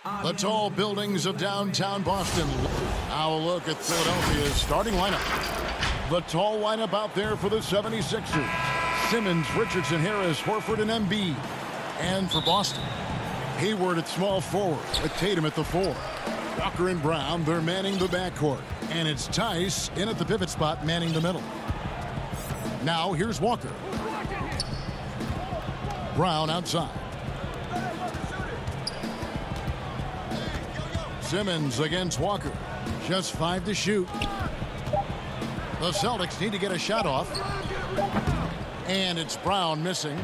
The tall buildings of downtown Boston. Now a look at Philadelphia's starting lineup. The tall lineup out there for the 76ers. Simmons, Richardson, Harris, Horford, and Embiid. And for Boston, Hayward at small forward with Tatum at the 4. Walker and Brown, they're manning the backcourt. And it's Tice in at the pivot spot, manning the middle. Now here's Walker. Brown outside. Simmons against Walker. Just 5 to shoot. The Celtics need to get a shot off. And it's Brown missing.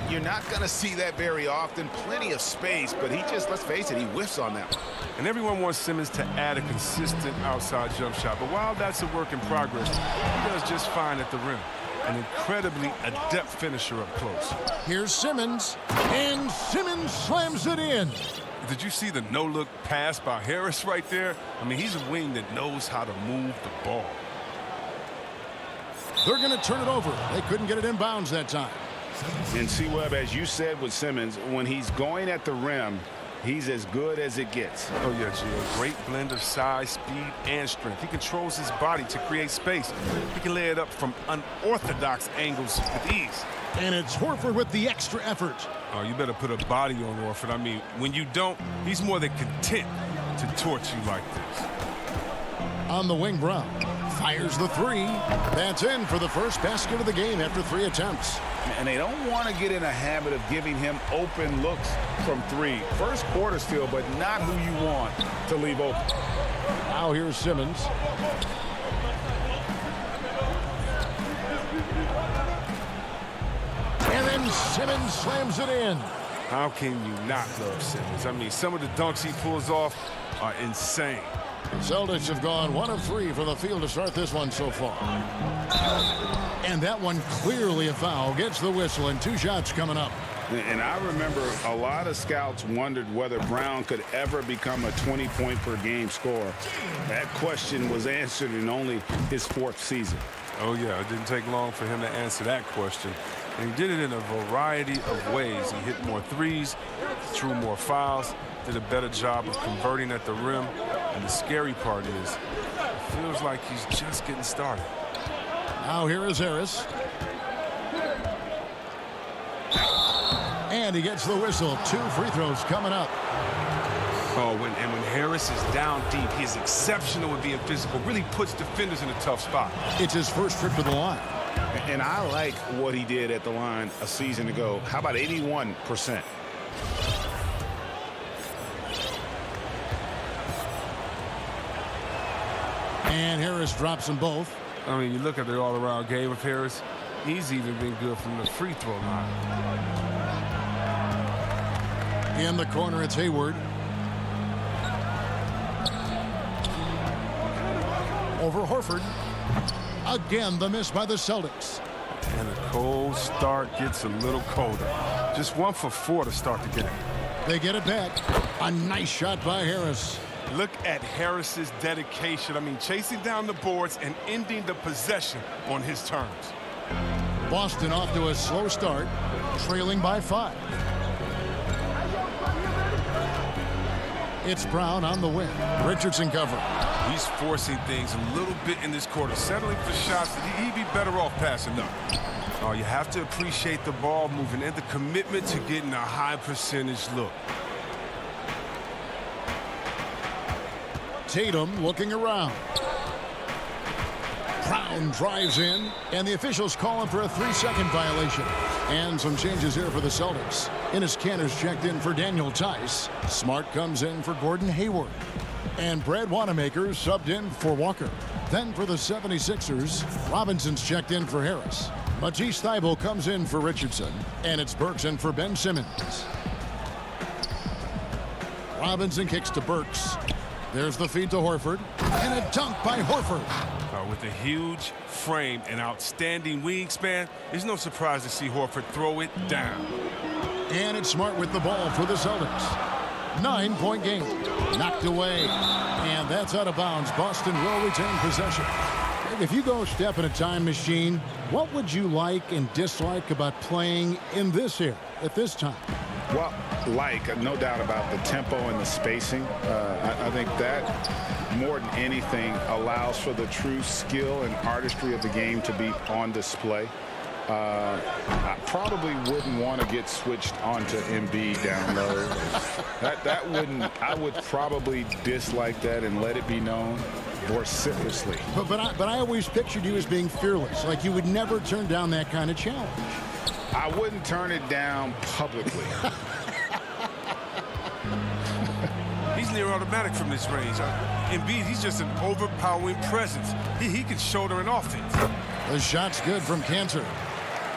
You're not going to see that very often. Plenty of space, but he just, let's face it, he whiffs on that one. And everyone wants Simmons to add a consistent outside jump shot. But while that's a work in progress, he does just fine at the rim. An incredibly adept finisher up close. Here's Simmons. And Simmons slams it in. Did you see the no-look pass by Harris right there? I mean, he's a wing that knows how to move the ball. They're going to turn it over. They couldn't get it in bounds that time. And C-Web, as you said with Simmons, when he's going at the rim, he's as good as it gets. Oh, yeah, Gio. Great blend of size, speed, and strength. He controls his body to create space. He can lay it up from unorthodox angles with ease. And it's Horford with the extra effort. Oh, you better put a body on Horford. I mean, when you don't, he's more than content to torch you like this. On the wing, Brown fires the 3. That's in for the first basket of the game after 3 attempts. And they don't want to get in a habit of giving him open looks from 3. First quarter still, but not who you want to leave open. Now here's Simmons. And then Simmons slams it in. How can you not love Simmons? I mean, some of the dunks he pulls off are insane. Celtics have gone 1 of 3 from the field to start this one so far. And that one clearly a foul. Gets the whistle and 2 shots coming up. And I remember a lot of scouts wondered whether Brown could ever become a 20-point-per-game scorer. That question was answered in only his 4th season. Oh, yeah, it didn't take long for him to answer that question. And he did it in a variety of ways. He hit more threes, drew more fouls, did a better job of converting at the rim. And the scary part is, it feels like he's just getting started. Now here is Harris. And he gets the whistle. 2 free throws coming up. Oh, when Harris is down deep, he is exceptional at being physical. Really puts defenders in a tough spot. It's his first trip to the line. And I like what he did at the line a season ago. How about 81%? And Harris drops them both. I mean, you look at the all-around game of Harris, he's even been good from the free throw line. In the corner, it's Hayward. Over Horford. Again, the miss by the Celtics. And a cold start gets a little colder. Just 1 for 4 to start the game. They get it back. A nice shot by Harris. Look at Harris's dedication. I mean, chasing down the boards and ending the possession on his terms. Boston off to a slow start, trailing by 5. It's Brown on the wing. Richardson cover. He's forcing things a little bit in this quarter, settling for shots that he'd be better off passing up. Oh, you have to appreciate the ball moving and the commitment to getting a high percentage look. Tatum looking around. Brown drives in, and the officials call him for a 3-second violation. And some changes here for the Celtics. Enes Kanter's checked in for Daniel Tice. Smart comes in for Gordon Hayward. And Brad Wanamaker subbed in for Walker. Then for the 76ers, Robinson's checked in for Harris. Matisse Thybulle comes in for Richardson. And it's Burks in for Ben Simmons. Robinson kicks to Burks. There's the feed to Horford. And a dunk by Horford. With a huge frame and outstanding wingspan, there's no surprise to see Horford throw it down. And it's Smart with the ball for the Celtics. 9-point game. Knocked away. And that's out of bounds. Boston will retain possession. If you go step in a time machine, what would you like and dislike about playing in this era at this time? Well, no doubt about the tempo and the spacing. I think that more than anything allows for the true skill and artistry of the game to be on display. I probably wouldn't want to get switched onto Embiid down low. that wouldn't. I would probably dislike that and let it be known vociferously. But I always pictured you as being fearless, like you would never turn down that kind of challenge. I wouldn't turn it down publicly. He's near automatic from this range. Embiid, he's just an overpowering presence. He can shoulder an offense. The shot's good from Cantor.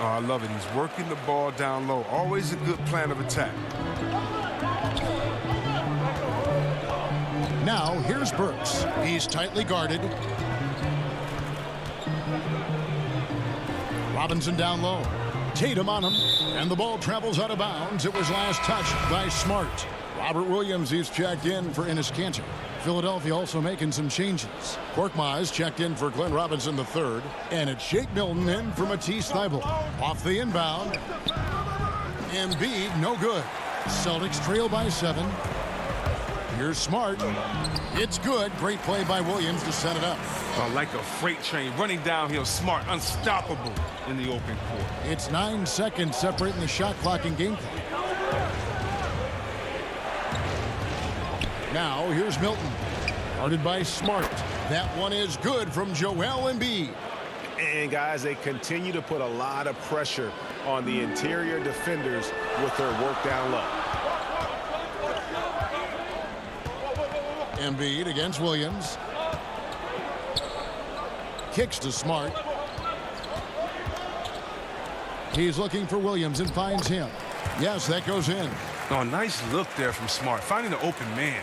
Oh, I love it. He's working the ball down low. Always a good plan of attack. Now, here's Burks. He's tightly guarded. Robinson down low. Tatum on him. And the ball travels out of bounds. It was last touched by Smart. Robert Williams, he's checked in for Enes Kanter. Philadelphia also making some changes. Korkmaz checked in for Glenn Robinson III. And it's Shake Milton in for Matisse Thybulle. Off the inbound. Embiid, no good. Celtics trail by 7. Here's Smart. It's good. Great play by Williams to set it up. Like a freight train running downhill. Smart, unstoppable in the open court. It's 9 seconds separating the shot clock and game clock. Now, here's Milton. Guarded by Smart. That one is good from Joel Embiid. And, guys, they continue to put a lot of pressure on the interior defenders with their work down low. Embiid against Williams. Kicks to Smart. He's looking for Williams and finds him. Yes, that goes in. Oh, nice look there from Smart, finding the open man.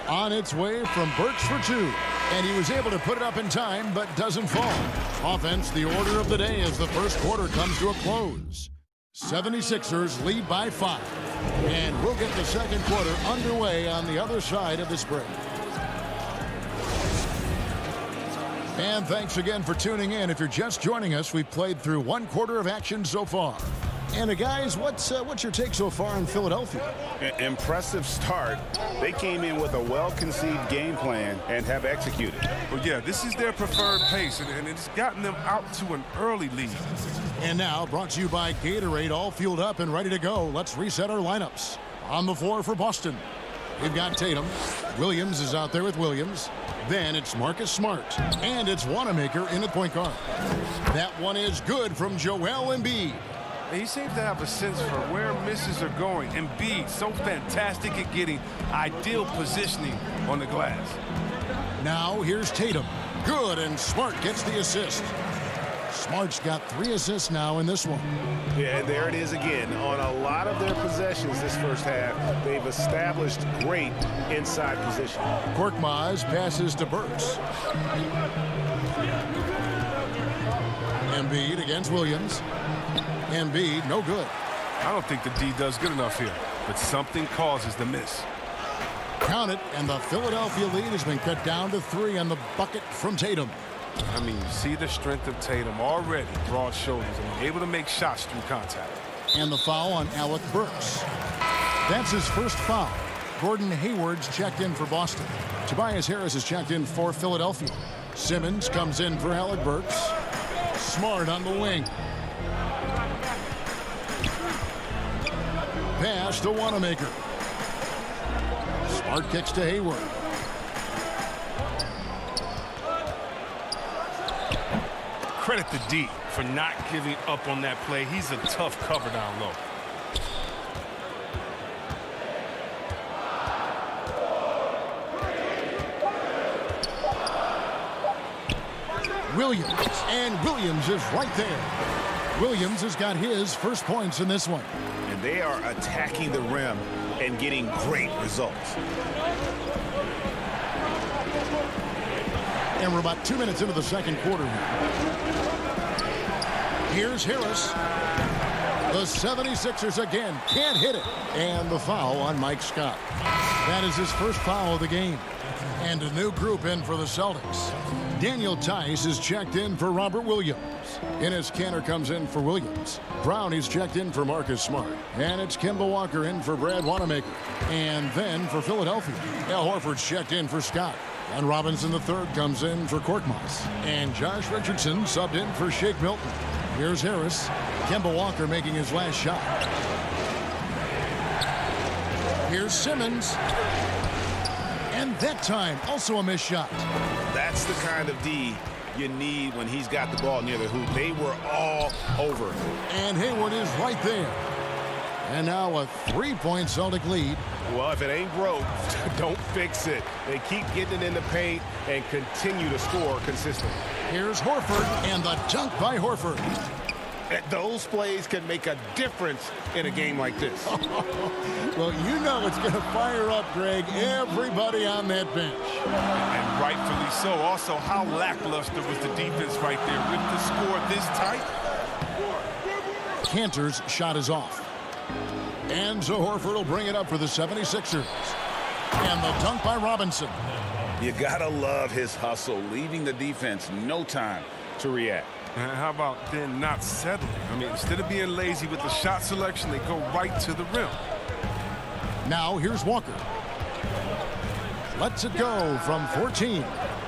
On its way from Burks for 2. And he was able to put it up in time, but doesn't fall. Offense, the order of the day as the first quarter comes to a close. 76ers lead by 5. And we'll get the second quarter underway on the other side of this break. And thanks again for tuning in. If you're just joining us, we've played through one quarter of action so far. And guys, what's your take so far on Philadelphia? Impressive start. They came in with a well-conceived game plan and have executed. Well, yeah, this is their preferred pace, and it's gotten them out to an early lead. And now, brought to you by Gatorade, all fueled up and ready to go. Let's reset our lineups. On the floor for Boston, we've got Tatum. Williams is out there with Williams. Then it's Marcus Smart. And it's Wanamaker in at point guard. That one is good from Joel Embiid. He seems to have a sense for where misses are going. Embiid, so fantastic at getting ideal positioning on the glass. Now here's Tatum. Good, and Smart gets the assist. Smart's got 3 assists now in this one. Yeah, and there it is again. On a lot of their possessions this first half, they've established great inside position. Korkmaz passes to Burks. Embiid against Williams. Embiid, no good. I don't think the D does good enough here, but something causes the miss. Count it, and the Philadelphia lead has been cut down to 3 on the bucket from Tatum. I mean, you see the strength of Tatum already, broad shoulders, and able to make shots through contact. And the foul on Alec Burks. That's his first foul. Gordon Hayward's checked in for Boston. Tobias Harris is checked in for Philadelphia. Simmons comes in for Alec Burks. Smart on the wing. Pass to Wanamaker. Smart kicks to Hayward. Credit the D for not giving up on that play. He's a tough cover down low. Williams, and Williams is right there. Williams has got his first points in this one. And they are attacking the rim and getting great results. And we're about 2 minutes into the second quarter here. Here's Harris. The 76ers again can't hit it. And the foul on Mike Scott. That is his first foul of the game. And a new group in for the Celtics. Daniel Tice is checked in for Robert Williams. Enes Kanter comes in for Williams. Brown is checked in for Marcus Smart. And it's Kemba Walker in for Brad Wanamaker. And then for Philadelphia, Al Horford's checked in for Scott. And Robinson III comes in for Korkmaz. And Josh Richardson subbed in for Shake Milton. Here's Harris. Kemba Walker making his last shot. Here's Simmons. And that time, also a missed shot. That's the kind of D you need when he's got the ball near the hoop. They were all over. And Hayward is right there. And now a 3-point Celtic lead. Well, if it ain't broke, don't fix it. They keep getting it in the paint and continue to score consistently. Here's Horford, and the dunk by Horford. Those plays can make a difference in a game like this. Well, you know it's going to fire up, Greg, everybody on that bench. And rightfully so. Also, how lackluster was the defense right there with the score this tight? Kanter's shot is off. And so Horford will bring it up for the 76ers. And the dunk by Robinson. You gotta love his hustle, leaving the defense no time to react. And how about then not settling? I mean, instead of being lazy with the shot selection, they go right to the rim. Now here's Walker. Lets it go from 14.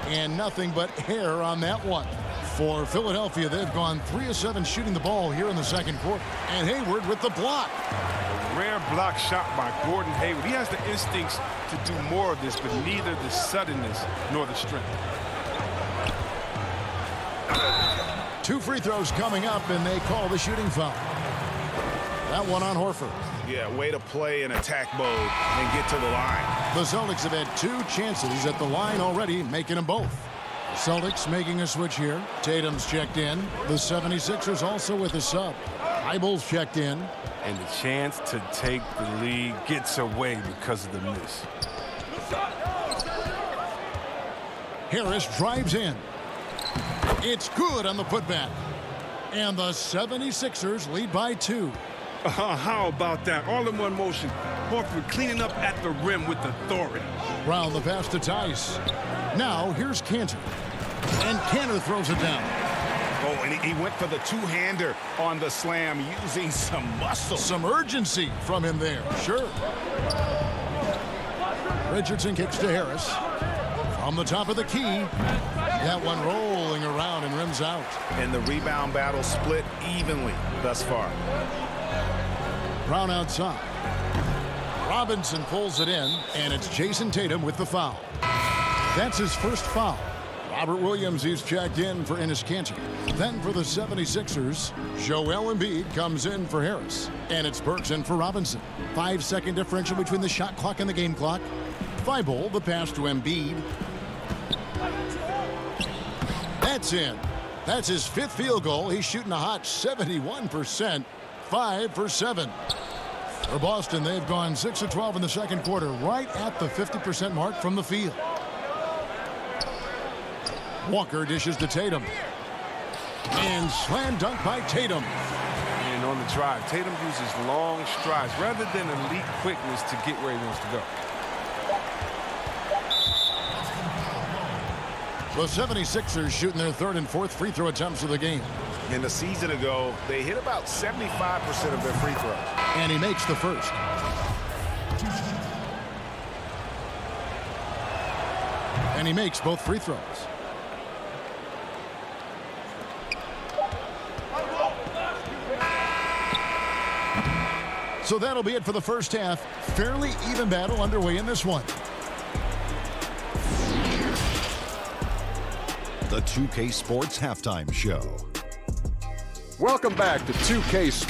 And nothing but air on that one. For Philadelphia, they've gone 3 of 7 shooting the ball here in the second quarter. And Hayward with the block. A rare block shot by Gordon Hayward. He has the instincts to do more of this, but neither the suddenness nor the strength. 2 free throws coming up, and they call the shooting foul. That one on Horford. Yeah, way to play in attack mode and get to the line. The Celtics have had 2 chances at the line already, making them both. Celtics making a switch here. Tatum's checked in. The 76ers also with a sub. Eibel's checked in. And the chance to take the lead gets away because of the miss. Harris drives in. It's good on the putback. And the 76ers lead by 2. How about that? All in one motion. Horford cleaning up at the rim with authority. Brown the pass to Tice. Now here's Kanter. And Kanter throws it down. Oh, and he went for the two-hander on the slam, using some muscle. Some urgency from him there, sure. Richardson kicks to Harris. From the top of the key. That one rolling around and rims out. And the rebound battle split evenly thus far. Brown outside. Robinson pulls it in, and it's Jayson Tatum with the foul. That's his first foul. Robert Williams is checked in for Enes Kanter. Then for the 76ers, Joel Embiid comes in for Harris. And it's Burks in for Robinson. 5-second differential between the shot clock and the game clock. Thibault, the pass to Embiid. That's in. That's his 5th field goal. He's shooting a hot 71%. 5 for 7. For Boston, they've gone 6 of 12 in the second quarter, right at the 50% mark from the field. Walker dishes to Tatum. And slam dunk by Tatum. And on the drive, Tatum uses long strides rather than elite quickness to get where he wants to go. The 76ers shooting their 3rd and 4th free throw attempts of the game. In the season ago, they hit about 75% of their free throws. And he makes the first. And he makes both free throws. So that'll be it for the first half. Fairly even battle underway in this one. The 2K Sports Halftime Show. Welcome back to 2K.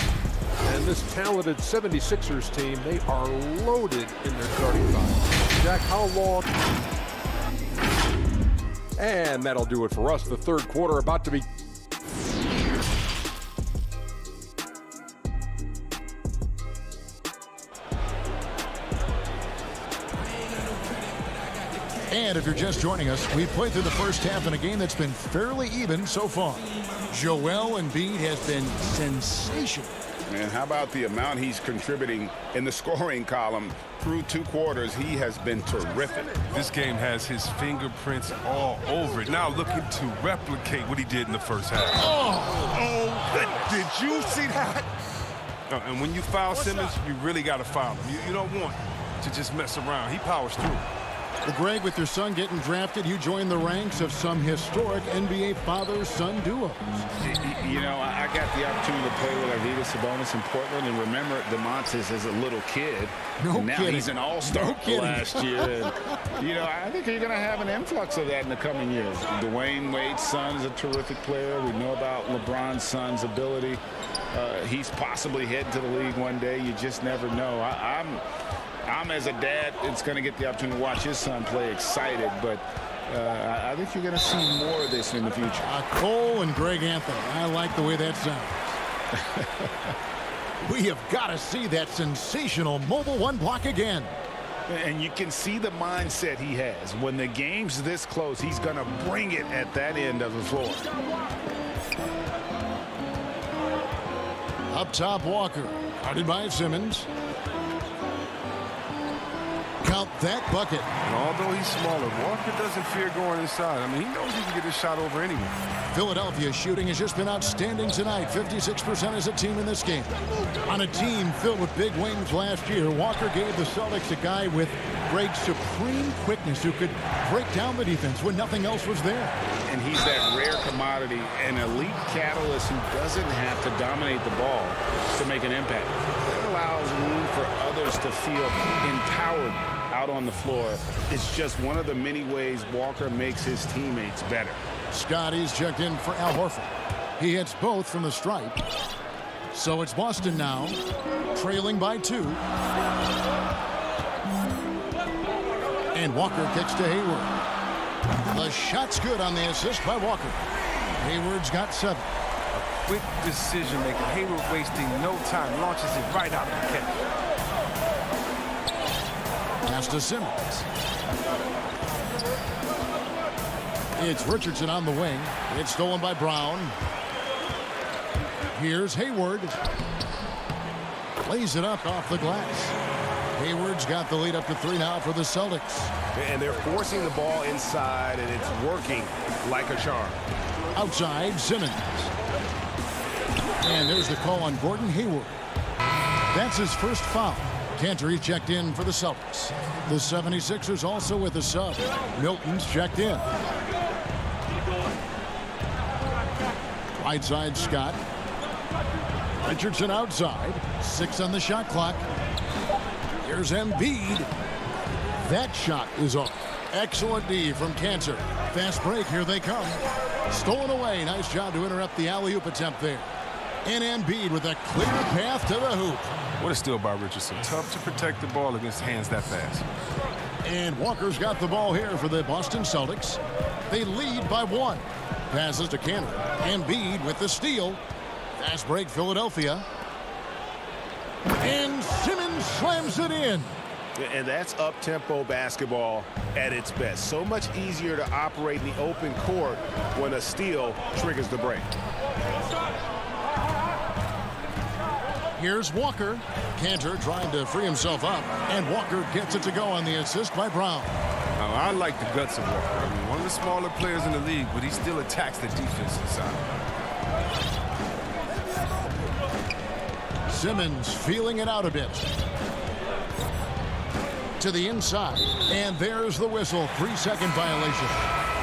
And this talented 76ers team, they are loaded in their starting five. Jack, how long? And that'll do it for us. The third quarter about to be. And if you're just joining us, we played through the first half in a game that's been fairly even so far. Joel Embiid has been sensational. Man, how about the amount he's contributing in the scoring column through 2 quarters? He has been terrific. This game has his fingerprints all over it. Now looking to replicate what he did in the first half. Oh, goodness. Did you see that? And when you foul Simmons, you really got to foul him. You don't want to just mess around. He powers through. Well, Greg, with your son getting drafted, you join the ranks of some historic NBA father-son duos. You know, I got the opportunity to play with Arvydas Sabonis in Portland, and remember DeMontis as a little kid. No now kidding. He's an all-star last year. And, you know, I think you're going to have an influx of that in the coming years. Dwayne Wade's son is a terrific player. We know about LeBron's son's ability. He's possibly heading to the league one day. You just never know. I'm as a dad, it's going to get the opportunity to watch his son play, excited, but I think you're going to see more of this in the future. Cole and Greg Anthony. I like the way that sounds. We have got to see that sensational mobile one block again. And you can see the mindset he has. When the game's this close, he's going to bring it at that end of the floor. Up top, Walker. Guarded by Simmons. Count that bucket. And although he's smaller, Walker doesn't fear going inside. I mean, he knows he can get his shot over anyone. Philadelphia's shooting has just been outstanding tonight. 56% as a team in this game. On a team filled with big wings last year, Walker gave the Celtics a guy with great supreme quickness who could break down the defense when nothing else was there. And he's that rare commodity, an elite catalyst who doesn't have to dominate the ball to make an impact. It allows room for others to feel empowered out on the floor. It's just one of the many ways Walker makes his teammates better. Scotty's checked in for Al Horford. He hits both from the stripe. So it's Boston now, trailing by 2. And Walker kicks to Hayward. The shot's good on the assist by Walker. Hayward's got 7. A quick decision maker. Hayward wasting no time, launches it right out the catch. Pass to Simmons. It's Richardson on the wing. It's stolen by Brown. Here's Hayward. Lays it up off the glass. Hayward's got the lead up to 3 now for the Celtics. And they're forcing the ball inside, and it's working like a charm. Outside, Simmons. And there's the call on Gordon Hayward. That's his first foul. Cantor checked in for the Celtics. The 76ers also with a sub. Milton's checked in. Right side, Scott. Richardson outside. 6 on the shot clock. Here's Embiid. That shot is off. Excellent D from Cantor. Fast break, here they come. Stolen away. Nice job to interrupt the alley-oop attempt there. And Embiid with a clear path to the hoop. What a steal by Richardson. Tough to protect the ball against hands that fast. And Walker's got the ball here for the Boston Celtics. They lead by 1. Passes to Cantor. Embiid with the steal. Fast break, Philadelphia. And Simmons slams it in. And that's up-tempo basketball at its best. So much easier to operate in the open court when a steal triggers the break. Here's Walker. Cantor trying to free himself up. And Walker gets it to go on the assist by Brown. I like the guts of Walker. I mean, one of the smaller players in the league, but he still attacks the defensive side. Simmons feeling it out a bit. To the inside. And there's the whistle. 3-second violation.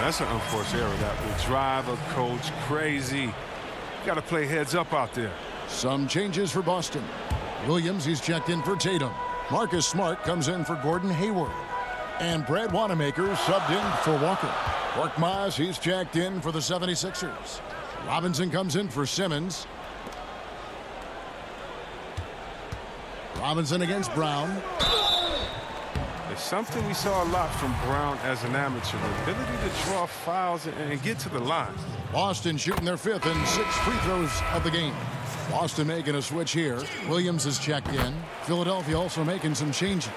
That's an unforced error. That will drive a coach crazy. Got to play heads up out there. Some changes for Boston. Williams, he's checked in for Tatum. Marcus Smart comes in for Gordon Hayward. And Brad Wanamaker subbed in for Walker. Korkmaz, he's checked in for the 76ers. Robinson comes in for Simmons. Robinson against Brown. It's something we saw a lot from Brown as an amateur. The ability to draw fouls and get to the line. Boston shooting their 5th and 6th free throws of the game. Boston making a switch here. Williams is checked in. Philadelphia also making some changes.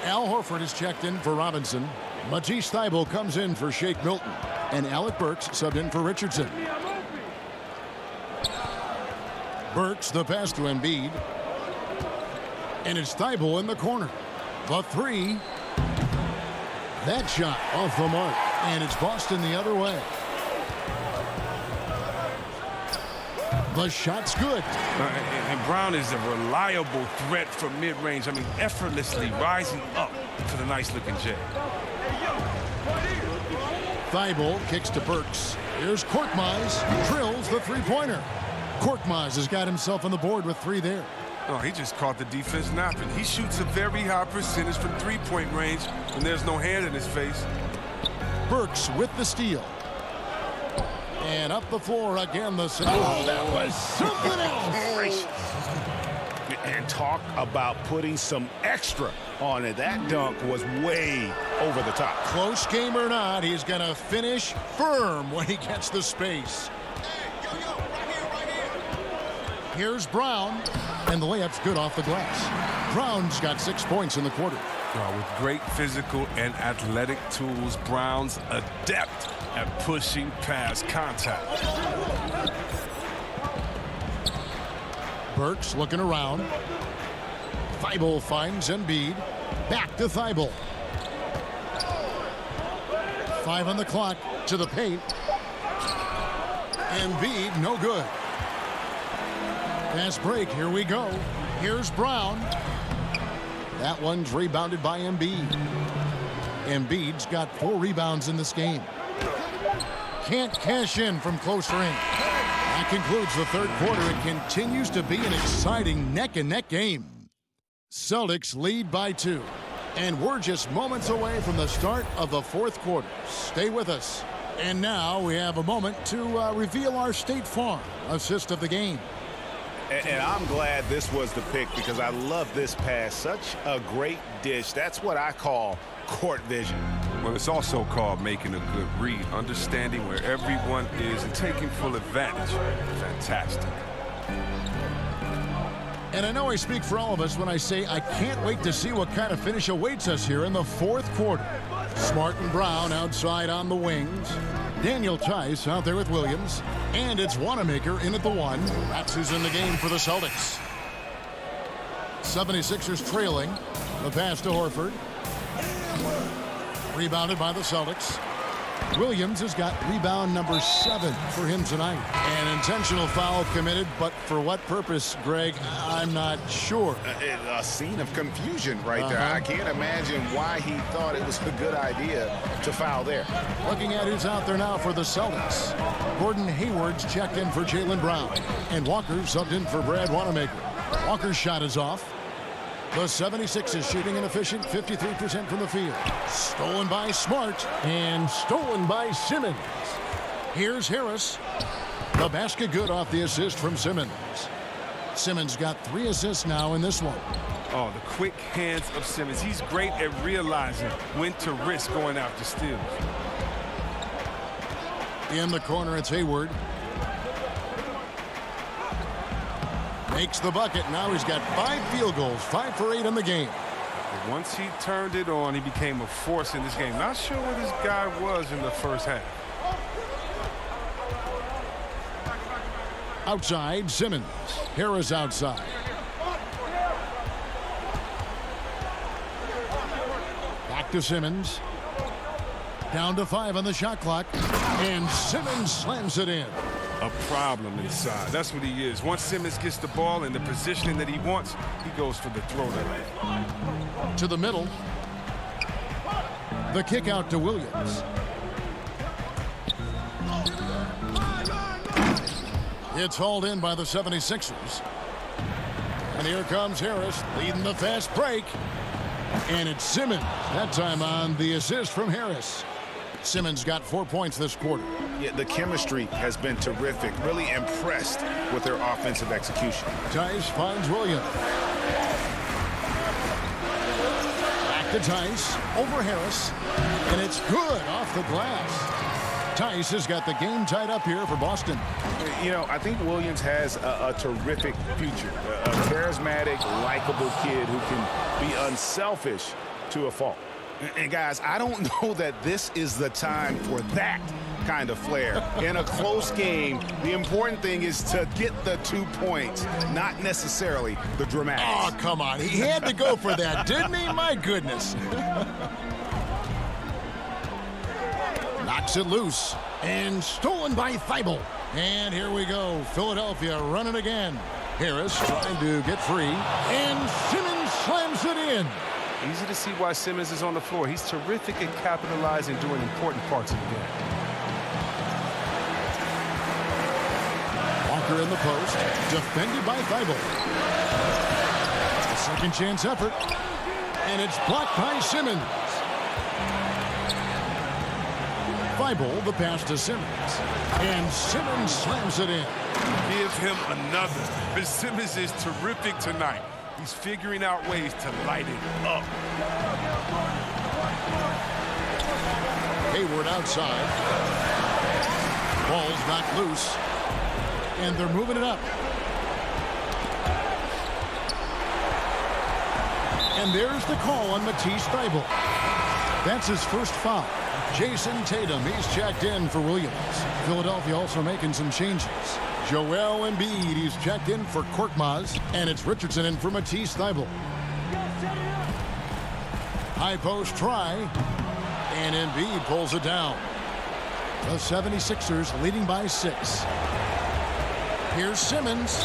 Al Horford is checked in for Robinson. Matisse Thybulle comes in for Shake Milton. And Alec Burks subbed in for Richardson. Burks the pass to Embiid. And it's Thibault in the corner. The three. That shot off the mark. And it's Boston the other way. The shot's good. And Brown is a reliable threat from mid-range. I mean, effortlessly rising up for the nice-looking J. Thibault kicks to Burks. Here's Korkmaz. Drills the three-pointer. Korkmaz has got himself on the board with 3 there. Oh, he just caught the defense napping. He shoots a very high percentage from three-point range when there's no hand in his face. Burks with the steal. And up the floor again. That was something else. And talk about putting some extra on it. That dunk was way over the top. Close game or not, he's going to finish firm when he gets the space. Here's Brown, and the layup's good off the glass. Brown's got 6 points in the quarter. With great physical and athletic tools, Brown's adept at pushing past contact. Burks looking around. Thibault finds Embiid. Back to Thibault. 5 on the clock to the paint. Embiid, no good. Fast break, here we go. Here's Brown. That one's rebounded by Embiid. Embiid's got 4 rebounds in this game. Can't cash in from close range. That concludes the third quarter. It continues to be an exciting neck-and-neck game. Celtics lead by 2. And we're just moments away from the start of the fourth quarter. Stay with us. And now we have a moment to reveal our State Farm assist of the game. And I'm glad this was the pick because I love this pass. Such a great dish. That's what I call court vision. Well, it's also called making a good read, understanding where everyone is and taking full advantage. Fantastic. And I know I speak for all of us when I say I can't wait to see what kind of finish awaits us here in the fourth quarter. Smart and Brown outside on the wings. Daniel Tice out there with Williams. And it's Wanamaker in at the 1. That's who's in the game for the Celtics. 76ers trailing. The pass to Horford. Rebounded by the Celtics. Williams has got rebound number 7 for him tonight. An intentional foul committed, but for what purpose, Greg, I'm not sure. A scene of confusion right there. I can't imagine why he thought it was a good idea to foul there. Looking at who's out there now for the Celtics. Gordon Hayward's checked in for Jaylen Brown. And Walker subbed in for Brad Wanamaker. Walker's shot is off. The 76ers shooting an efficient 53% from the field. Stolen by Smart and stolen by Simmons. Here's Harris. The basket good off the assist from Simmons. Simmons got 3 assists now in this one. Oh, the quick hands of Simmons. He's great at realizing when to risk going after steals. In the corner, it's Hayward. Makes the bucket. Now he's got 5 field goals, 5 for 8 in the game. Once he turned it on, he became a force in this game. Not sure where this guy was in the first half. Outside, Simmons. Harris outside. Back to Simmons. Down to 5 on the shot clock. And Simmons slams it in. A problem inside. That's what he is. Once Simmons gets the ball in the positioning that he wants, he goes for the throw lane. To the middle. The kick out to Williams. It's hauled in by the 76ers. And here comes Harris leading the fast break. And it's Simmons. That time on the assist from Harris. Simmons got 4 points this quarter. Yeah, the chemistry has been terrific. Really impressed with their offensive execution. Tice finds Williams. Back to Tice. Over Harris. And it's good off the glass. Tice has got the game tied up here for Boston. You know, I think Williams has a terrific future. A charismatic, likable kid who can be unselfish to a fault. And guys, I don't know that this is the time for that kind of flair. In a close game, the important thing is to get the 2 points, not necessarily the dramatics. Oh, come on. He had to go for that, didn't he? My goodness. Knocks it loose. And stolen by Thibault. And here we go. Philadelphia running again. Harris trying to get free. And Simmons slams it in. Easy to see why Simmons is on the floor. He's terrific at capitalizing during important parts of the game. Walker in the post. Defended by Thibault. A second chance effort. And it's blocked by Simmons. Thibault, the pass to Simmons. And Simmons slams it in. Give him another. But Simmons is terrific tonight. He's figuring out ways to light it up. Hayward outside. Ball's knocked loose. And they're moving it up. And there's the call on Matisse Thybulle. That's his first foul. Jayson Tatum, he's checked in for Williams. Philadelphia also making some changes. Joel Embiid, he's checked in for Korkmaz. And it's Richardson in for Matisse Thybulle. High post try. And Embiid pulls it down. The 76ers leading by 6. Here's Simmons.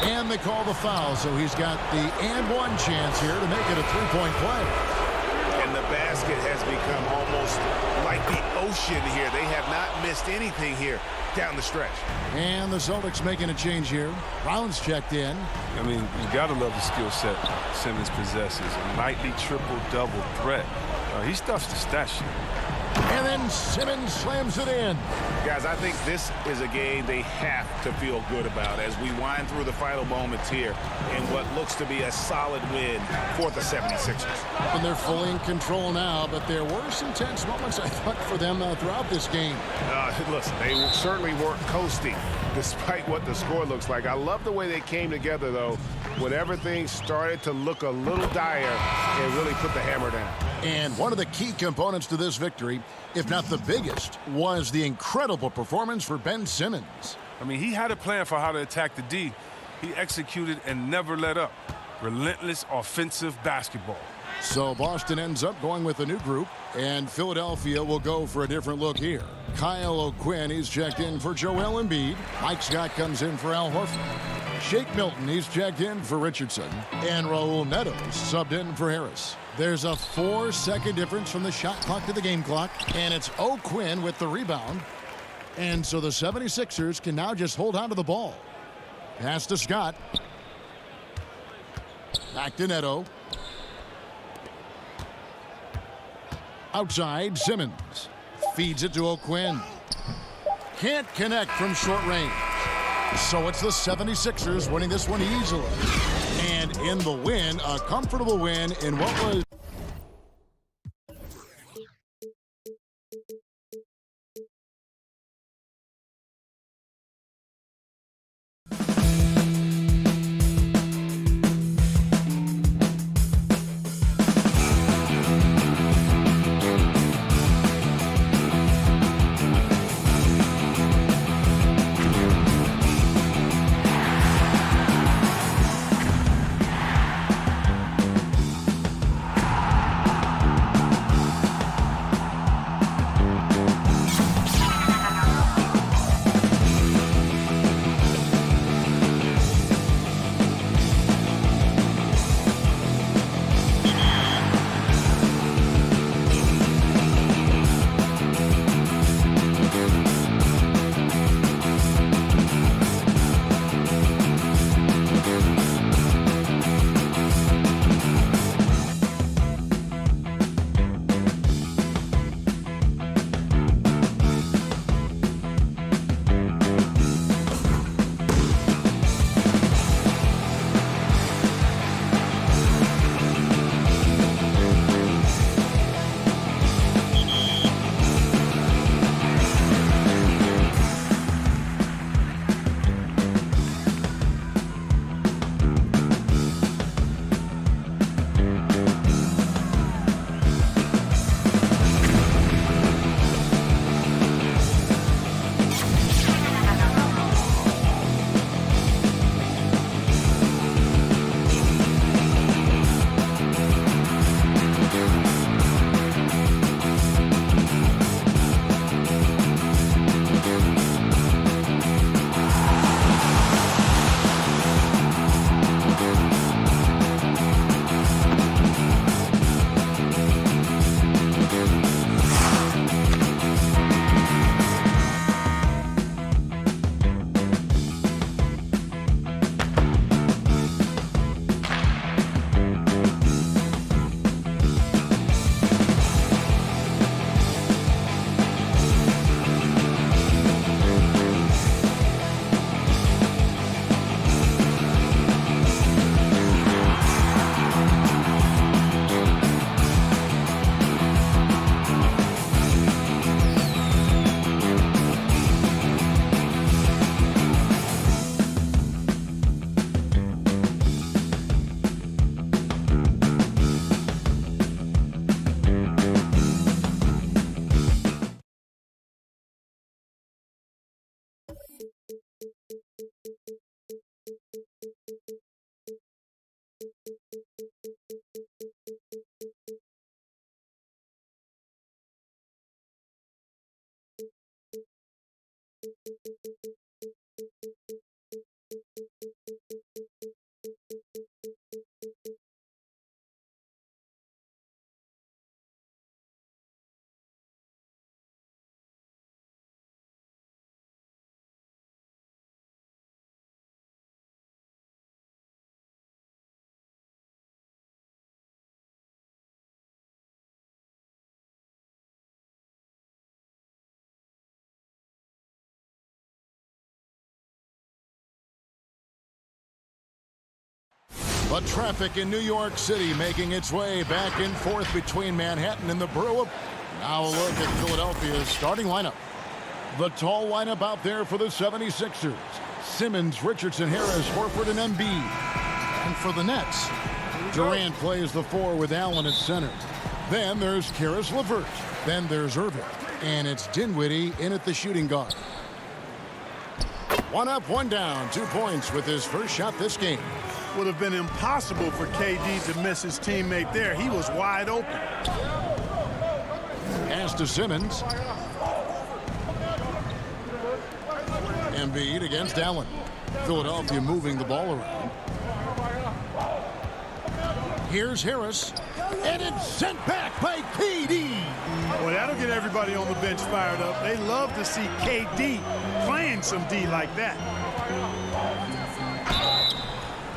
And they call the foul, so he's got the and one chance here to make it a three-point play. And the basket has become almost like the ocean here. They have not missed anything here down the stretch. And the Celtics making a change here. Brown's checked in. I mean, you got to love the skill set Simmons possesses. A nightly triple-double threat. He stuffs the stat sheet. And then Simmons slams it in. Guys, I think this is a game they have to feel good about as we wind through the final moments here in what looks to be a solid win for the 76ers. And they're fully in control now, but there were some tense moments, I thought, for them throughout this game. Listen, they certainly weren't coasting despite what the score looks like. I love the way they came together, though, when everything started to look a little dire and really put the hammer down. And one of the key components to this victory, if not the biggest, was the incredible performance for Ben Simmons. I mean, he had a plan for how to attack the D. He executed and never let up. Relentless offensive basketball. So Boston ends up going with a new group, and Philadelphia will go for a different look here. Kyle O'Quinn, he's checked in for Joel Embiid. Mike Scott comes in for Al Horford. Shake Milton, he's checked in for Richardson. And Raul Neto subbed in for Harris. There's a 4-second difference from the shot clock to the game clock, and it's O'Quinn with the rebound. And so the 76ers can now just hold on to the ball. Pass to Scott. Back to Neto. Outside, Simmons. Feeds it to O'Quinn. Can't connect from short range. So it's the 76ers winning this one easily. And in the win, a comfortable win in what was... But traffic in New York City making its way back and forth between Manhattan and the borough of... Now a look at Philadelphia's starting lineup. The tall lineup out there for the 76ers. Simmons, Richardson, Harris, Horford, and Embiid. And for the Nets, Durant plays the 4 with Allen at center. Then there's Karis LeVert. Then there's Irving. And it's Dinwiddie in at the shooting guard. 1 up, 1 down. 2 points with his first shot this game. Would have been impossible for KD to miss his teammate there. He was wide open. Pass to Simmons. Embiid against Allen. Philadelphia moving the ball around. Here's Harris. And it's sent back by KD. Well, that'll get everybody on the bench fired up. They love to see KD playing some D like that.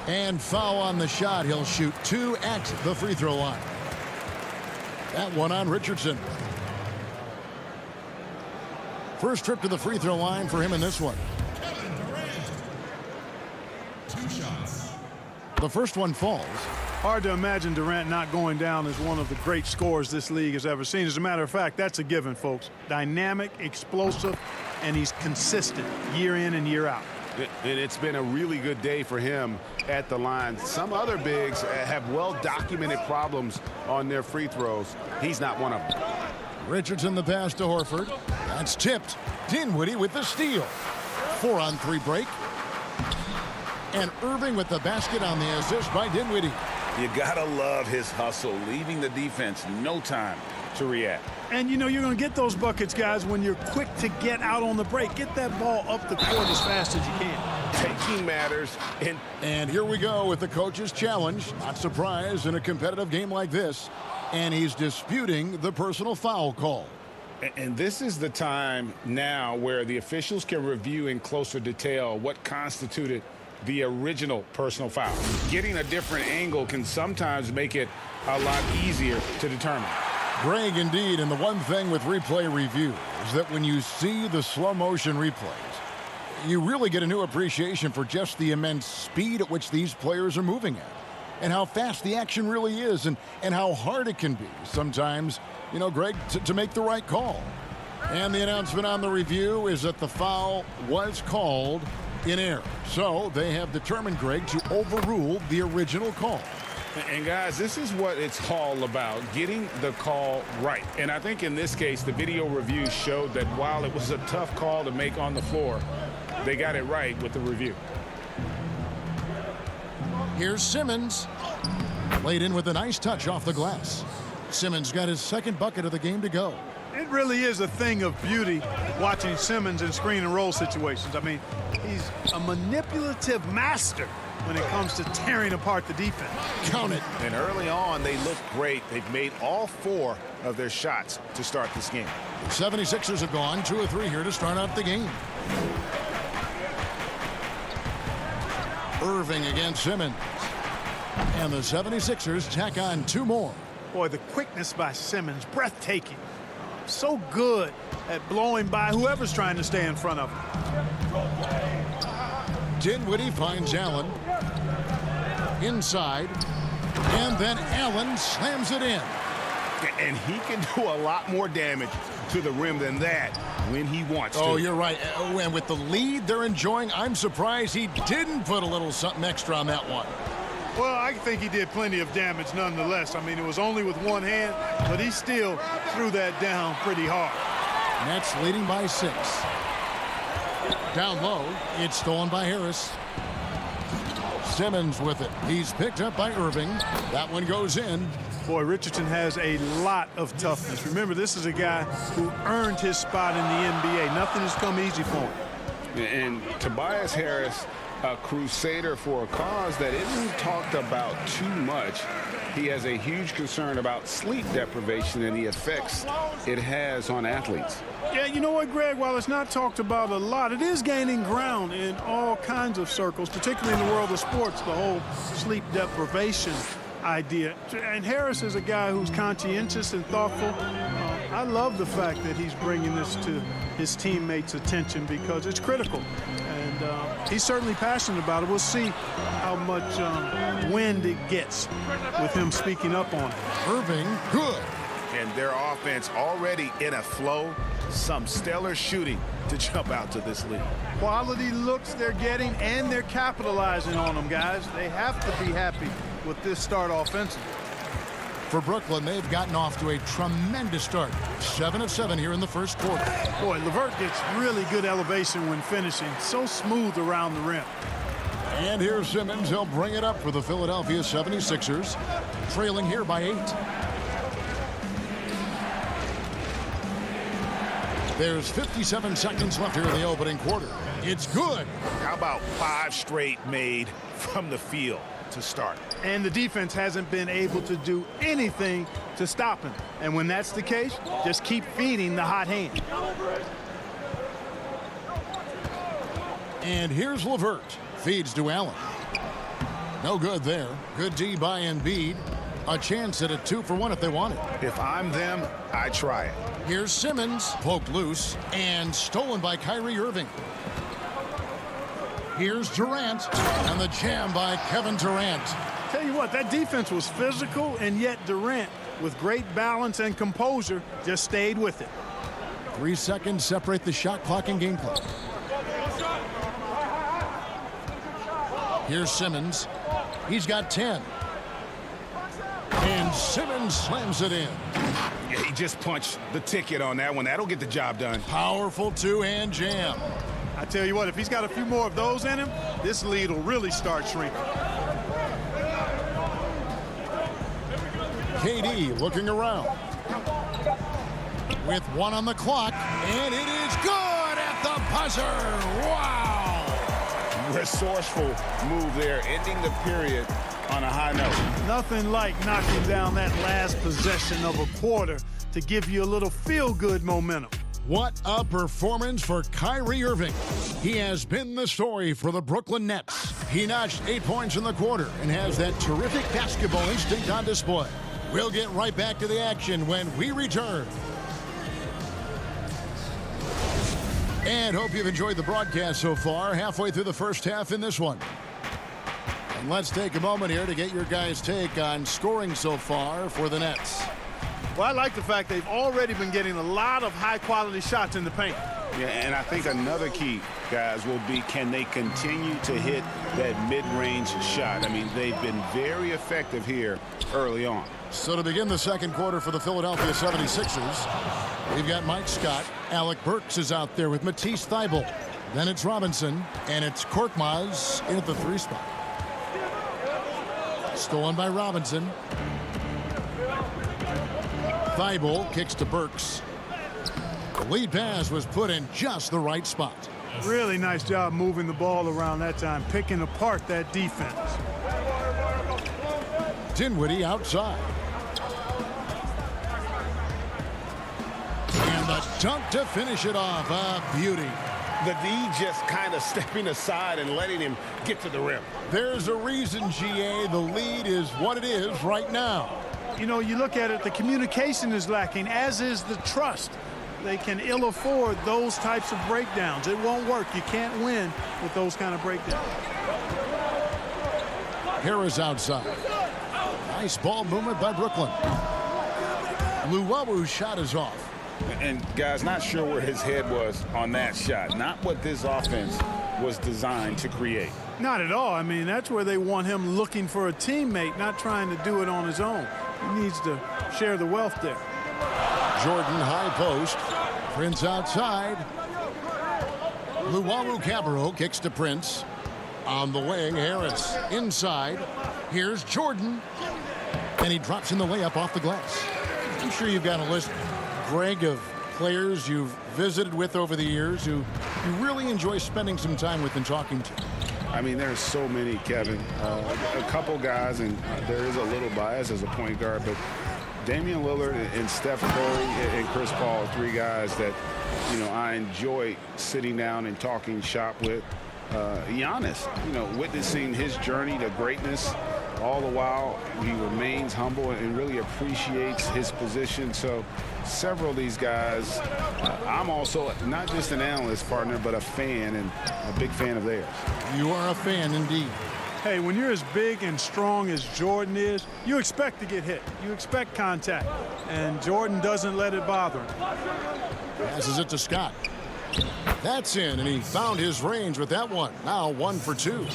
And foul on the shot. He'll shoot 2 at the free throw line. That one on Richardson. First trip to the free throw line for him in this one. The first one falls. Hard to imagine Durant not going down as one of the great scorers this league has ever seen. As a matter of fact, that's a given, folks. Dynamic, explosive, and he's consistent year in and year out. And it's been a really good day for him at the line. Some other bigs have well-documented problems on their free throws. He's not one of them. Richardson the pass to Horford. That's tipped. Dinwiddie with the steal. 4-on-3 break. And Irving with the basket on the assist by Dinwiddie. You gotta love his hustle, leaving the defense no time to react. And you know you're going to get those buckets, guys, when you're quick to get out on the break. Get that ball up the court as fast as you can. Taking matters. And here we go with the coach's challenge. Not surprised in a competitive game like this. And he's disputing the personal foul call. And this is the time now where the officials can review in closer detail what constituted the original personal foul. Getting a different angle can sometimes make it a lot easier to determine. Greg, indeed, and the one thing with replay review is that when you see the slow motion replays, you really get a new appreciation for just the immense speed at which these players are moving at, and how fast the action really is, and how hard it can be sometimes, you know, Greg, to make the right call. And the announcement on the review is that the foul was called in error. So they have determined, Greg, to overrule the original call. And guys, this is what it's all about, getting the call right. And I think in this case, the video review showed that while it was a tough call to make on the floor, they got it right with the review. Here's Simmons. Laid in with a nice touch off the glass. Simmons got his second bucket of the game to go. It really is a thing of beauty watching Simmons in screen and roll situations. I mean, he's a manipulative master when it comes to tearing apart the defense. Count it. And early on, they look great. They've made all 4 of their shots to start this game. The 76ers have gone 2 of 3 here to start out the game. Irving against Simmons. And the 76ers tack on 2 more. Boy, the quickness by Simmons, breathtaking. So good at blowing by whoever's trying to stay in front of him. Dinwiddie finds Allen. Inside. And then Allen slams it in. And he can do a lot more damage to the rim than that when he wants to. Oh, you're right. And with the lead they're enjoying, I'm surprised he didn't put a little something extra on that one. Well, I think he did plenty of damage nonetheless. I mean, it was only with one hand, but he still threw that down pretty hard. Nets leading by 6. Down low, it's stolen by Harris. Simmons with it. He's picked up by Irving. That one goes in. Boy, Richardson has a lot of toughness. Remember, this is a guy who earned his spot in the NBA. Nothing has come easy for him. And Tobias Harris, a crusader for a cause that isn't talked about too much. He has a huge concern about sleep deprivation and the effects it has on athletes. Yeah, you know what, Greg? While it's not talked about a lot, it is gaining ground in all kinds of circles, particularly in the world of sports, the whole sleep deprivation idea. And Harris is a guy who's conscientious and thoughtful. I love the fact that he's bringing this to his teammates' attention because it's critical. And he's certainly passionate about it. We'll see how much wind it gets with him speaking up on it. Irving, good. And their offense already in a flow. Some stellar shooting to jump out to this lead. Quality looks they're getting, and they're capitalizing on them, guys. They have to be happy with this start offensively. For Brooklyn, they've gotten off to a tremendous start. 7 of 7 here in the first quarter. Boy, LeVert gets really good elevation when finishing. So smooth around the rim. And here's Simmons. He'll bring it up for the Philadelphia 76ers, trailing here by 8. There's 57 seconds left here in the opening quarter. It's good. How about 5 straight made from the field to start? And the defense hasn't been able to do anything to stop him. And when that's the case, just keep feeding the hot hand. And here's LeVert. Feeds to Allen. No good there. Good D by Embiid. A chance at a 2-for-1 if they want it. If I'm them, I try it. Here's Simmons, poked loose, and stolen by Kyrie Irving. Here's Durant, and the jam by Kevin Durant. Tell you what, that defense was physical, and yet Durant, with great balance and composure, just stayed with it. 3 seconds separate the shot clock and game clock. Here's Simmons. He's got 10. And Simmons slams it in. Yeah, he just punched the ticket on that one. That'll get the job done. Powerful two-hand jam. I tell you what, if he's got a few more of those in him, this lead will really start shrinking. KD looking around. With 1 on the clock, and it is good at the buzzer. Wow! Resourceful move there, ending the period on a high note. Nothing like knocking down that last possession of a quarter to give you a little feel-good momentum. What a performance for Kyrie Irving. He has been the story for the Brooklyn Nets. He notched 8 points in the quarter and has that terrific basketball instinct on display. We'll get right back to the action when we return. And hope you've enjoyed the broadcast so far. Halfway through the first half in this one. And let's take a moment here to get your guys' take on scoring so far for the Nets. Well, I like the fact they've already been getting a lot of high-quality shots in the paint. Yeah, and I think another key, guys, will be can they continue to hit that mid-range shot? I mean, they've been very effective here early on. So to begin the second quarter for the Philadelphia 76ers, we've got Mike Scott. Alec Burks is out there with Matisse Thybulle. Then it's Robinson, and it's Korkmaz in at the 3 spot. Stolen by Robinson. Thybulle kicks to Burks. The lead pass was put in just the right spot. Really nice job moving the ball around that time, picking apart that defense. Dinwiddie outside. And the dunk to finish it off. A beauty. The D just kind of stepping aside and letting him get to the rim. There's a reason, GA, the lead is what it is right now. You know, you look at it, the communication is lacking, as is the trust. They can ill afford those types of breakdowns. It won't work. You can't win with those kind of breakdowns. Harris outside. Nice ball movement by Brooklyn. Luwabu's shot is off. And, guys, not sure where his head was on that shot. Not what this offense was designed to create. Not at all. I mean, that's where they want him looking for a teammate, not trying to do it on his own. He needs to share the wealth there. Jordan high post. Prince outside. Luwawu-Cabarrot kicks to Prince. On the wing, Harris inside. Here's Jordan. And he drops in the layup off the glass. I'm sure you've got a list, Greg, of players you've visited with over the years who you really enjoy spending some time with and talking to. I mean, there's so many, Kevin. A couple guys, and there is a little bias as a point guard, but Damian Lillard and Steph Curry and Chris Paul are 3 guys that, you know, I enjoy sitting down and talking shop with. Giannis, you know, witnessing his journey to greatness all the while he remains humble and really appreciates his position. So several of these guys, I'm also not just an analyst, partner, but a fan, and a big fan of theirs. You are a fan indeed. Hey, when you're as big and strong as Jordan is, you expect to get hit. You expect contact. And Jordan doesn't let it bother him. Passes it to Scott. That's in, and he found his range with that one. Now 1 for 2.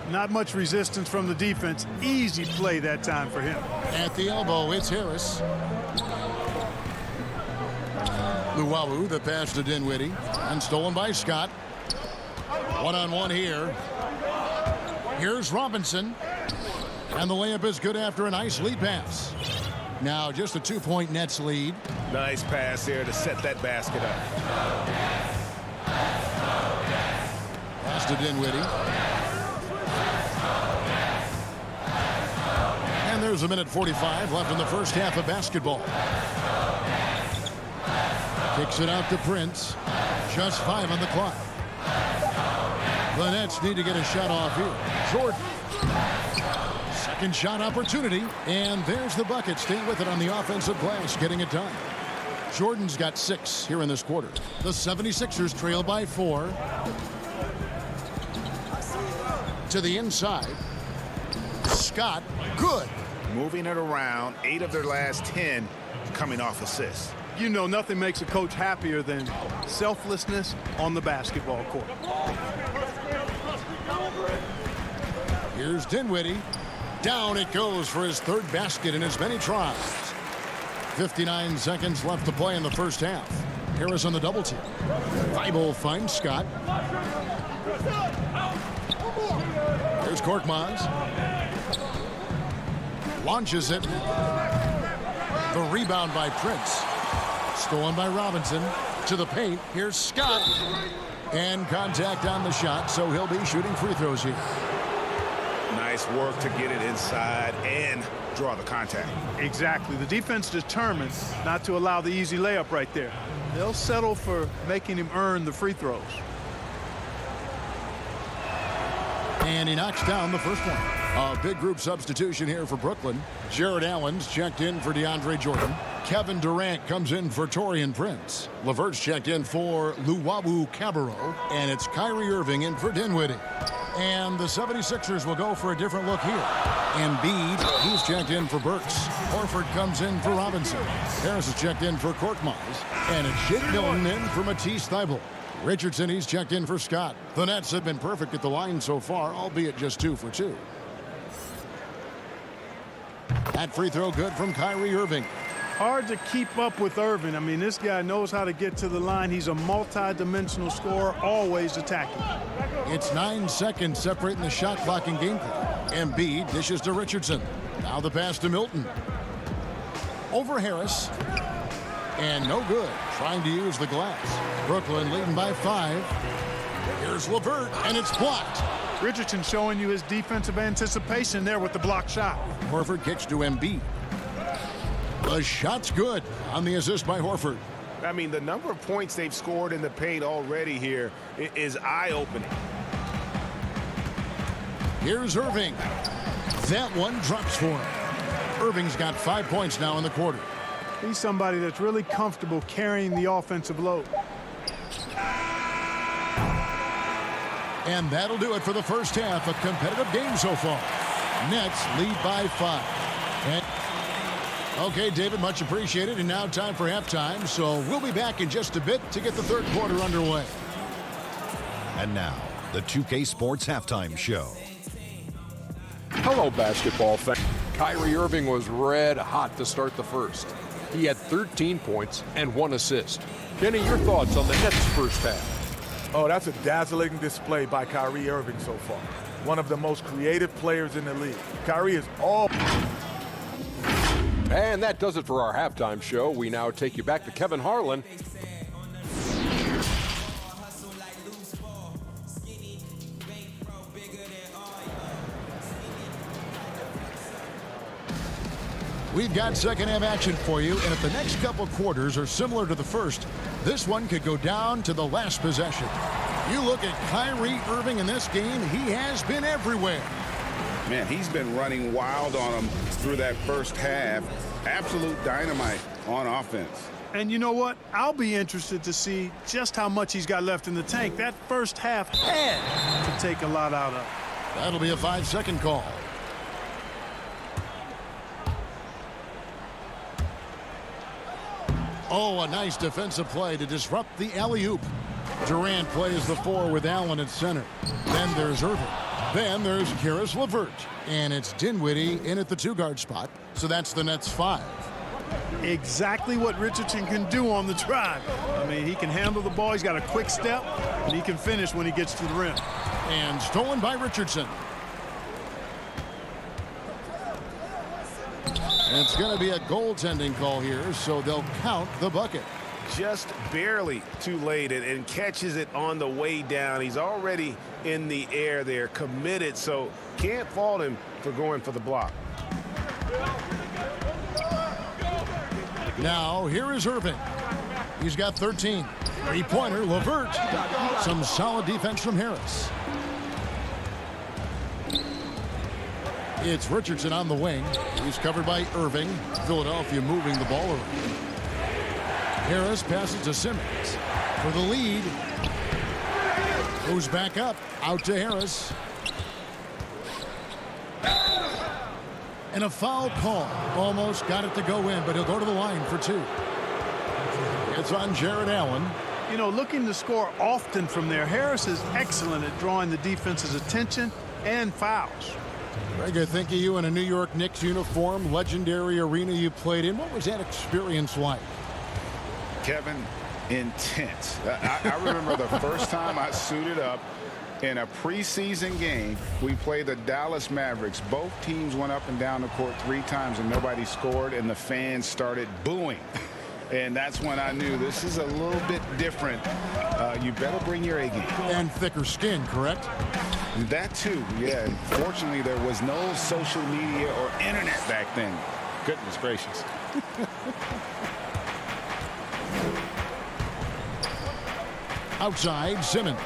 Not much resistance from the defense. Easy play that time for him. At the elbow, it's Harris. Luwawu, the pass to Dinwiddie. And stolen by Scott. One-on-one here. Here's Robinson. And the layup is good after a nice lead pass. Now just a 2-point Nets lead. Nice pass there to set that basket up. Pass to Dinwiddie. And there's 1:45 left in the first half of basketball. Kicks it out to Prince. Just 5 on the clock. The Nets need to get a shot off here. Jordan. Second shot opportunity. And there's the bucket. Staying with it on the offensive glass, getting it done. Jordan's got 6 here in this quarter. The 76ers trail by 4. To the inside. Scott, good. Moving it around, 8 of their last 10 coming off assists. You know nothing makes a coach happier than selflessness on the basketball court. Here's Dinwiddie. Down it goes for his 3rd basket in as many tries. 59 seconds left to play in the first half. Harris on the double team. Thibault finds Scott. Here's Korkmaz. Launches it. The rebound by Prince. Stolen by Robinson. To the paint. Here's Scott. And contact on the shot, so he'll be shooting free throws here. Nice work to get it inside and draw the contact. Exactly. The defense determined not to allow the easy layup right there. They'll settle for making him earn the free throws. And he knocks down the first one. A big group substitution here for Brooklyn. Jared Allen's checked in for DeAndre Jordan. Kevin Durant comes in for Taurean Prince. LeVert's checked in for Luwawu Cabarrot. And it's Kyrie Irving in for Dinwiddie. And the 76ers will go for a different look here. Embiid, he's checked in for Burks. Horford comes in for Robinson. Harris is checked in for Korkmaz. And it's Shake Milton in for Matisse Thybulle. Richardson, he's checked in for Scott. The Nets have been perfect at the line so far, albeit just 2 for 2. That free throw good from Kyrie Irving. Hard to keep up with Irving. I mean, this guy knows how to get to the line. He's a multi-dimensional scorer, always attacking. It's 9 seconds separating the shot clock and game clock. Embiid dishes to Richardson. Now the pass to Milton. Over Harris. And no good. Trying to use the glass. Brooklyn leading by 5. Here's LeVert, and it's blocked. Richardson showing you his defensive anticipation there with the block shot. Horford kicks to Embiid. The shot's good on the assist by Horford. I mean, the number of points they've scored in the paint already here is eye-opening. Here's Irving. That one drops for him. Irving's got 5 points now in the quarter. He's somebody that's really comfortable carrying the offensive load. And that'll do it for the first half. A competitive game so far. Nets lead by 5. And okay, David, much appreciated. And now time for halftime. So we'll be back in just a bit to get the third quarter underway. And now, the 2K Sports Halftime Show. Hello, basketball fans. Kyrie Irving was red hot to start the first. He had 13 points and 1 assist. Kenny, your thoughts on the Nets' first half? Oh, that's a dazzling display by Kyrie Irving so far. One of the most creative players in the league. Kyrie is all... And that does it for our halftime show. We now take you back to Kevin Harlan. We've got second half action for you, and if the next couple quarters are similar to the first, this one could go down to the last possession. You look at Kyrie Irving in this game, he has been everywhere. Man, he's been running wild on him through that first half. Absolute dynamite on offense. And you know what? I'll be interested to see just how much he's got left in the tank. That first half had to take a lot out of. That'll be a 5-second call. Oh, a nice defensive play to disrupt the alley-oop. Durant plays the 4 with Allen at center. Then there's Irving. Then there's Karis LeVert. And it's Dinwiddie in at the 2-guard spot. So that's the Nets 5. Exactly what Richardson can do on the drive. I mean, he can handle the ball. He's got a quick step, and he can finish when he gets to the rim. And stolen by Richardson. It's going to be a goaltending call here, so they'll count the bucket. Just barely too late and catches it on the way down. He's already in the air there, committed, so can't fault him for going for the block. Now, here is Irving. He's got 13. Three-pointer, LeVert. Some solid defense from Harris. It's Richardson on the wing. He's covered by Irving. Philadelphia moving the ball around. Harris passes to Simmons for the lead. Goes back up. Out to Harris. And a foul call. Almost got it to go in, but he'll go to the line for 2. It's on Jared Allen. You know, looking to score often from there. Harris is excellent at drawing the defense's attention and fouls. Greg, I think of you in a New York Knicks uniform, legendary arena you played in. What was that experience like? Kevin, intense. I remember the first time I suited up in a preseason game. We played the Dallas Mavericks. Both teams went up and down the court 3 times and nobody scored, and the fans started booing. And that's when I knew this is a little bit different. You better bring your A game. And thicker skin, correct? That too, yeah. Fortunately, there was no social media or internet back then. Goodness gracious. Outside, Simmons.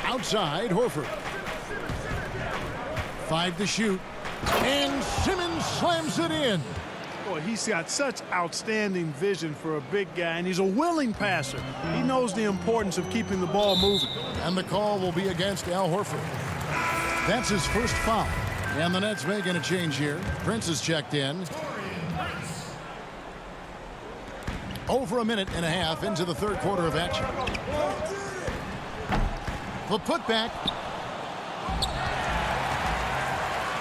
Outside, Horford. 5 to shoot. And Simmons slams it in. Boy, he's got such outstanding vision for a big guy, and he's a willing passer. He knows the importance of keeping the ball moving. And the call will be against Al Horford. That's his first foul. And the Nets making a change here. Prince is checked in. Over a minute and a half into the third quarter of action. The putback.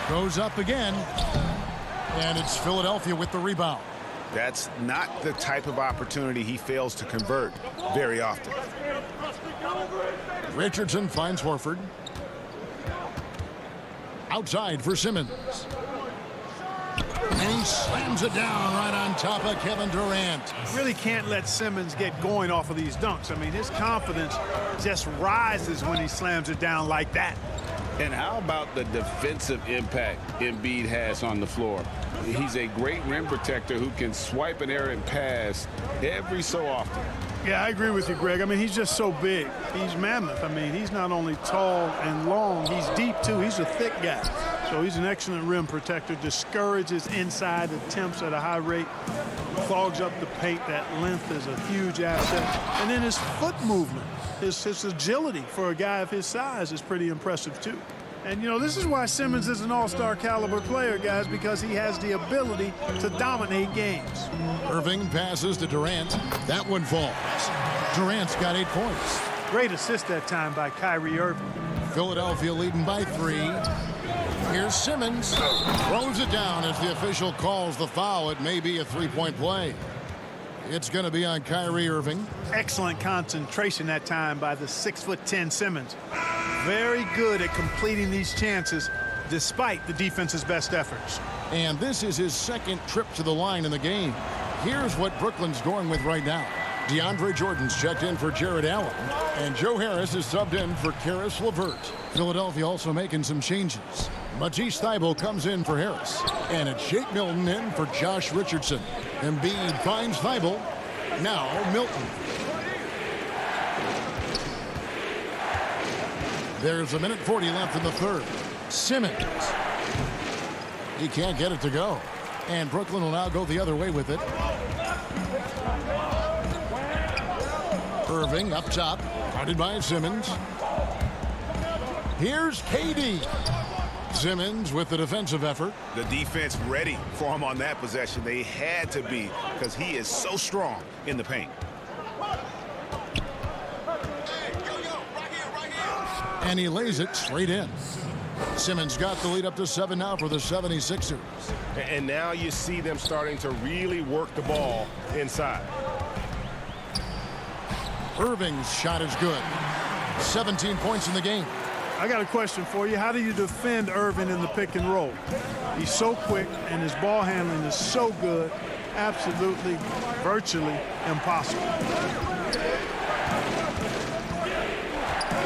Goes up again. And it's Philadelphia with the rebound. That's not the type of opportunity he fails to convert very often. Richardson finds Horford. Outside for Simmons. And he slams it down right on top of Kevin Durant. Really can't let Simmons get going off of these dunks. I mean, his confidence just rises when he slams it down like that. And how about the defensive impact Embiid has on the floor? He's a great rim protector who can swipe an errant pass every so often. Yeah, I agree with you, Greg. I mean, he's just so big. He's mammoth. I mean, he's not only tall and long, he's deep, too. He's a thick guy. So he's an excellent rim protector, discourages inside attempts at a high rate, clogs up the paint. That length is a huge asset. And then his foot movement, his agility for a guy of his size is pretty impressive, too. And, you know, this is why Simmons is an all-star caliber player, guys, because he has the ability to dominate games. Irving passes to Durant. That one falls. Durant's got 8 points. Great assist that time by Kyrie Irving. Philadelphia leading by 3. Here's Simmons. Throws it down as the official calls the foul. It may be a 3-point play. It's going to be on Kyrie Irving. Excellent concentration that time by the 6'10" Simmons. Very good at completing these chances despite the defense's best efforts. And this is his second trip to the line in the game. Here's what Brooklyn's going with right now. DeAndre Jordan's checked in for Jared Allen. And Joe Harris is subbed in for Karis LeVert. Philadelphia also making some changes. Matisse Thybulle comes in for Harris. And it's Shake Milton in for Josh Richardson. Embiid finds Thybulle. Now Milton. There's a minute 40 left in the third. Simmons. He can't get it to go. And Brooklyn will now go the other way with it. Irving up top. Guarded by Simmons. Here's KD. Simmons with the defensive effort. The defense ready for him on that possession. They had to be because he is so strong in the paint. And he lays it straight in. Simmons got the lead up to 7 now for the 76ers. And now you see them starting to really work the ball inside. Irving's shot is good. 17 points in the game. I got a question for you. How do you defend Irving in the pick and roll? He's so quick and his ball handling is so good. Absolutely, virtually impossible.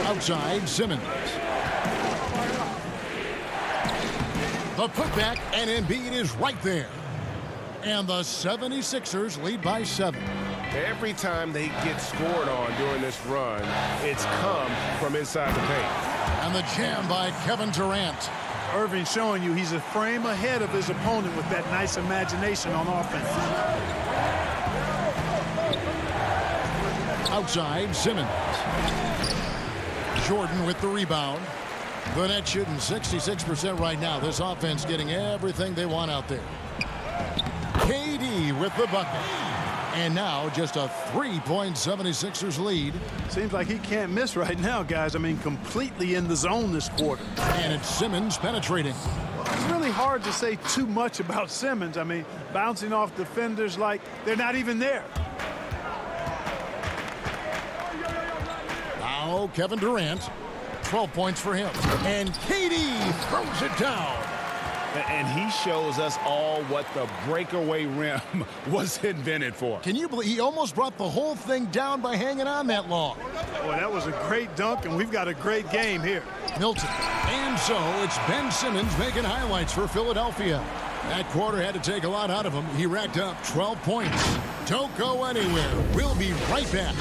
Outside, Simmons. The putback, and Embiid is right there. And the 76ers lead by 7. Every time they get scored on during this run, it's come from inside the paint. And the jam by Kevin Durant. Irving showing you he's a frame ahead of his opponent with that nice imagination on offense. Outside, Simmons. Jordan with the rebound. The net shooting 66% right now. This offense getting everything they want out there. KD with the bucket. And now just a 3-point 76ers lead. Seems like he can't miss right now, guys. I mean, completely in the zone this quarter. And it's Simmons penetrating. It's really hard to say too much about Simmons. I mean, bouncing off defenders like they're not even there. Now Kevin Durant. 12 points for him. And KD throws it down. And he shows us all what the breakaway rim was invented for. Can you believe he almost brought the whole thing down by hanging on that long? Boy, that was a great dunk, and we've got a great game here. Milton. And so it's Ben Simmons making highlights for Philadelphia. That quarter had to take a lot out of him. He racked up 12 points. Don't go anywhere. We'll be right back.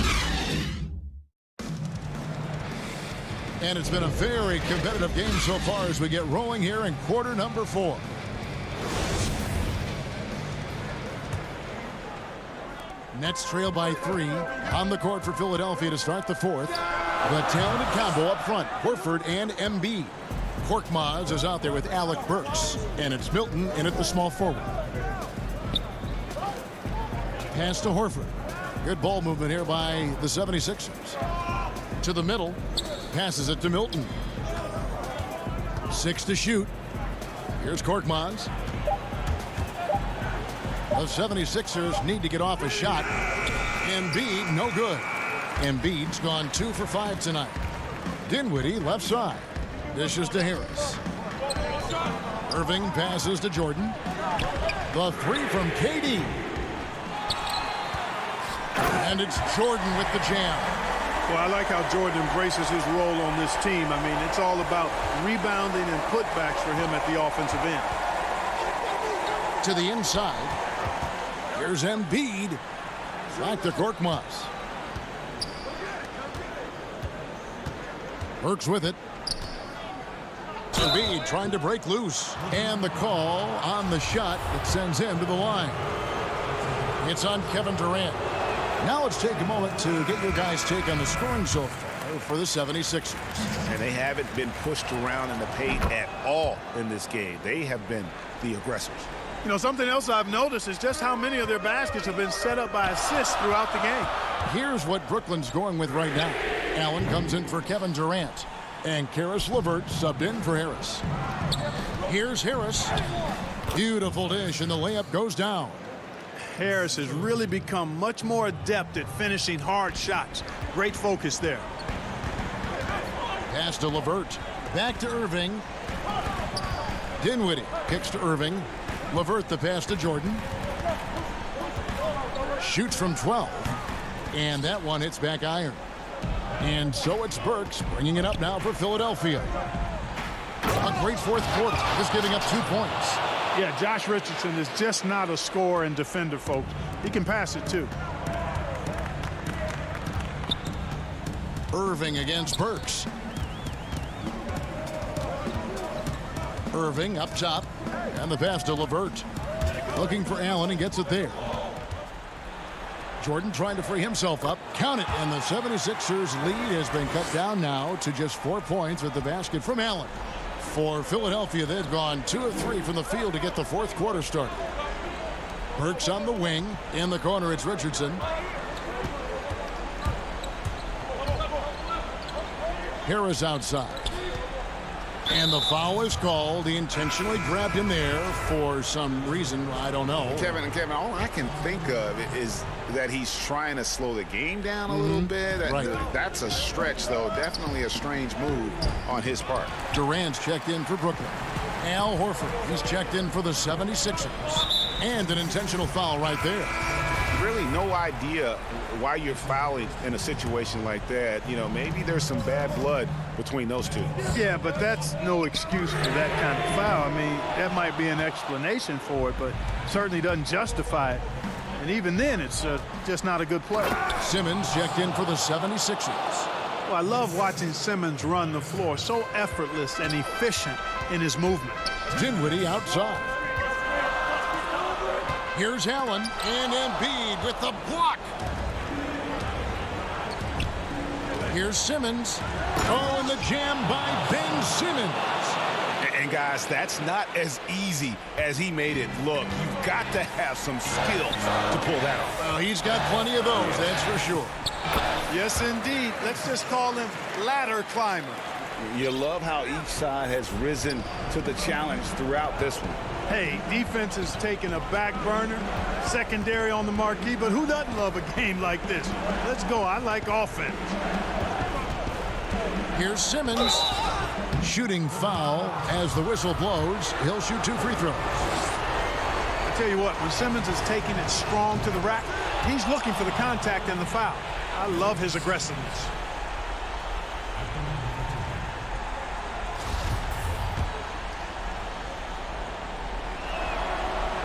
And it's been a very competitive game so far as we get rolling here in quarter number 4. Nets trail by 3 on the court for Philadelphia to start the 4th. The talented combo up front, Horford and Embiid. Korkmaz is out there with Alec Burks, and it's Milton in at the small forward. Pass to Horford. Good ball movement here by the 76ers. To the middle. Passes it to Milton. 6 to shoot. Here's Korkmaz. The 76ers need to get off a shot. Embiid, no good. Embiid's gone 2 for 5 tonight. Dinwiddie, left side. Dishes to Harris. Irving passes to Jordan. The 3 from KD. And it's Jordan with the jam. Well, I like how Jordan embraces his role on this team. I mean, it's all about rebounding and putbacks for him at the offensive end. To the inside. Here's Embiid. Back to Korkmaz. Burks with it. Embiid trying to break loose. And the call on the shot that sends him to the line. It's on Kevin Durant. Now let's take a moment to get your guys' take on the scoring so far for the 76ers. And they haven't been pushed around in the paint at all in this game. They have been the aggressors. You know, something else I've noticed is just how many of their baskets have been set up by assists throughout the game. Here's what Brooklyn's going with right now. Allen comes in for Kevin Durant. And Karis LeVert subbed in for Harris. Here's Harris. Beautiful dish, and the layup goes down. Harris has really become much more adept at finishing hard shots. Great focus there. Pass to LeVert. Back to Irving. Dinwiddie kicks to Irving. LeVert the pass to Jordan. Shoots from 12. And that one hits back iron. And so it's Burks bringing it up now for Philadelphia. A great 4th quarter. Just giving up 2 points. Yeah, Josh Richardson is just not a scorer and defender, folks. He can pass it, too. Irving against Burks. Irving up top. And the pass to LeVert. Looking for Allen and gets it there. Jordan trying to free himself up. Count it. And the 76ers lead has been cut down now to just 4 points with the basket from Allen. For Philadelphia, they've gone 2 of 3 from the field to get the fourth quarter started. Burks on the wing. In the corner, it's Richardson. Harris outside. And the foul is called. He intentionally grabbed him there for some reason. I don't know. Kevin, all I can think of is that he's trying to slow the game down a little bit. Right. That's a stretch, though. Definitely a strange move on his part. Durant's checked in for Brooklyn. Al Horford, he's checked in for the 76ers. And an intentional foul right there. Really no idea why you're fouling in a situation like that. You know, maybe there's some bad blood between those two. Yeah, but that's no excuse for that kind of foul. I mean, that might be an explanation for it, but certainly doesn't justify it. And even then, it's just not a good play. Simmons checked in for the 76ers. Well, I love watching Simmons run the floor. So effortless and efficient in his movement. Dinwiddie outside. Here's Allen and Embiid with the block. Here's Simmons. Oh, and the jam by Ben Simmons. And guys, that's not as easy as he made it look. You've got to have some skills to pull that off. Well, he's got plenty of those, that's for sure. Yes, indeed. Let's just call him ladder climber. You love how each side has risen to the challenge throughout this one. Hey, defense is taking a back burner, secondary on the marquee, but who doesn't love a game like this? Let's go. I like offense. Here's Simmons. Shooting foul as the whistle blows. He'll shoot 2 free throws. I tell you what, when Simmons is taking it strong to the rack, he's looking for the contact and the foul. I love his aggressiveness.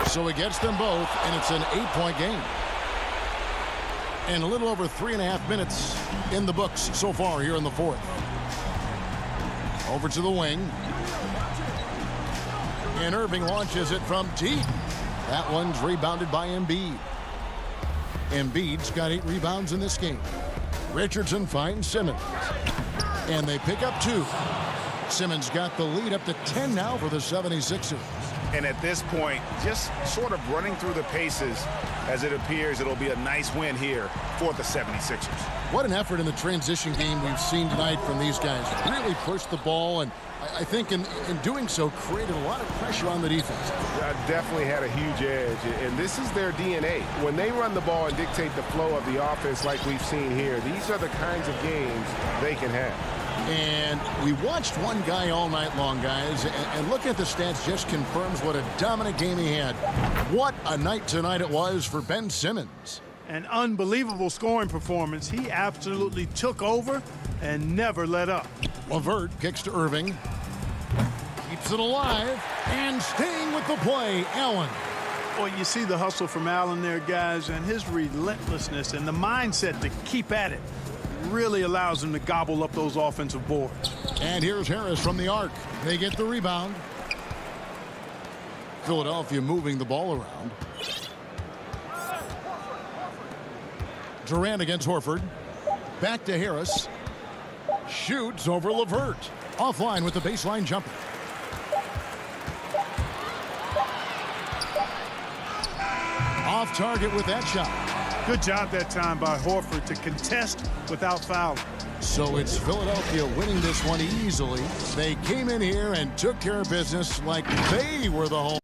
So he gets them both, and it's an 8-point game. And a little over 3.5 minutes in the books so far here in the fourth. Over to the wing. And Irving launches it from deep. That one's rebounded by Embiid. Embiid's got 8 rebounds in this game. Richardson finds Simmons. And they pick up 2. Simmons got the lead up to 10 now for the 76ers. And at this point, just sort of running through the paces, as it appears it'll be a nice win here for the 76ers. What an effort in the transition game we've seen tonight from these guys. Really pushed the ball, and I think in doing so created a lot of pressure on the defense. Definitely had a huge edge, and this is their DNA. When they run the ball and dictate the flow of the offense like we've seen here, these are the kinds of games they can have. And we watched one guy all night long, guys, and looking at the stats just confirms what a dominant game he had. What a night tonight it was for Ben Simmons. An unbelievable scoring performance. He absolutely took over and never let up. LeVert kicks to Irving. Keeps it alive, and staying with the play, Allen. Well, you see the hustle from Allen there, guys, and his relentlessness and the mindset to keep at it really allows him to gobble up those offensive boards. And here's Harris from the arc. They get the rebound. Philadelphia moving the ball around. Durant against Horford. Back to Harris. Shoots over LeVert. Offline with the baseline jumper. Off target with that shot. Good job that time by Horford to contest without fouling. So it's Philadelphia winning this one easily. They came in here and took care of business like they were the home.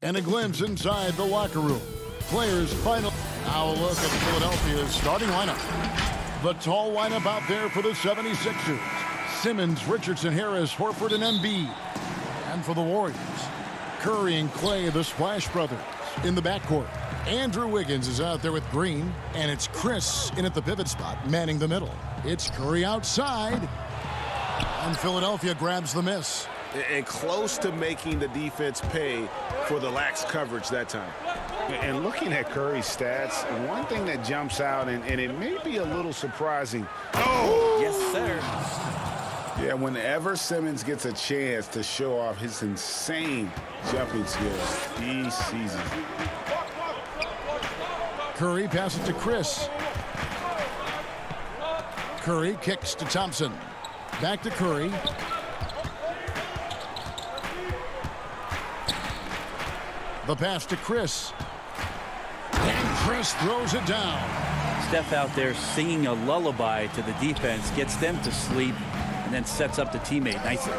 And a glimpse inside the locker room. Players final. Now a look at Philadelphia's starting lineup. The tall lineup out there for the 76ers. Simmons, Richardson, Harris, Horford, and Embiid. And for the Warriors, Curry and Clay, the Splash Brothers, in the backcourt. Andrew Wiggins is out there with Green, and it's Chris in at the pivot spot, manning the middle. It's Curry outside, and Philadelphia grabs the miss. And close to making the defense pay for the lax coverage that time. And looking at Curry's stats, one thing that jumps out, and it may be a little surprising. Oh! Yes, sir. Yeah, whenever Simmons gets a chance to show off his insane jumping skills, he seizes it. Curry passes to Chris. Curry kicks to Thompson. Back to Curry. The pass to Chris. And Chris throws it down. Steph out there singing a lullaby to the defense, gets them to sleep, and then sets up the teammate nicely.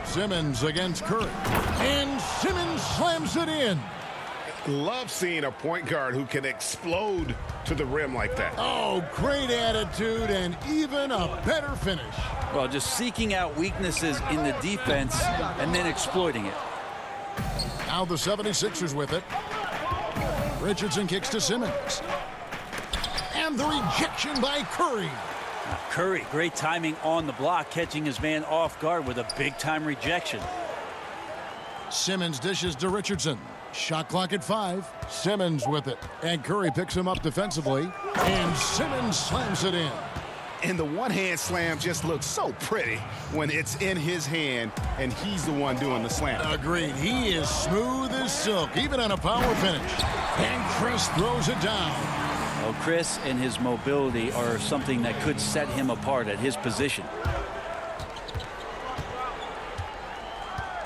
Simmons against Curry. And Simmons slams it in. Love seeing a point guard who can explode to the rim like that. Oh, great attitude and even a better finish. Well, just seeking out weaknesses in the defense and then exploiting it. Now the 76ers with it. Richardson kicks to Simmons. And the rejection by Curry. Curry, great timing on the block, catching his man off guard with a big-time rejection. Simmons dishes to Richardson. Shot clock at 5. Simmons with it. And Curry picks him up defensively. And Simmons slams it in. And the one-hand slam just looks so pretty when it's in his hand and he's the one doing the slam. Agreed. He is smooth as silk, even on a power finish. And Chris throws it down. Well, Chris and his mobility are something that could set him apart at his position.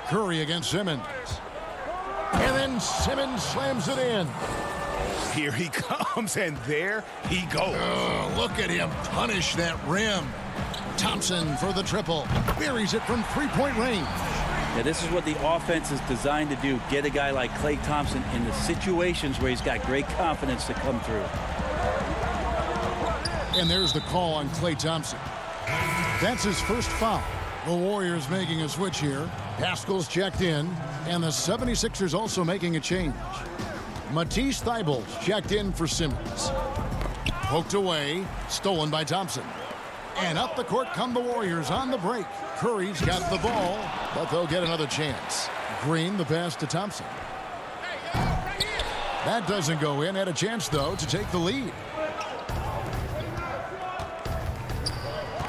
Curry against Simmons. And then Simmons slams it in. Here he comes, and there he goes. Oh, look at him punish that rim. Thompson for the triple. Buries it from three-point range. Yeah, this is what the offense is designed to do. Get a guy like Klay Thompson in the situations where he's got great confidence to come through. And there's the call on Klay Thompson. That's his first foul. The Warriors making a switch here. Pascal's checked in, and the 76ers also making a change. Matisse Thybulle checked in for Simmons. Poked away, stolen by Thompson. And up the court come the Warriors on the break. Curry's got the ball, but they'll get another chance. Green, the pass to Thompson. That doesn't go in. Had a chance, though, to take the lead.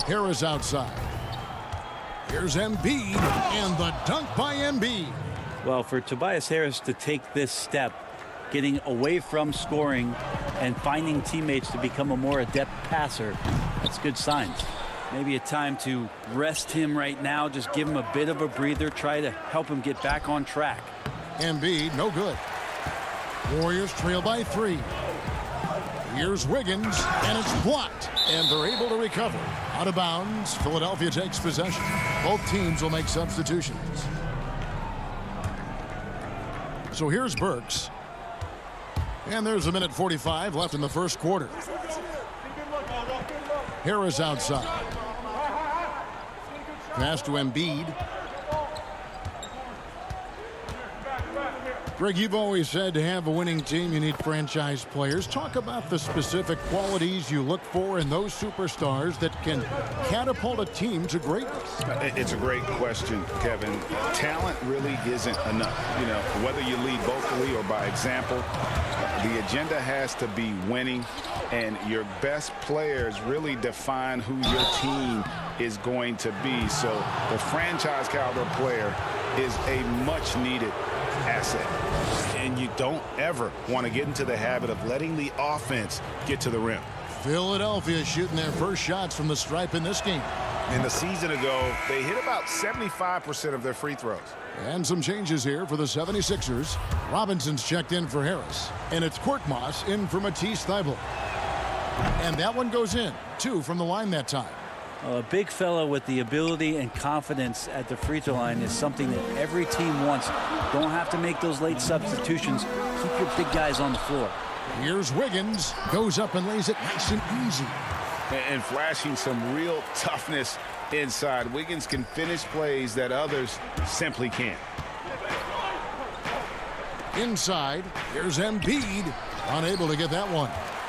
Harris outside. Here's Embiid, and the dunk by Embiid. Well, for Tobias Harris to take this step, getting away from scoring and finding teammates to become a more adept passer, that's good signs. Maybe a time to rest him right now, just give him a bit of a breather, try to help him get back on track. Embiid, no good. Warriors trail by 3. Here's Wiggins, and it's blocked, and they're able to recover. Out of bounds, Philadelphia takes possession. Both teams will make substitutions. So here's Burks. And there's a minute 45 left in the first quarter. Harris outside. Pass to Embiid. Greg, you've always said to have a winning team, you need franchise players. Talk about the specific qualities you look for in those superstars that can catapult a team to greatness. It's a great question, Kevin. Talent really isn't enough. You know, whether you lead vocally or by example, the agenda has to be winning, and your best players really define who your team is going to be. So the franchise caliber player is a much needed asset. And you don't ever want to get into the habit of letting the offense get to the rim. Philadelphia shooting their first shots from the stripe in this game. And a season ago, they hit about 75% of their free throws. And some changes here for the 76ers. Robinson's checked in for Harris. And it's Korkmaz in for Matisse Thybulle. And that one goes in. 2 from the line that time. A big fella with the ability and confidence at the free throw line is something that every team wants. Don't have to make those late substitutions. Keep your big guys on the floor. Here's Wiggins. Goes up and lays it nice and easy. And flashing some real toughness inside. Wiggins can finish plays that others simply can't. Inside, here's Embiid. Unable to get that one.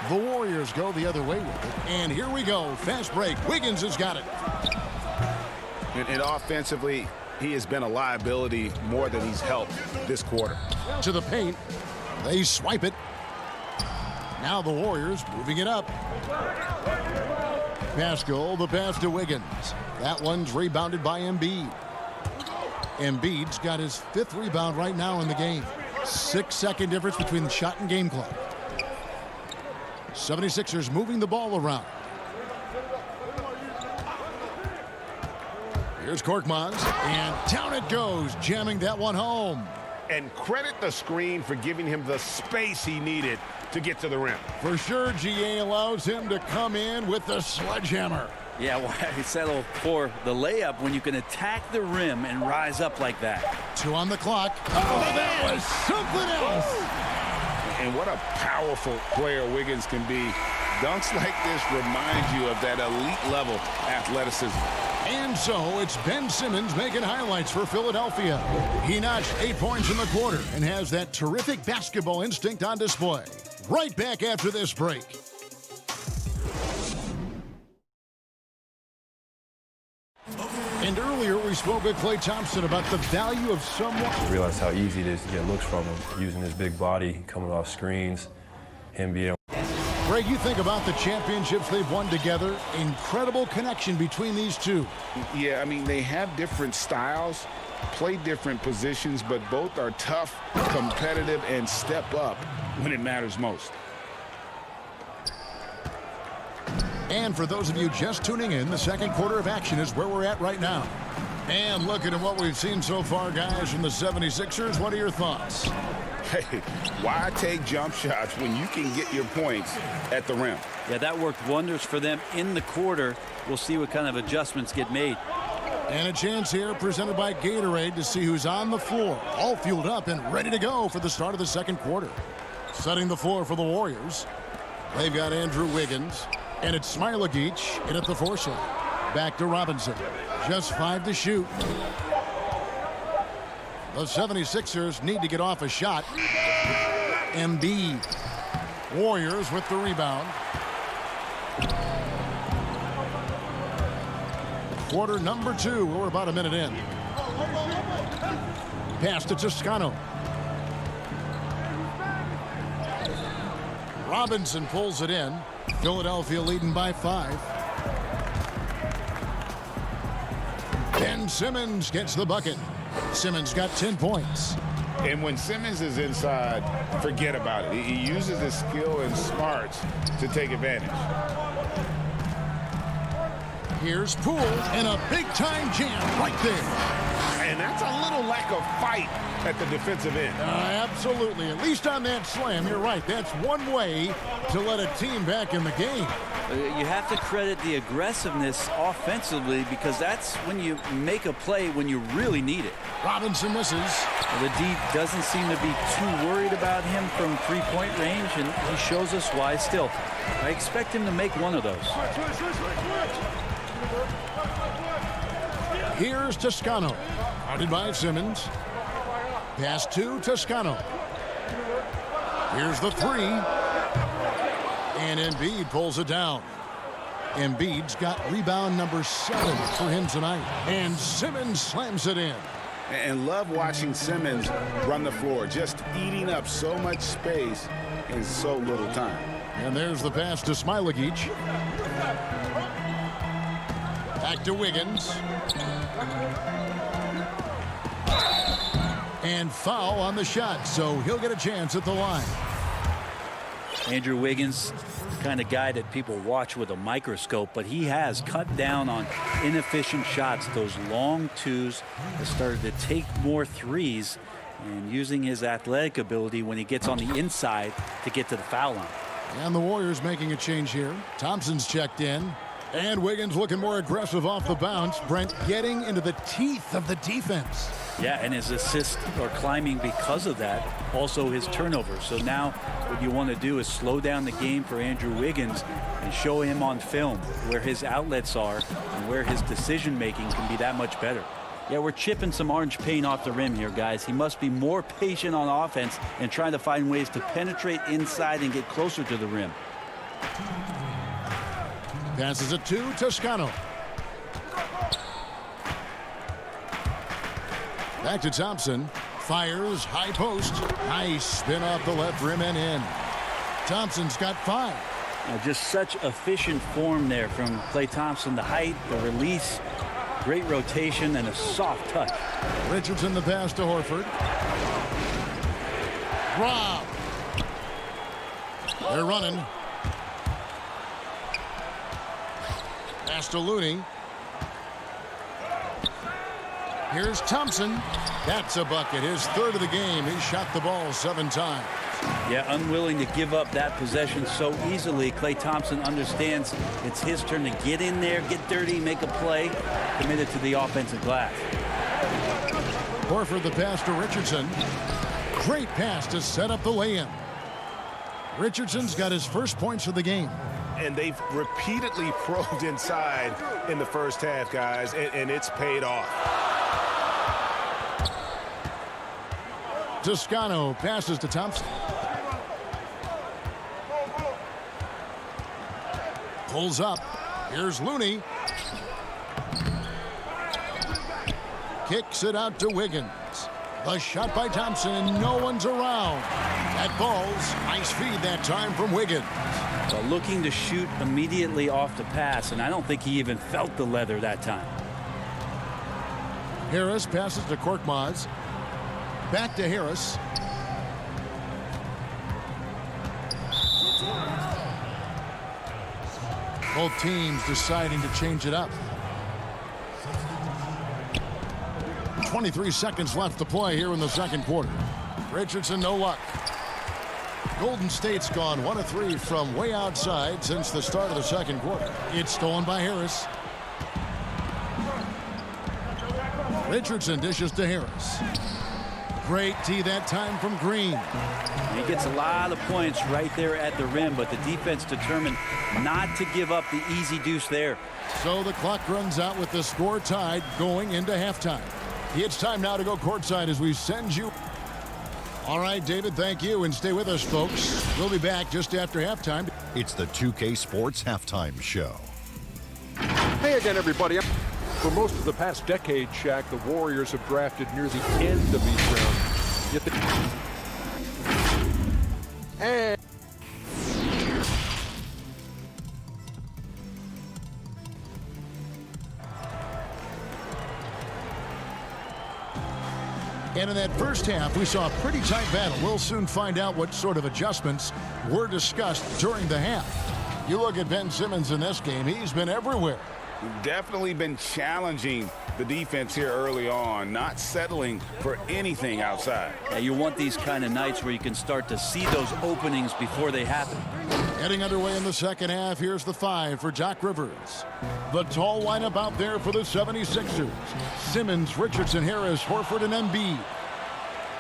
The Warriors go the other way with it. And here we go. Fast break. Wiggins has got it. And offensively, he has been a liability more than he's helped this quarter. To the paint. They swipe it. Now the Warriors moving it up. Pascal, the pass to Wiggins. That one's rebounded by Embiid. Embiid's got his 5th rebound right now in the game. 6-second difference between the shot and game clock. 76ers moving the ball around. Here's Korkmaz, and down it goes, jamming that one home. And credit the screen for giving him the space he needed to get to the rim. For sure, GA allows him to come in with the sledgehammer. Yeah, well, he settled for the layup when you can attack the rim and rise up like that. 2 on the clock. Oh, that was something else. And what a powerful player Wiggins can be. Dunks like this remind you of that elite level athleticism. And so it's Ben Simmons making highlights for Philadelphia. He notched 8 points in the quarter and has that terrific basketball instinct on display. Right back after this break. And earlier we spoke with Klay Thompson about the value of someone. I realized how easy it is to get looks from him, using his big body, coming off screens, him being. Greg, you think about the championships they've won together. Incredible connection between these two. Yeah, I mean, they have different styles, play different positions, but both are tough, competitive, and step up when it matters most. And for those of you just tuning in, the second quarter of action is where we're at right now. And looking at what we've seen so far, guys, from the 76ers, what are your thoughts? Hey, why take jump shots when you can get your points at the rim? Yeah, that worked wonders for them in the quarter. We'll see what kind of adjustments get made. And a chance here presented by Gatorade to see who's on the floor, all fueled up and ready to go for the start of the second quarter. Setting the floor for the Warriors. They've got Andrew Wiggins. And it's Smailagic in at the 4 slot. Back to Robinson. Just 5 to shoot. The 76ers need to get off a shot. Embiid. Warriors with the rebound. Quarter number 2. We're about a minute in. Pass to Toscano. Robinson pulls it in. Philadelphia leading by 5. Ben Simmons gets the bucket. Simmons got 10 points. And when Simmons is inside, forget about it. He uses his skill and smarts to take advantage. Here's Poole and a big-time jam right there. And that's a little lack of fight at the defensive end. Absolutely. At least on that slam, you're right. That's one way to let a team back in the game. You have to credit the aggressiveness offensively because that's when you make a play when you really need it. Robinson misses. The D doesn't seem to be too worried about him from three-point range, and he shows us why still. I expect him to make one of those. Here's Toscano. Guarded by Simmons. Pass to Toscano. Here's the 3. And Embiid pulls it down. Embiid's got rebound number 7 for him tonight. And Simmons slams it in. And love watching Simmons run the floor, just eating up so much space in so little time. And there's the pass to Smailagic. Back to Wiggins. And foul on the shot, so he'll get a chance at the line. Andrew Wiggins, the kind of guy that people watch with a microscope, but he has cut down on inefficient shots, those long twos, has started to take more threes, and using his athletic ability when he gets on the inside to get to the foul line. And the Warriors making a change here. Thompson's checked in. And Wiggins looking more aggressive off the bounce. Brent getting into the teeth of the defense. Yeah, and his assists are climbing because of that. Also his turnovers. So now what you want to do is slow down the game for Andrew Wiggins and show him on film where his outlets are and where his decision making can be that much better. Yeah, we're chipping some orange paint off the rim here, guys. He must be more patient on offense and trying to find ways to penetrate inside and get closer to the rim. Passes it to Toscano. Back to Thompson. Fires, high post. Nice spin off the left rim and in. Thompson's got 5. Just such efficient form there from Klay Thompson. The height, the release, great rotation, and a soft touch. Richardson the pass to Horford. Rob. They're running. Pass to Looney. Here's Thompson. That's a bucket. His 3rd of the game. He shot the ball 7 times. Yeah, unwilling to give up that possession so easily. Klay Thompson understands it's his turn to get in there, get dirty, make a play, committed to the offensive glass. Horford the pass to Richardson. Great pass to set up the lay-in. Richardson's got his first points of the game. And they've repeatedly probed inside in the first half, guys, and it's paid off. Toscano passes to Thompson. Pulls up. Here's Looney. Kicks it out to Wiggins. The shot by Thompson, and no one's around. That ball's nice feed that time from Wiggins. Well, looking to shoot immediately off the pass, and I don't think he even felt the leather that time. Harris passes to Korkmaz. Back to Harris. Both teams deciding to change it up. 23 seconds left to play here in the second quarter. Richardson, no luck. Golden State's gone 1 of 3 from way outside since the start of the second quarter. It's stolen by Harris. Richardson dishes to Harris. Great tee that time from Green. He gets a lot of points right there at the rim, but the defense determined not to give up the easy deuce there. So the clock runs out with the score tied going into halftime. It's time now to go courtside as we send you. All right, David, thank you, and stay with us, folks. We'll be back just after halftime. It's the 2K Sports Halftime Show. Hey again, everybody. For most of the past decade, Shaq, the Warriors have drafted near the end of each round. Yet And in that first half, we saw a pretty tight battle. We'll soon find out what sort of adjustments were discussed during the half. You look at Ben Simmons in this game, he's been everywhere. Definitely been challenging the defense here early on, not settling for anything outside. Yeah, you want these kind of nights where you can start to see those openings before they happen. Getting underway in the second half, here's the 5 for Doc Rivers. The tall lineup out there for the 76ers. Simmons, Richardson, Harris, Horford, and Embiid.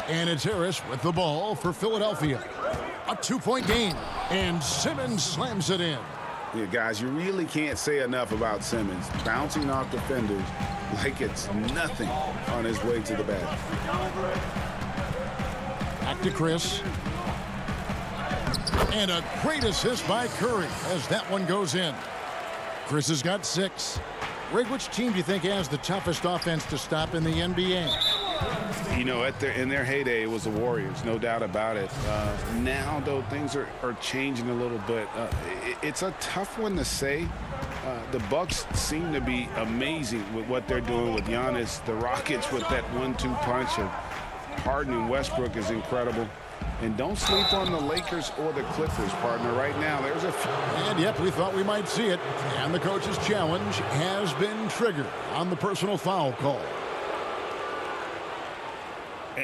And it's Harris with the ball for Philadelphia. A 2-point game, and Simmons slams it in. Yeah, guys, you really can't say enough about Simmons. Bouncing off defenders like it's nothing on his way to the basket. Back to Chris. And a great assist by Curry as that one goes in. Chris has got 6. Rig, which team do you think has the toughest offense to stop in the NBA? You know, in their heyday, it was the Warriors, no doubt about it. Now, though, things are changing a little bit. It's a tough one to say. The Bucks seem to be amazing with what they're doing with Giannis. The Rockets with that 1-2 punch of Harden and Westbrook is incredible. And don't sleep on the Lakers or the Clippers, partner. Right now, there's a few. And yep, we thought we might see it. And the coach's challenge has been triggered on the personal foul call.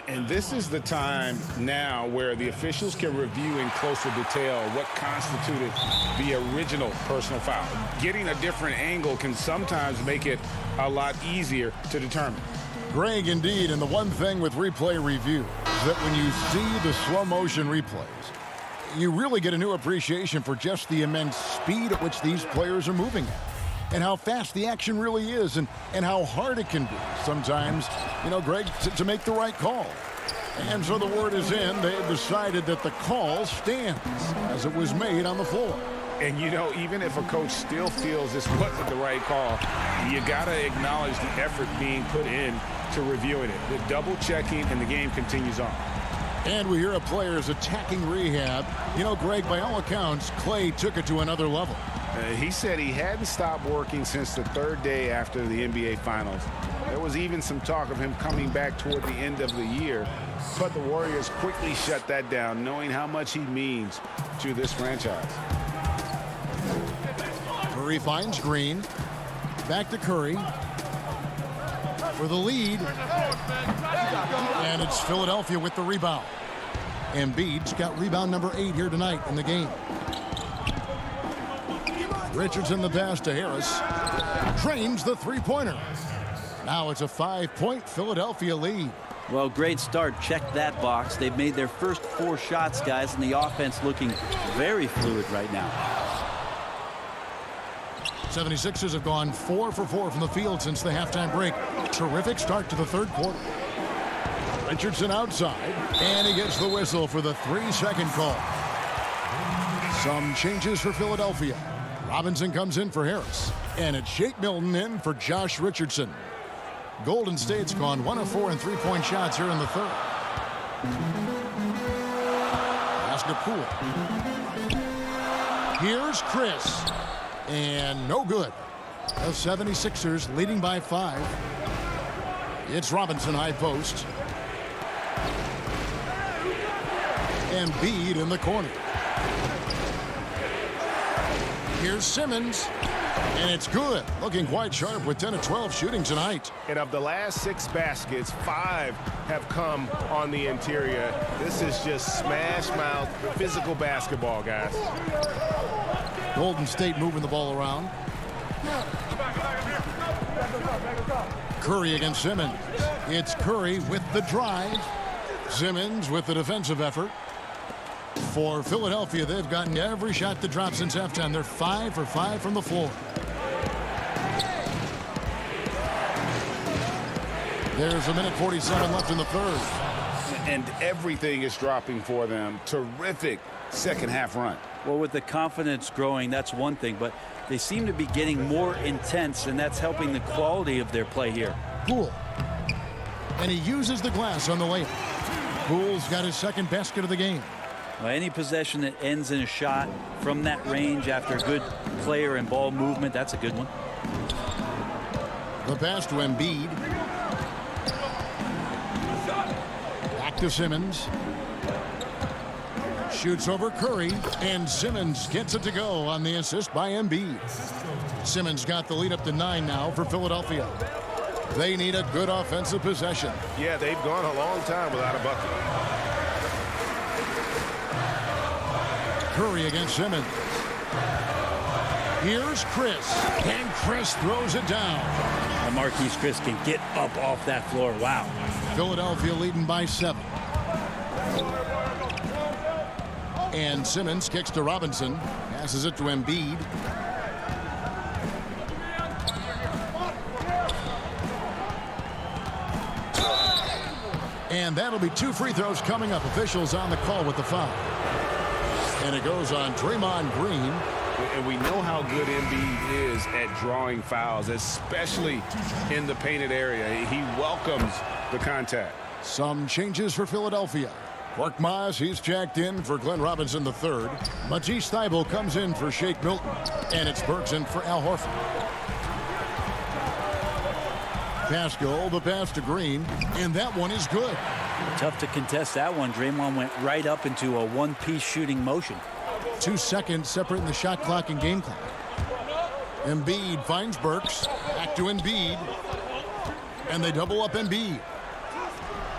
And this is the time now where the officials can review in closer detail what constituted the original personal foul. Getting a different angle can sometimes make it a lot easier to determine. Greg, indeed, and the one thing with replay review is that when you see the slow motion replays, you really get a new appreciation for just the immense speed at which these players are moving at, and how fast the action really is, and how hard it can be sometimes, you know, Greg, to make the right call. And so the word is in. They've decided that the call stands as it was made on the floor. And, you know, even if a coach still feels this wasn't the right call, you got to acknowledge the effort being put in to reviewing it. The double checking, and the game continues on. And we hear of players attacking rehab. You know, Greg, by all accounts, Clay took it to another level. He said he hadn't stopped working since the third day after the NBA Finals. There was even some talk of him coming back toward the end of the year, but the Warriors quickly shut that down, knowing how much he means to this franchise. Curry finds Green. Back to Curry for the lead. And it's Philadelphia with the rebound. Embiid's got rebound number 8 here tonight in the game. Richardson the pass to Harris. Drains the three-pointer. Now it's a 5-point Philadelphia lead. Well, great start. Check that box. They've made their first 4 shots, guys, and the offense looking very fluid right now. 76ers have gone 4 for 4 from the field since the halftime break. Terrific start to the third quarter. Richardson outside, and he gets the whistle for the 3-second call. Some changes for Philadelphia. Robinson comes in for Harris, and it's Shake Milton in for Josh Richardson. Golden State's gone 1 of 4 in three-point shots here in the third. Pass to Poole. Here's Chris. And no good. The 76ers leading by 5. It's Robinson high post. Embiid in the corner. Here's Simmons. And it's good. Looking quite sharp with 10 of 12 shooting tonight. And of the last 6 baskets, 5 have come on the interior. This is just smash mouth physical basketball, guys. Golden State moving the ball around. Curry against Simmons. It's Curry with the drive. Simmons with the defensive effort. For Philadelphia, they've gotten every shot to drop since halftime. They're 5 for 5 from the floor. There's a minute 47 left in the third. And everything is dropping for them. Terrific second half run. Well, with the confidence growing, that's one thing, but they seem to be getting more intense, and that's helping the quality of their play here. Poole. And he uses the glass on the layup. Poole's got his second basket of the game. Well, any possession that ends in a shot from that range after good player and ball movement, that's a good one. The pass to Embiid. Back to Simmons. Shoots over Curry, and Simmons gets it to go on the assist by Embiid. Simmons got the lead up to 9 now for Philadelphia. They need a good offensive possession. Yeah, they've gone a long time without a bucket. Curry against Simmons. Here's Chris, and Chris throws it down. And Marquise Chris can get up off that floor. Wow. Philadelphia leading by 7. And Simmons kicks to Robinson. Passes it to Embiid. And that'll be 2 free throws coming up. Officials on the call with the foul. And it goes on Draymond Green. And we know how good Embiid is at drawing fouls, especially in the painted area. He welcomes the contact. Some changes for Philadelphia. Korkmaz, he's checked in for Glenn Robinson III. Matisse Thybulle comes in for Shake Milton. And it's Burks in for Al Horford. Pascal, the pass to Green. And that one is good. Tough to contest that one. Draymond went right up into a one-piece shooting motion. 2 seconds separating the shot clock and game clock. Embiid finds Burks. Back to Embiid. And they double up Embiid.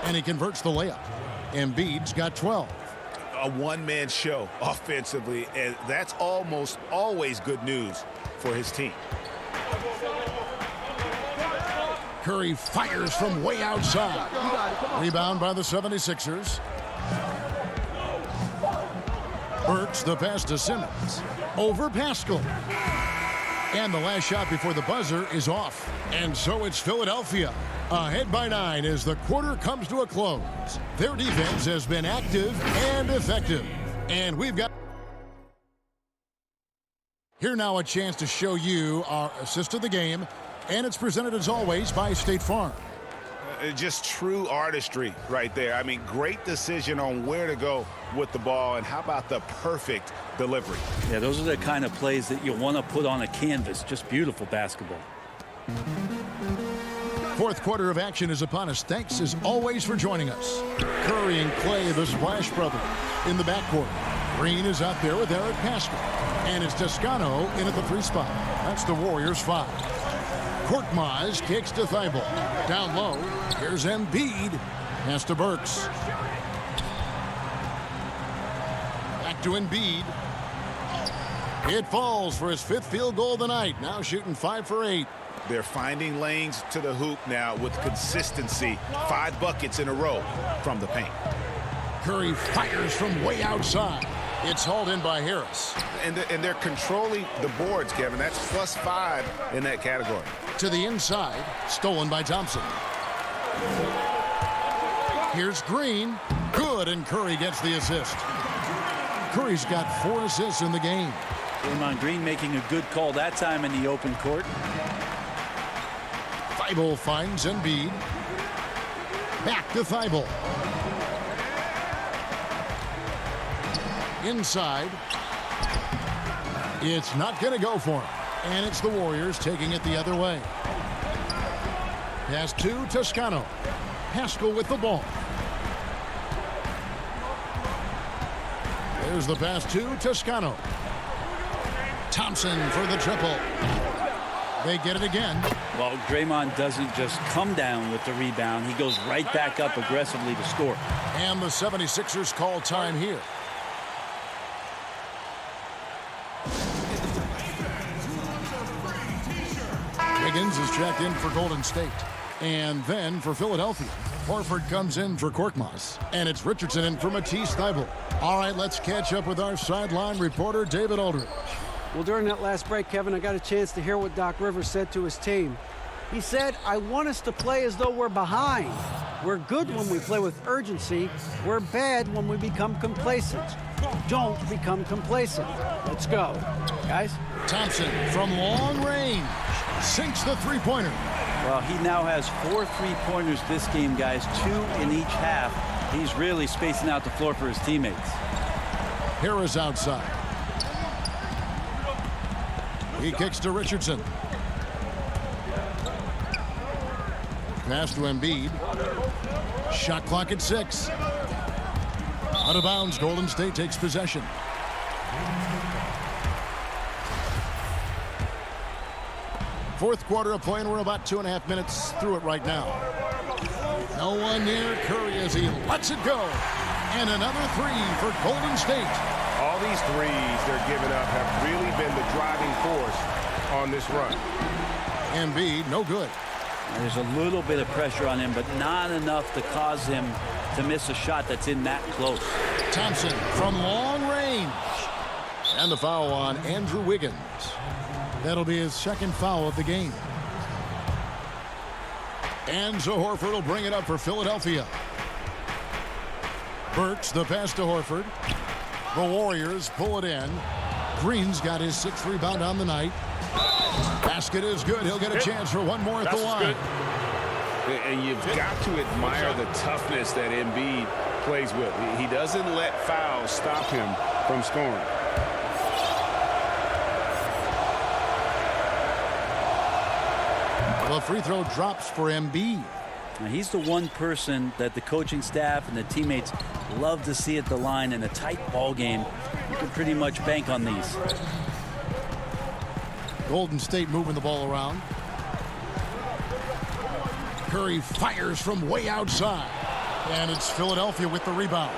And he converts the layup. Embiid's got 12. A one-man show offensively, and that's almost always good news for his team. Curry fires from way outside. Rebound by the 76ers. Burks the pass to Simmons. Over Pascal. And the last shot before the buzzer is off. And so it's Philadelphia ahead by 9 as the quarter comes to a close. Their defense has been active and effective. And we've got here now a chance to show you our assist of the game. And it's presented as always by State Farm. Just true artistry right there. I mean, great decision on where to go with the ball, and how about the perfect delivery? Yeah, those are the kind of plays that you want to put on a canvas. Just beautiful basketball. Fourth quarter of action is upon us. Thanks as always for joining us. Curry and Clay, the Splash Brothers, in the backcourt. Green is out there with Eric Pascal. And it's Toscano in at the 3 spot. That's the Warriors 5. Korkmaz kicks to Thibault. Down low, here's Embiid. Pass to Burks. Back to Embiid. It falls for his 5th field goal of the night. Now shooting 5 for 8. They're finding lanes to the hoop now with consistency. 5 buckets in a row from the paint. Curry fires from way outside. It's hauled in by Harris. And they're controlling the boards, Kevin. That's +5 in that category. To the inside, stolen by Thompson. Here's Green. Good, and Curry gets the assist. Curry's got 4 assists in the game. Draymond Green making a good call that time in the open court. Thibault finds Embiid. Back to Thibault. Inside. It's not going to go for him. And it's the Warriors taking it the other way. Pass to Toscano. Pascal with the ball. There's the pass to Toscano. Thompson for the triple. They get it again. Well, Draymond doesn't just come down with the rebound. He goes right back up aggressively to score. And the 76ers call time here. Higgins is checked in for Golden State. And then for Philadelphia, Horford comes in for Korkmaz. And it's Richardson in for Matisse Thybulle. All right, let's catch up with our sideline reporter, David Aldridge. Well, during that last break, Kevin, I got a chance to hear what Doc Rivers said to his team. He said, I want us to play as though we're behind. We're good when we play with urgency. We're bad when we become complacent. Don't become complacent. Let's go. Guys? Thompson from long range sinks the three-pointer. Well, he now has 4 3-pointers this game, guys, 2 in each half. He's really spacing out the floor for his teammates. Harris outside. He kicks to Richardson. Pass to Embiid. Shot clock at 6. Out of bounds, Golden State takes possession. Fourth quarter of play, and we're about 2.5 minutes through it right now. No one near Curry as he lets it go. And another 3 for Golden State. All these threes they're giving up have really been the driving force on this run. Embiid, no good. There's a little bit of pressure on him, but not enough to cause him to miss a shot that's in that close. Thompson from long range. And the foul on Andrew Wiggins. That'll be his 2nd foul of the game. And so Horford will bring it up for Philadelphia. Burks the pass to Horford. The Warriors pull it in. Green's got his 6th rebound on the night. Basket is good. He'll get a chance for one more at the line. And you've got to admire the toughness that Embiid plays with. He doesn't let fouls stop him from scoring. The free throw drops for Embiid. Now, he's the one person that the coaching staff and the teammates love to see at the line in a tight ball game. You can pretty much bank on these. Golden State moving the ball around. Curry fires from way outside. And it's Philadelphia with the rebound.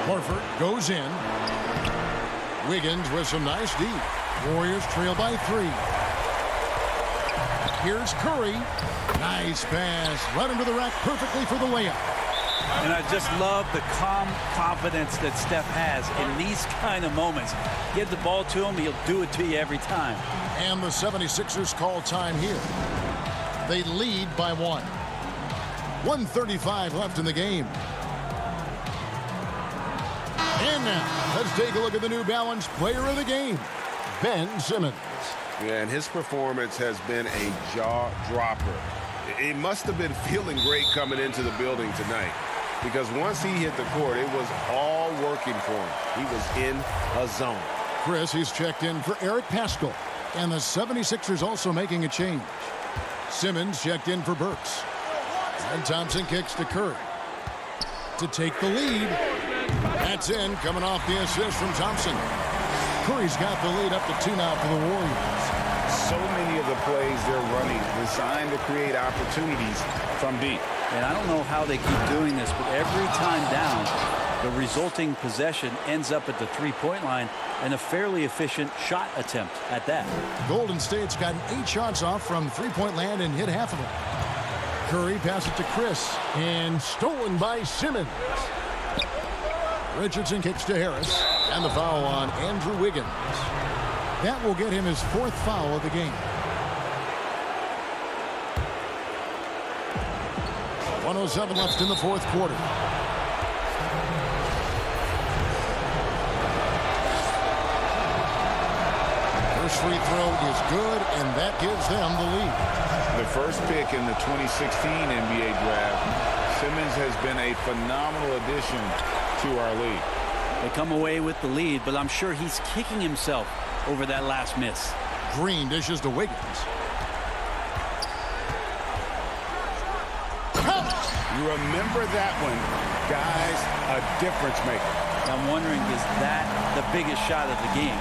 Horford goes in. Wiggins with some nice D. Warriors trail by 3. Here's Curry. Nice pass. Right into the rack perfectly for the layup. And I just love the calm confidence that Steph has in these kind of moments. Give the ball to him, he'll do it to you every time. And the 76ers call time here. They lead by 1. 1:35 left in the game. And now, let's take a look at the New Balance player of the game, Ben Simmons. Yeah, and his performance has been a jaw-dropper. He must have been feeling great coming into the building tonight, because once he hit the court, it was all working for him. He was in a zone. Chris, he's checked in for Eric Paschall. And the 76ers also making a change. Simmons checked in for Burks. And Thompson kicks to Curry to take the lead. That's in, coming off the assist from Thompson. Curry's got the lead up to 2 now for the Warriors. So many of the plays they're running designed to create opportunities from deep. And I don't know how they keep doing this, but every time down, the resulting possession ends up at the three-point line, and a fairly efficient shot attempt at that. Golden State's gotten 8 shots off from three-point land and hit half of them. Curry passes to Chris, and stolen by Simmons. Richardson kicks to Harris, and the foul on Andrew Wiggins. That will get him his 4th foul of the game. 1:07 left in the 4th quarter. First free throw is good, and that gives them the lead. The first pick in the 2016 NBA draft, Simmons has been a phenomenal addition to our league. They come away with the lead, but I'm sure he's kicking himself over that last miss. Green dishes to Wiggins. You remember that one, guys, a difference maker. I'm wondering, is that the biggest shot of the game?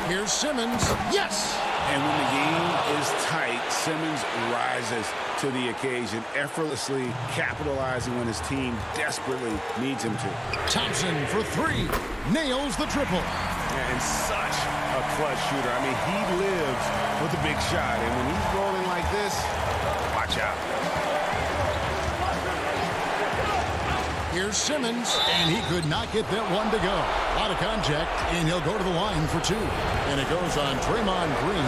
Here's Simmons. Yes! And when the game is tight, Simmons rises to the occasion, effortlessly capitalizing when his team desperately needs him to. Thompson for 3. Nails the triple. Yeah, and such a clutch shooter. I mean, he lives with a big shot. And when he's rolling like this, watch out. Here's Simmons, and he could not get that one to go. A lot of contact, and he'll go to the line for 2. And it goes on Draymond Green.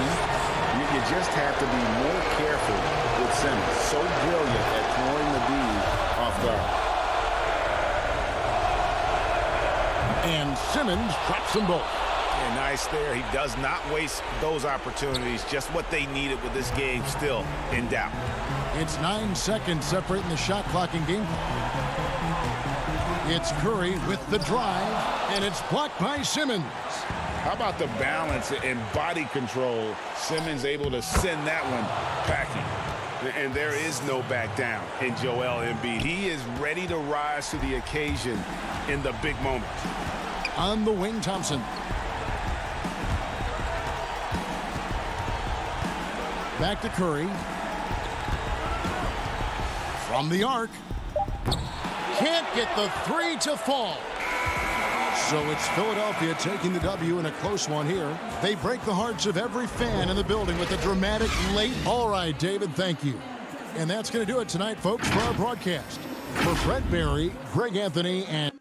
You just have to be more careful with Simmons. So brilliant at throwing the D off guard. And Simmons drops them both. Yeah, nice there. He does not waste those opportunities. Just what they needed with this game still in doubt. It's 9 seconds separating the shot clock and game clock. It's Curry with the drive, and it's blocked by Simmons. How about the balance and body control? Simmons able to send that one packing. And there is no back down in Joel Embiid. He is ready to rise to the occasion in the big moments. On the wing, Thompson. Back to Curry. From the arc. Can't get the 3 to fall. So it's Philadelphia taking the W in a close one here. They break the hearts of every fan in the building with a dramatic late. All right, David, thank you. And that's going to do it tonight, folks, for our broadcast. For Brett Barry, Greg Anthony, and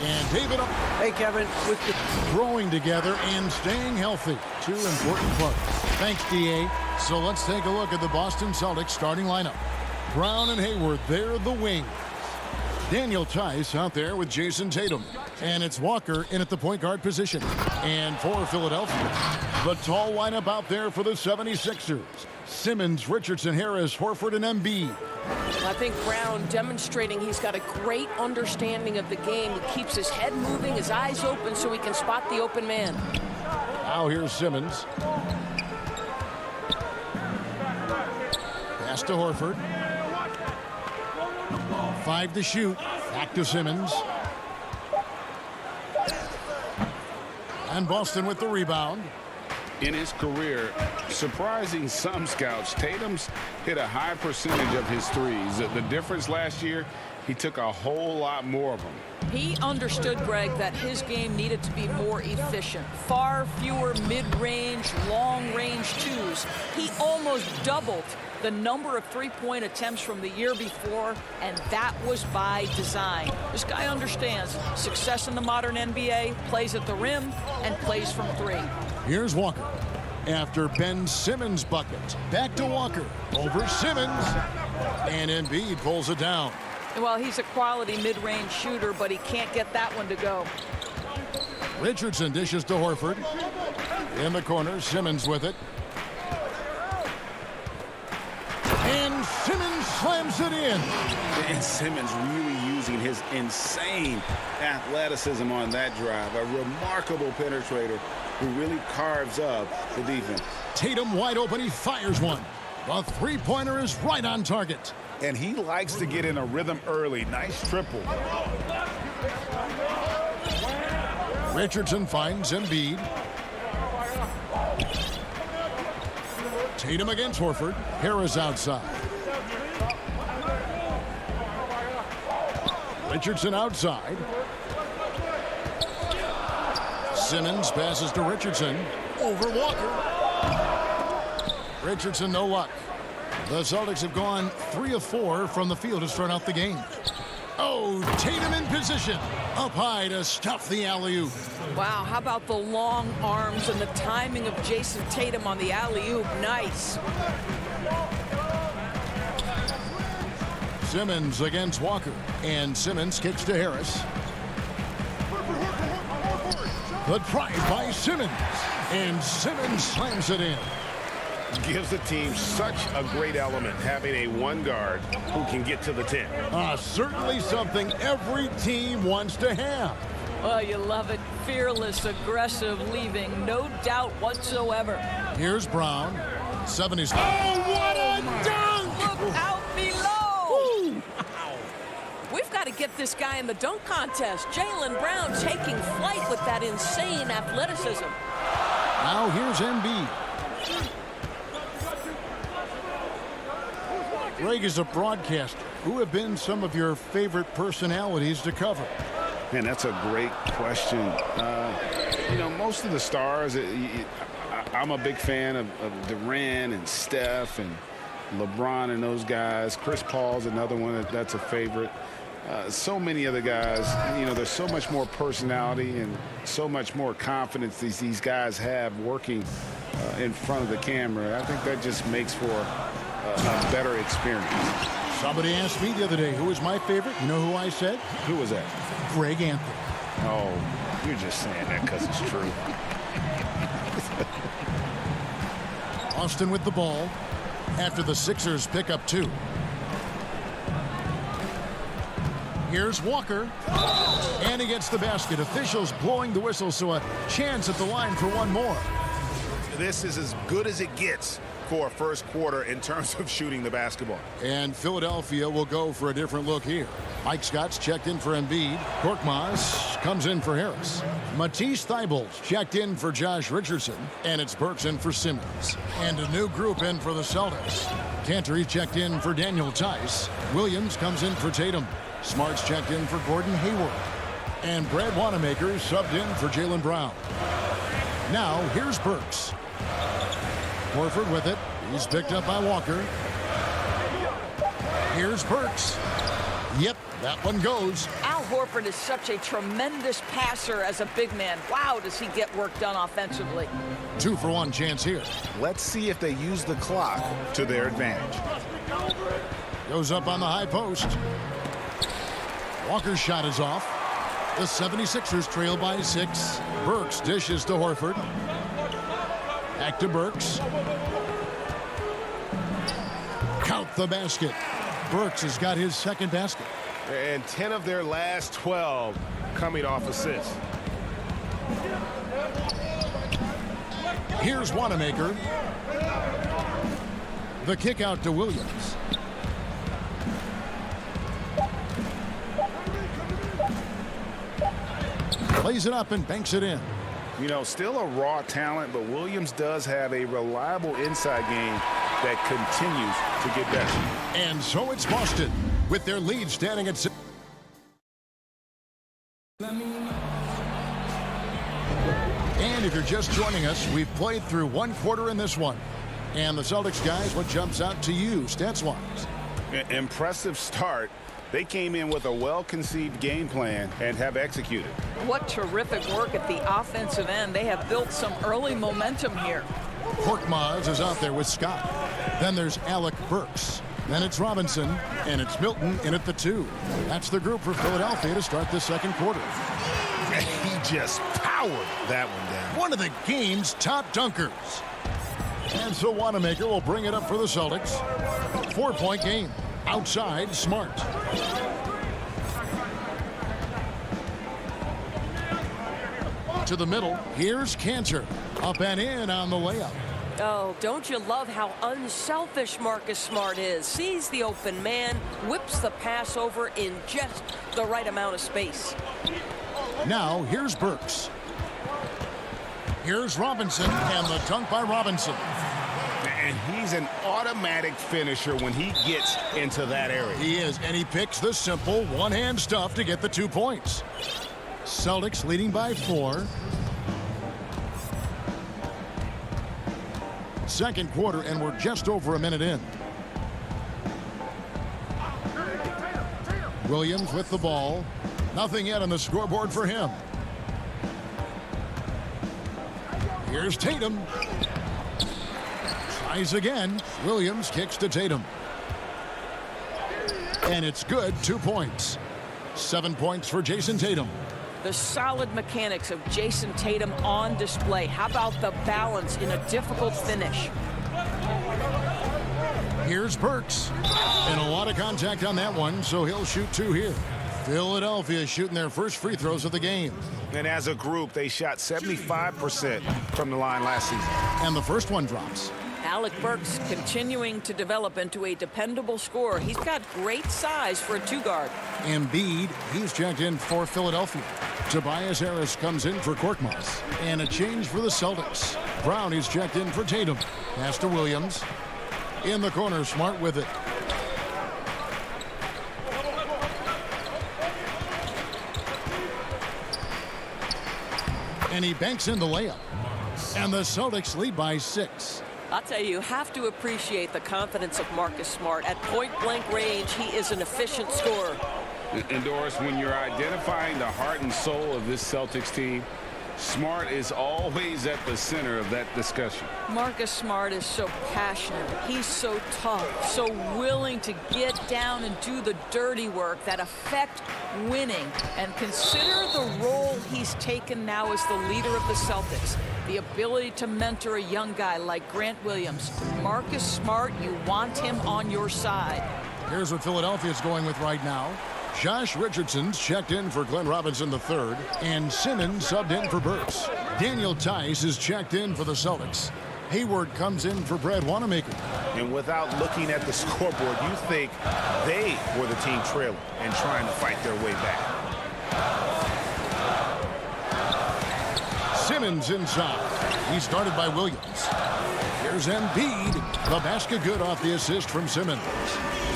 And David Hey, Kevin, with the growing together and staying healthy. Two important parts. Thanks, D.A. So let's take a look at the Boston Celtics starting lineup. Brown and Hayward, they're the wings. Daniel Tice out there with Jayson Tatum. And it's Walker in at the point guard position. And for Philadelphia, the tall lineup out there for the 76ers. Simmons, Richardson, Harris, Horford, and Embiid. I think Brown demonstrating he's got a great understanding of the game. He keeps his head moving, his eyes open so he can spot the open man. Now here's Simmons. Pass to Horford. 5 to shoot. Back to Simmons. And Boston with the rebound. In his career, surprising some scouts, Tatum's hit a high percentage of his threes. The difference last year, he took a whole lot more of them. He understood, Greg, that his game needed to be more efficient. Far fewer mid-range, long-range twos. He almost doubled the number of three-point attempts from the year before, and that was by design. This guy understands success in the modern NBA, plays at the rim, and plays from three. Here's Walker. After Ben Simmons' bucket. Back to Walker. Over Simmons. And Embiid pulls it down. Well, he's a quality mid-range shooter, but he can't get that one to go. Richardson dishes to Horford. In the corner, Simmons with it. And Simmons slams it in. And Simmons really using his insane athleticism on that drive. A remarkable penetrator who really carves up the defense. Tatum wide open. He fires one. The three-pointer is right on target. And he likes to get in a rhythm early. Nice triple. Richardson finds Embiid. Tatum against Horford. Harris outside. Richardson outside. Simmons passes to Richardson. Over Walker. Richardson, no luck. The Celtics have gone 3 of 4 from the field to start out the game. Oh, Tatum in position. Up high to stuff the alley-oop. Wow, how about the long arms and the timing of Jayson Tatum on the alley-oop? Nice. Simmons against Walker. And Simmons kicks to Harris. The drive by Simmons. And Simmons slams it in. Gives the team such a great element, having a one guard who can get to the 10. Certainly something every team wants to have. Oh, you love it. Fearless, aggressive, leaving. No doubt whatsoever. Here's Brown. 70s. Oh, what a dunk! Look out below! We've got to get this guy in the dunk contest. Jaylen Brown taking flight with that insane athleticism. Now here's Embiid. Greg, is a broadcaster. Who have been some of your favorite personalities to cover? Man, that's a great question. You know, most of the stars, I'm a big fan of Durant and Steph and LeBron and those guys. Chris Paul's another one that's a favorite. So many other guys, you know, there's so much more personality and so much more confidence these guys have working in front of the camera. I think that just makes for a better experience. Somebody asked me the other day, who was my favorite? You know who I said? Who was that? Greg Anthony. Oh, you're just saying that because it's true. Austin with the ball after the Sixers pick up 2. Here's Walker. And he gets the basket. Officials blowing the whistle, so a chance at the line for one more. This is as good as it gets for a first quarter in terms of shooting the basketball. And Philadelphia will go for a different look here. Mike Scott's checked in for Embiid. Korkmaz comes in for Harris. Matisse Thybulle's checked in for Josh Richardson. And it's Burks in for Simmons. And a new group in for the Celtics. Cantor checked in for Daniel Tice. Williams comes in for Tatum. Smart's checked in for Gordon Hayward. And Brad Wanamaker subbed in for Jaylen Brown. Now here's Burks. Horford with it. He's picked up by Walker. Here's Burks. Yep, that one goes. Ouch. Horford is such a tremendous passer as a big man. Wow, does he get work done offensively. 2-for-1 chance here. Let's see if they use the clock to their advantage. Goes up on the high post. Walker's shot is off. The 76ers trail by 6. Burks dishes to Horford. Back to Burks. Count the basket. Burks has got his second basket. And 10 of their last 12 coming off assists. Here's Wanamaker. The kick out to Williams. Plays it up and banks it in. You know, still a raw talent, but Williams does have a reliable inside game that continues to get better. And so it's Boston with their lead standing at 6. And if you're just joining us, we've played through 1 quarter in this one. And the Celtics guys, what jumps out to you stats-wise? Impressive start. They came in with a well-conceived game plan and have executed. What terrific work at the offensive end. They have built some early momentum here. Korkmaz is out there with Scott. Then there's Alec Burks. Then it's Robinson, and it's Milton in at the 2. That's the group for Philadelphia to start the second quarter. He just powered that one down. One of the game's top dunkers. And so Wanamaker will bring it up for the Celtics. 4-point game. Outside, Smart. To the middle, here's Cantor. Up and in on the layup. Oh, don't you love how unselfish Marcus Smart is? Sees the open man, whips the pass over in just the right amount of space. Now, here's Burks. Here's Robinson, and the dunk by Robinson. And he's an automatic finisher when he gets into that area. He is, and he picks the simple one-hand stuff to get the 2 points. Celtics leading by 4. Second quarter, and we're just over a minute in. Williams with the ball. Nothing yet on the scoreboard for him. Here's Tatum. Tries again. Williams kicks to Tatum. And it's good. 2 points. 7 points for Jayson Tatum. The solid mechanics of Jayson Tatum on display. How about the balance in a difficult finish? Here's Burks. And a lot of contact on that one, so he'll shoot 2 here. Philadelphia shooting their first free throws of the game. And as a group, they shot 75% from the line last season. And the first one drops. Alec Burks continuing to develop into a dependable scorer. He's got great size for a 2-guard. Embiid, he's checked in for Philadelphia. Tobias Harris comes in for Korkmaz. And a change for the Celtics. Brown, he's checked in for Tatum. Pass to Williams. In the corner, Smart with it. And he banks in the layup. And the Celtics lead by 6. I'll tell you have to appreciate the confidence of Marcus Smart. At point-blank range, he is an efficient scorer. And Doris, when you're identifying the heart and soul of this Celtics team, Smart is always at the center of that discussion. Marcus Smart is so passionate. He's so tough, so willing to get down and do the dirty work that affect winning. And consider the role he's taken now as the leader of the Celtics. The ability to mentor a young guy like Grant Williams. Marcus Smart, you want him on your side. Here's what Philadelphia's going with right now. Josh Richardson's checked in for Glenn Robinson III, and Simmons subbed in for Burks. Daniel Tice is checked in for the Celtics. Hayward comes in for Brad Wanamaker. And without looking at the scoreboard, you think they were the team trailing and trying to fight their way back. Simmons inside. He's started by Williams. Here's Embiid. The basket good off the assist from Simmons.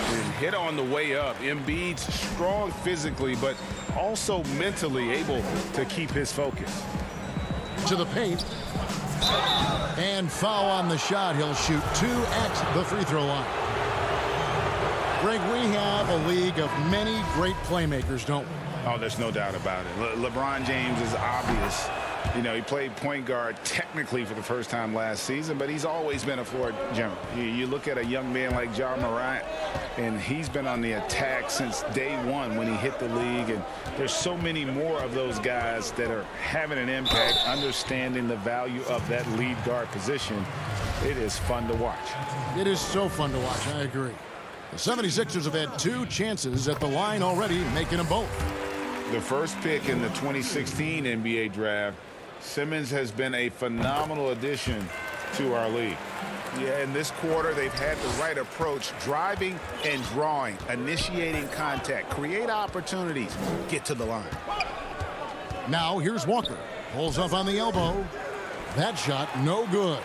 And hit on the way up. Embiid's strong physically, but also mentally able to keep his focus. To the paint. And foul on the shot. He'll shoot 2 at the free throw line. Greg, we have a league of many great playmakers, don't we? Oh, there's no doubt about it. LeBron James is obvious. You know, he played point guard technically for the first time last season, but he's always been a floor general. You look at a young man like Ja Morant, and he's been on the attack since day one when he hit the league. And there's so many more of those guys that are having an impact, understanding the value of that lead guard position. It is fun to watch. It is so fun to watch. I agree. The 76ers have had 2 chances at the line already, making them both. The first pick in the 2016 NBA draft, Simmons has been a phenomenal addition to our league. Yeah, in this quarter, they've had the right approach, driving and drawing, initiating contact, create opportunities, get to the line. Now here's Walker. Pulls up on the elbow. That shot, no good.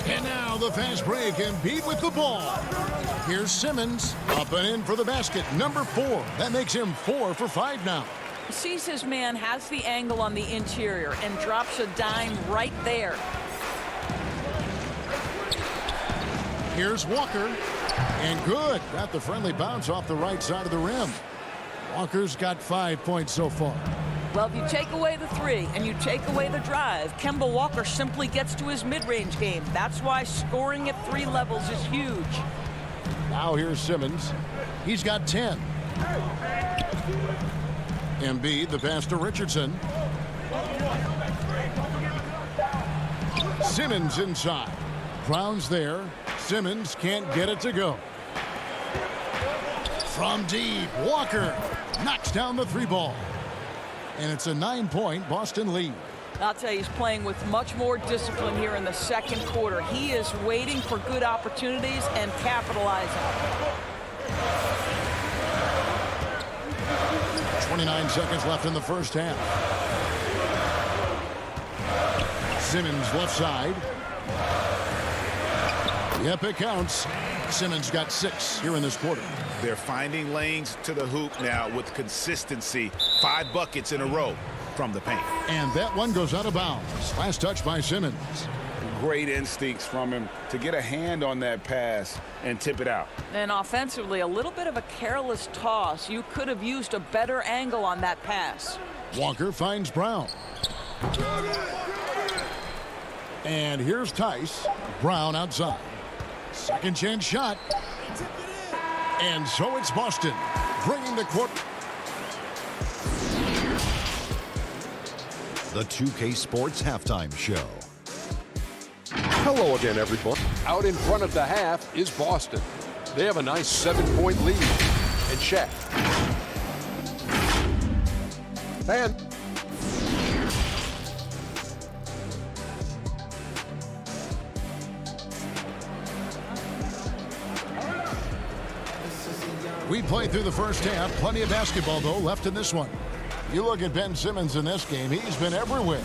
And now the fast break, and Embiid with the ball. Here's Simmons, up and in for the basket, number 4. That makes him 4 for 5 now. He sees his man, has the angle on the interior, and drops a dime right there. Here's Walker, and good. Got the friendly bounce off the right side of the rim. Walker's got 5 points so far. Well, if you take away the 3 and you take away the drive, Kemba Walker simply gets to his mid-range game. That's why scoring at 3 levels is huge. Now here's Simmons. He's got 10. Embiid, the pass to Richardson. Simmons inside. Brown's there. Simmons can't get it to go. From deep, Walker knocks down the 3 ball. And it's a 9-point Boston lead. I'll tell you, he's playing with much more discipline here in the second quarter. He is waiting for good opportunities and capitalizing. 29 seconds left in the first half. Simmons left side. Yep, it counts. Simmons got 6 here in this quarter. They're finding lanes to the hoop now with consistency. 5 buckets in a row from the paint. And that one goes out of bounds. Last touch by Simmons. Great instincts from him to get a hand on that pass and tip it out. And offensively, a little bit of a careless toss. You could have used a better angle on that pass. Walker finds Brown. And here's Tice. Brown outside. Second chance shot. And so it's Boston bringing the court. The 2K Sports Halftime Show. Hello again, everyone. Out in front of the half is Boston. They have a nice 7-point lead. And Shaq. And We played through the first half. Plenty of basketball, though, left in this one. You look at Ben Simmons in this game. He's been everywhere.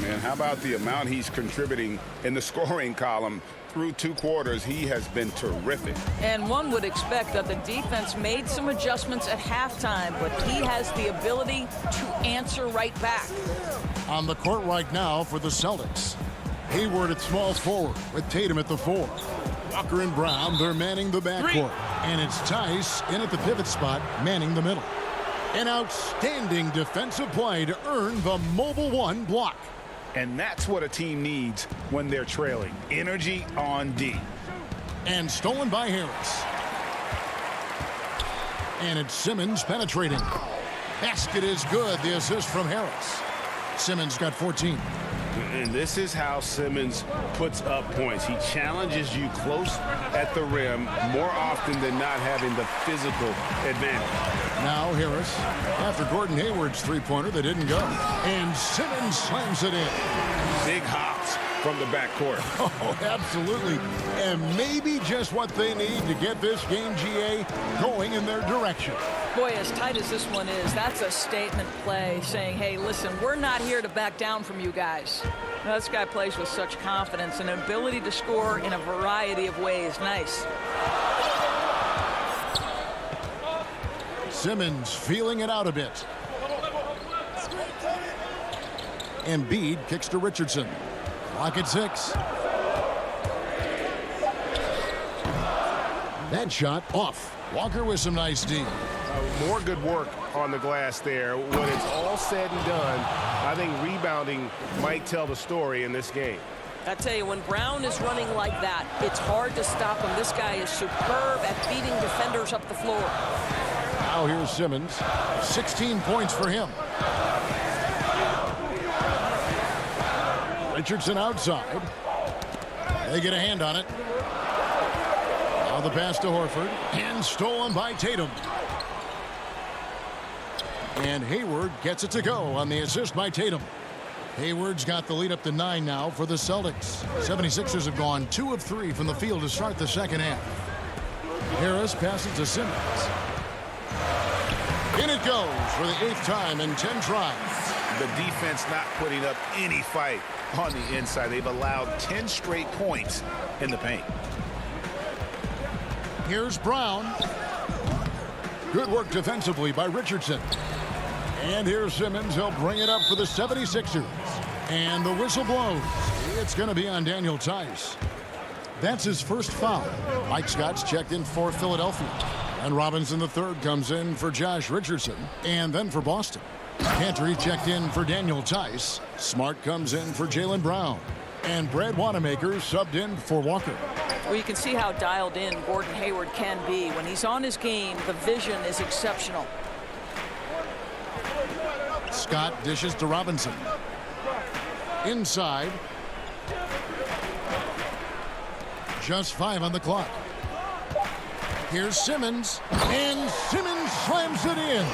Man, how about the amount he's contributing in the scoring column? Through 2 quarters, he has been terrific. And one would expect that the defense made some adjustments at halftime, but he has the ability to answer right back. On the court right now for the Celtics. Hayward at small forward with Tatum at the 4. Walker and Brown, they're manning the backcourt. And it's Tice in at the pivot spot, manning the middle. An outstanding defensive play to earn the mobile 1 block. And that's what a team needs when they're trailing. Energy on D. And stolen by Harris. And it's Simmons penetrating. Basket is good. The assist from Harris. Simmons got 14. And this is how Simmons puts up points. He challenges you close at the rim more often than not, having the physical advantage. Now Harris, after Gordon Hayward's 3-pointer that didn't go. And Simmons slams it in. Big hops from the backcourt. Oh, absolutely. And maybe just what they need to get this game, GA, going in their direction. Boy, as tight as this one is, that's a statement play saying, hey, listen, we're not here to back down from you guys. Now, this guy plays with such confidence and an ability to score in a variety of ways. Nice. Simmons feeling it out a bit. Embiid kicks to Richardson. Clock at 6. That shot off. Walker with some nice D. More good work on the glass there. When it's all said and done, I think rebounding might tell the story in this game. I tell you, when Brown is running like that, it's hard to stop him. This guy is superb at beating defenders up the floor. Now here's Simmons. 16 points for him. Richardson outside. They get a hand on it. Now the pass to Horford. And stolen by Tatum. And Hayward gets it to go on the assist by Tatum. Hayward's got the lead up to 9 now for the Celtics. 76ers have gone 2 of 3 from the field to start the second half. Harris passes to Simmons. In it goes for the 8th time in 10 tries. The defense not putting up any fight on the inside. They've allowed 10 straight points in the paint. Here's Brown. Good work defensively by Richardson. And here's Simmons. He'll bring it up for the 76ers. And the whistle blows. It's going to be on Daniel Tice. That's his first foul. Mike Scott's checked in for Philadelphia. And Robinson III comes in for Josh Richardson. And then for Boston. Cantor checked in for Daniel Tice. Smart comes in for Jaylen Brown. And Brad Wanamaker subbed in for Walker. Well, you can see how dialed in Gordon Hayward can be. When he's on his game, the vision is exceptional. Scott dishes to Robinson. Inside. Just 5 on the clock. Here's Simmons. And Simmons slams it in.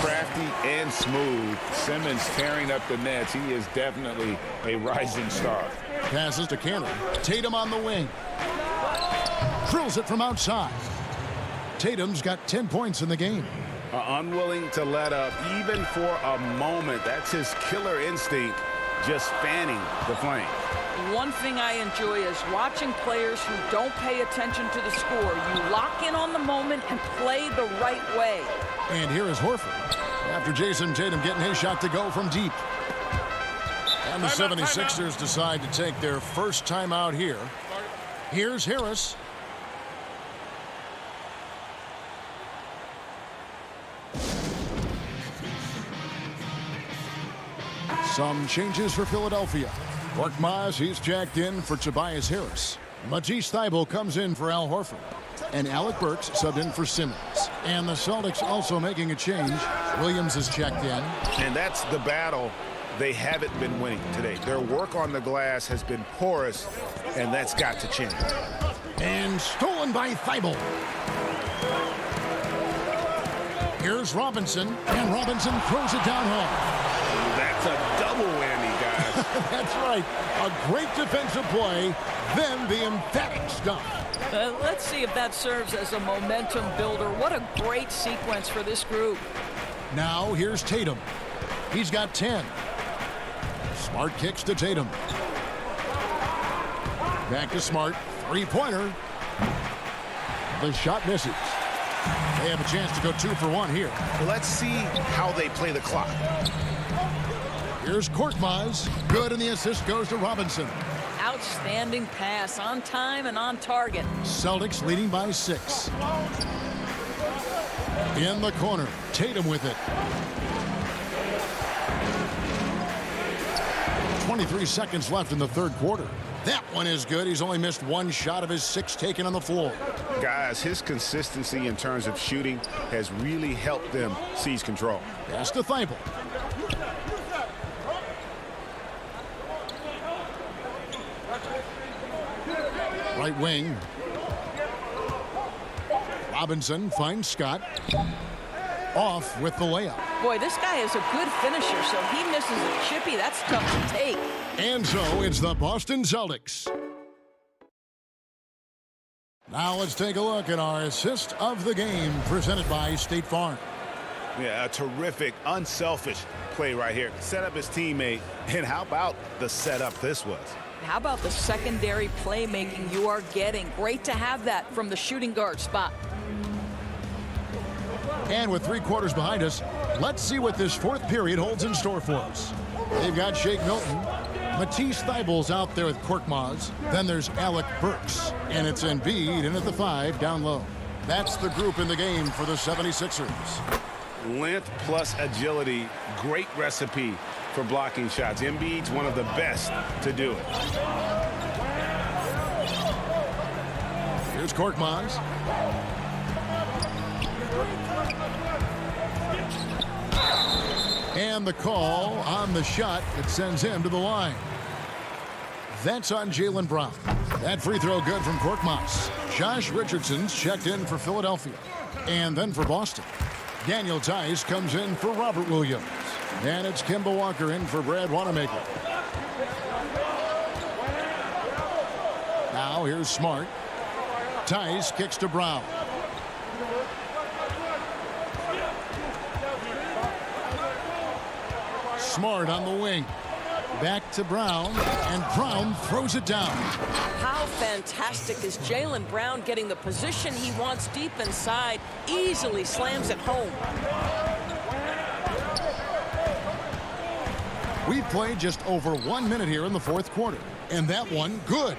Crafty and smooth. Simmons tearing up the nets. He is definitely a rising star. Passes to Cantor. Tatum on the wing. Drills it from outside. Tatum's got 10 points in the game. Unwilling to let up even for a moment. That's his killer instinct, just fanning the flame. One thing I enjoy is watching players who don't pay attention to the score. You lock in on the moment and play the right way. And here is Horford. After Jayson Tatum getting his shot to go from deep. And the 76ers decide to take their first timeout here. Here's Harris. Some changes for Philadelphia. Korkmaz, he's checked in for Tobias Harris. Matisse Thybulle comes in for Al Horford. And Alec Burks subbed in for Simmons. And the Celtics also making a change. Williams is checked in. And that's the battle they haven't been winning today. Their work on the glass has been porous, and that's got to change. And stolen by Thybulle. Here's Robinson. And Robinson throws it down home. That's a double whammy, guys. That's right. A great defensive play, then the emphatic stuff. Let's see if that serves as a momentum builder. What a great sequence for this group. Now here's Tatum. He's got 10. Smart kicks to Tatum. Back to Smart. Three-pointer. The shot misses. They have a chance to go 2 for 1 here. Let's see how they play the clock. Here's Korkmaz. Good, and the assist goes to Robinson. Outstanding pass, on time and on target. Celtics leading by 6. In the corner, Tatum with it. 23 seconds left in the third quarter. That one is good. He's only missed 1 shot of his 6 taken on the floor. Guys, his consistency in terms of shooting has really helped them seize control. Pass to Thybulle. Right wing. Robinson finds Scott. Off with the layup. Boy, this guy is a good finisher, so he misses a chippy. That's tough to take. And so it's the Boston Celtics. Now let's take a look at our assist of the game presented by State Farm. Yeah, a terrific, unselfish play right here. Set up his teammate, and how about the setup this was? How about the secondary playmaking you are getting? Great to have that from the shooting guard spot. And with 3 quarters behind us, let's see what this fourth period holds in store for us. They've got Shake Milton. Matisse Thybulle's out there with Korkmaz. Then there's Alec Burks. And it's Embiid in at the 5 down low. That's the group in the game for the 76ers. Length plus agility, great recipe for blocking shots. Embiid's one of the best to do it. Here's Korkmaz. And the call on the shot that sends him to the line. That's on Jaylen Brown. That free throw good from Korkmaz. Josh Richardson's checked in for Philadelphia. And then for Boston, Daniel Tice comes in for Robert Williams. And it's Kemba Walker in for Brad Wanamaker. Now here's Smart. Tice kicks to Brown. Smart on the wing. Back to Brown, and Brown throws it down. How fantastic is Jaylen Brown getting the position he wants deep inside, easily slams it home. We've played just over 1 minute here in the fourth quarter, and that one good.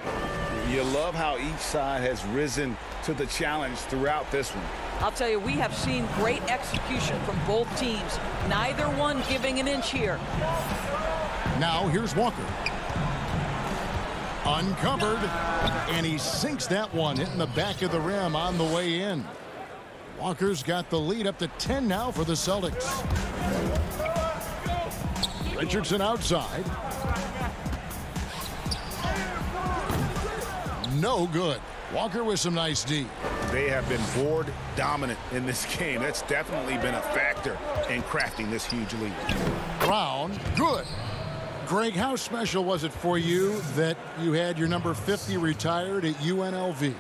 You love how each side has risen to the challenge throughout this one. I'll tell you, we have seen great execution from both teams. Neither one giving an inch here. Now here's Walker. Uncovered, and he sinks that one, hitting the back of the rim on the way in. Walker's got the lead up to 10 now for the Celtics. Richardson outside. No good. Walker with some nice D. They have been board dominant in this game. That's definitely been a factor in crafting this huge lead. Brown, good. Greg, how special was it for you that you had your number 50 retired at UNLV?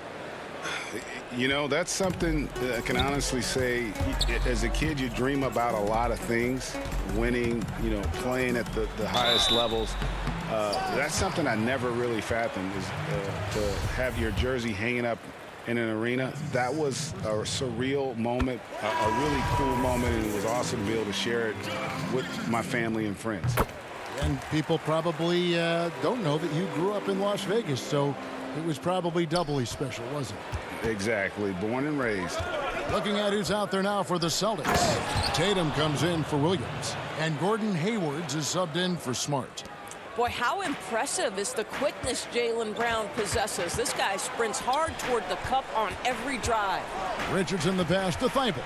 You know, that's something I can honestly say. As a kid, you dream about a lot of things. Winning, you know, playing at the highest levels. That's something I never really fathomed, is to have your jersey hanging up in an arena. That was a surreal moment, a really cool moment, and it was awesome to be able to share it with my family and friends. And people probably don't know that you grew up in Las Vegas, so it was probably doubly special, wasn't it? Exactly. Born and raised. Looking at who's out there now for the Celtics. Tatum comes in for Williams, and Gordon Hayward is subbed in for Smart. Boy, how impressive is the quickness Jaylen Brown possesses. This guy sprints hard toward the cup on every drive. Richardson the pass to Thibault.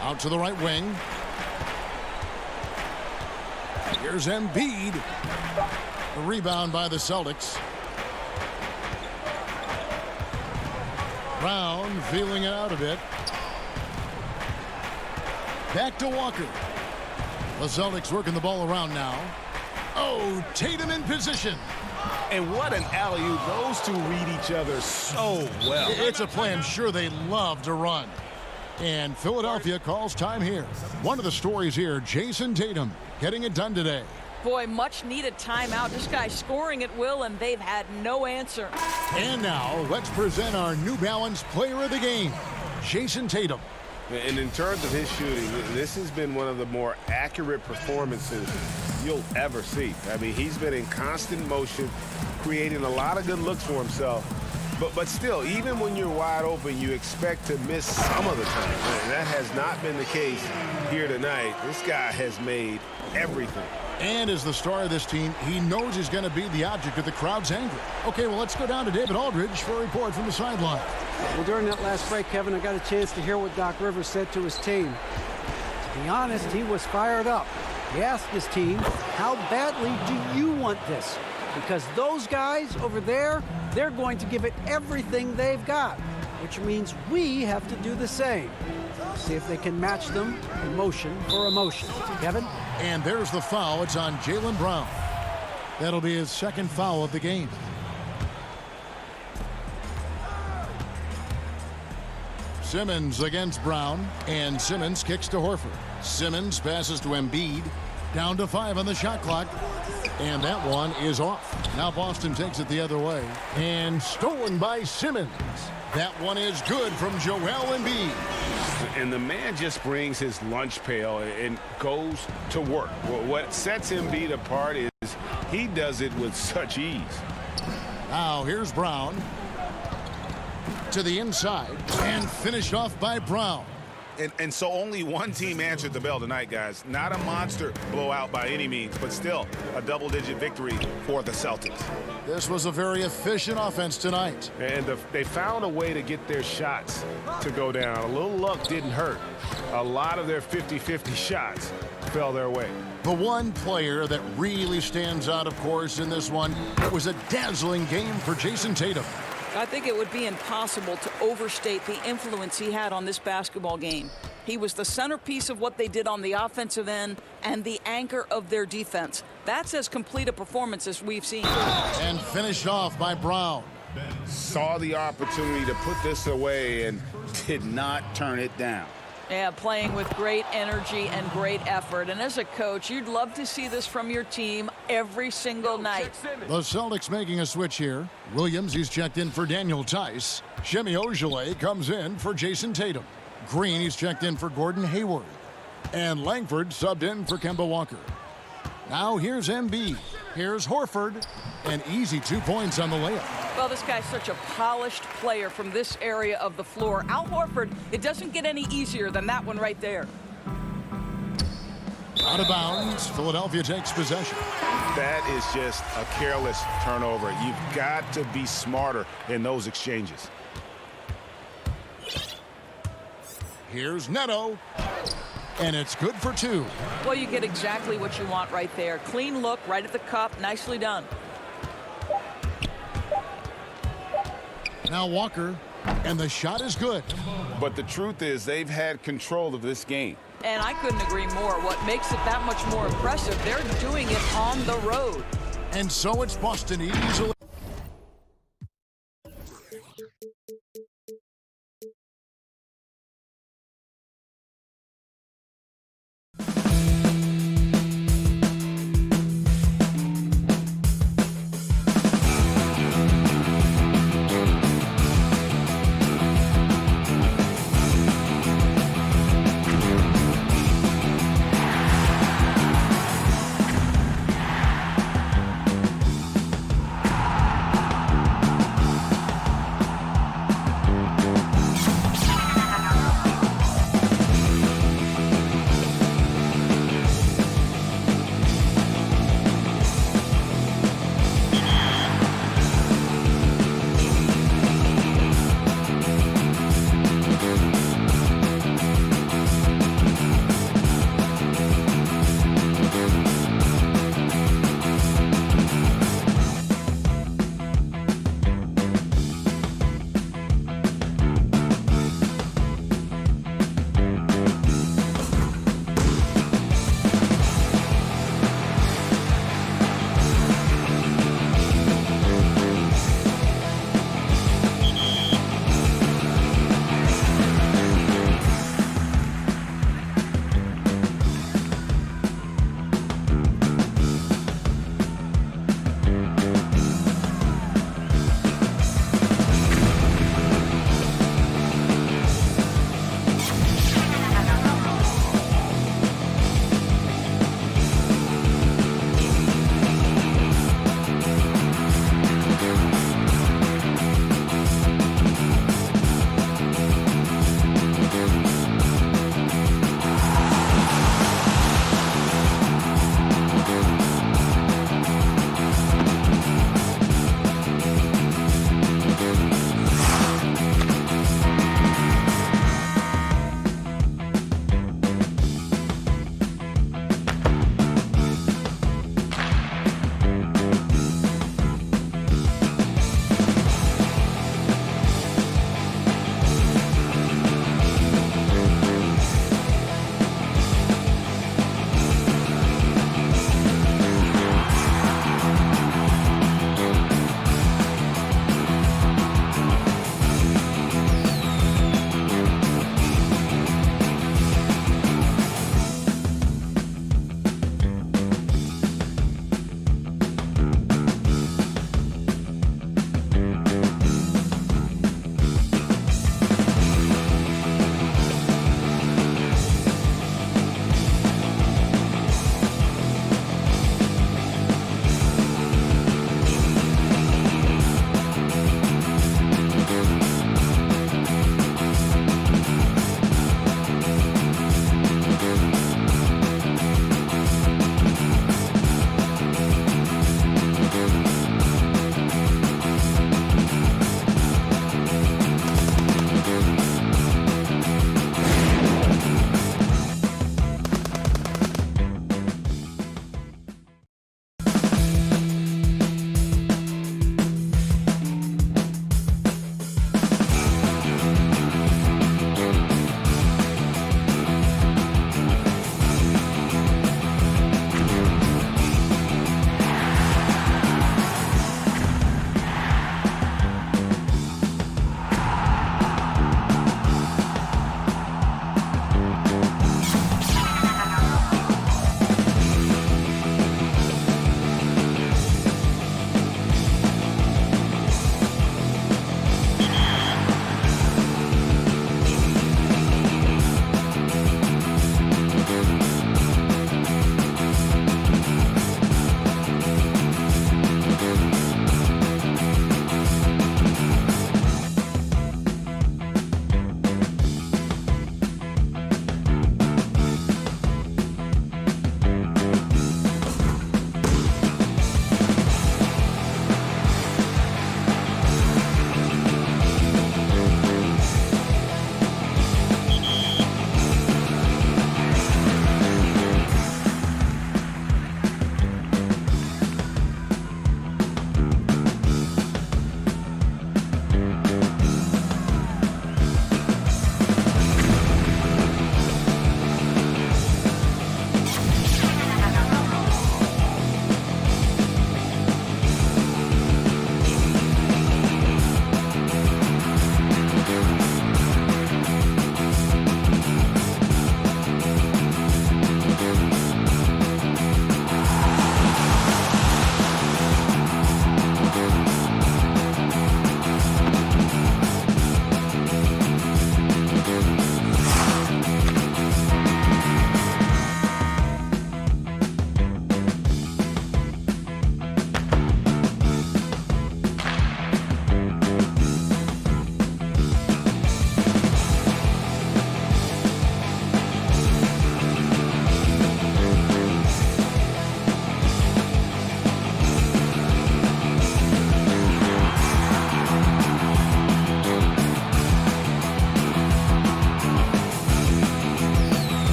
Out to the right wing. Here's Embiid. A rebound by the Celtics. Brown feeling it out a bit. Back to Walker. The Celtics working the ball around now. Oh, Tatum in position. And what an alley-oop. Those two read each other so well. It's a play I'm sure they love to run. And Philadelphia calls time here. One of the stories here, Jayson Tatum getting it done today. Boy, much needed timeout. This guy's scoring at will, and they've had no answer. And now let's present our New Balance player of the game, Jayson Tatum. And in terms of his shooting, this has been one of the more accurate performances you'll ever see. I mean, he's been in constant motion, creating a lot of good looks for himself. But still, even when you're wide open, you expect to miss some of the time. And that has not been the case here tonight. This guy has made everything. And as the star of this team, he knows he's going to be the object of the crowd's anger. Okay, well, let's go down to David Aldridge for a report from the sideline. Well, during that last break, Kevin, I got a chance to hear what Doc Rivers said to his team. To be honest, he was fired up. He asked his team, how badly do you want this? Because those guys over there, they're going to give it everything they've got, which means we have to do the same. See if they can match them emotion for emotion. Kevin? And there's the foul. It's on Jaylen Brown. That'll be his second foul of the game. Simmons against Brown, and Simmons kicks to Horford. Simmons passes to Embiid. Down to 5 on the shot clock. And that one is off. Now Boston takes it the other way. And stolen by Simmons. That one is good from Joel Embiid. And the man just brings his lunch pail and goes to work. What sets Embiid apart is He does it with such ease. Now here's Brown to the inside and finished off by Brown. And so only one team answered the bell tonight, guys. Not a monster blowout by any means, but still a double-digit victory for the Celtics. This was a very efficient offense tonight. And they found a way to get their shots to go down. A little luck didn't hurt. A lot of their 50-50 shots fell their way. The one player that really stands out, of course, in this one, it was a dazzling game for Jayson Tatum. I think it would be impossible to overstate the influence he had on this basketball game. He was the centerpiece of what they did on the offensive end and the anchor of their defense. That's as complete a performance as we've seen. And finished off by Brown. Saw the opportunity to put this away and did not turn it down. Yeah, playing with great energy and great effort. And as a coach, you'd love to see this from your team every single night. The Celtics making a switch here. Williams, he's checked in for Daniel Tice. Shemi Ojeleye comes in for Jayson Tatum. Green, he's checked in for Gordon Hayward. And Langford subbed in for Kemba Walker. Now here's Embiid. Here's Horford. An easy 2 points on the layup. Well, this guy's such a polished player from this area of the floor. Al Horford, it doesn't get any easier than that one right there. Out of bounds, Philadelphia takes possession. That is just a careless turnover. You've got to be smarter in those exchanges. Here's Neto. And it's good for two. Well, you get exactly what you want right there. Clean look, right at the cup. Nicely done. Now Walker, and the shot is good. But the truth is they've had control of this game. And I couldn't agree more. What makes it that much more impressive, they're doing it on the road. And so it's Boston easily.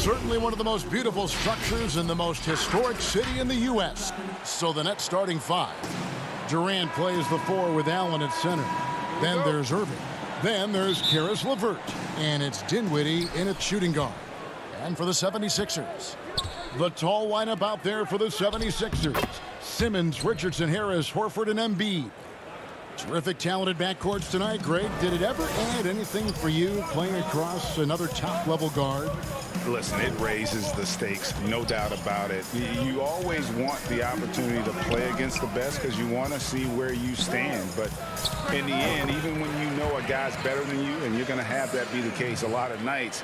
Certainly one of the most beautiful structures in the most historic city in the U.S. So the Nets starting 5. Durant plays the 4 with Allen at center. Then there's Irving. Then there's Caris LeVert. And it's Dinwiddie in at shooting guard. And for the 76ers, the tall lineup out there for the 76ers. Simmons, Richardson, Harris, Horford, and Embiid. Terrific, talented backcourts tonight. Greg, did it ever add anything for you playing across another top-level guard? Listen, it raises the stakes, no doubt about it. You always want the opportunity to play against the best because you want to see where you stand. But in the end, even when you know a guy's better than you, and you're going to have that be the case a lot of nights,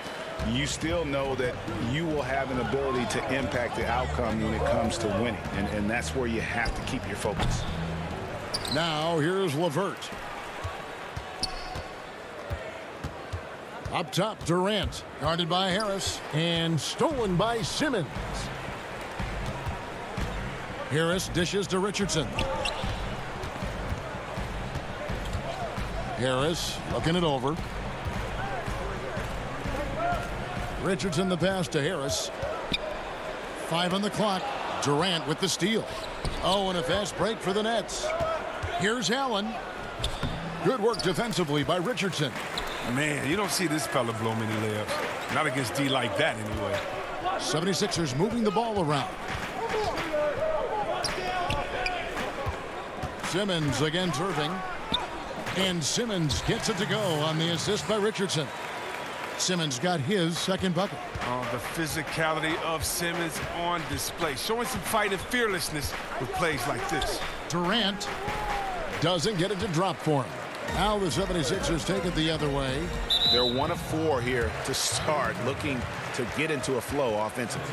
you still know that you will have an ability to impact the outcome when it comes to winning. And that's where you have to keep your focus. Now here's LeVert. Up top, Durant, guarded by Harris, and stolen by Simmons. Harris dishes to Richardson. Harris looking it over. Richardson the pass to Harris. 5 on the clock. Durant with the steal. Oh, and a fast break for the Nets. Here's Allen. Good work defensively by Richardson. Man, you don't see this fella blow many layups. Not against D like that anyway. 76ers moving the ball around. Simmons against Irving. And Simmons gets it to go on the assist by Richardson. Simmons got his second bucket. Oh, the physicality of Simmons on display. Showing some fight and fearlessness with plays like this. Durant doesn't get it to drop for him. Now the 76ers take it the other way. They're 1 of 4 here to start, looking to get into a flow offensively.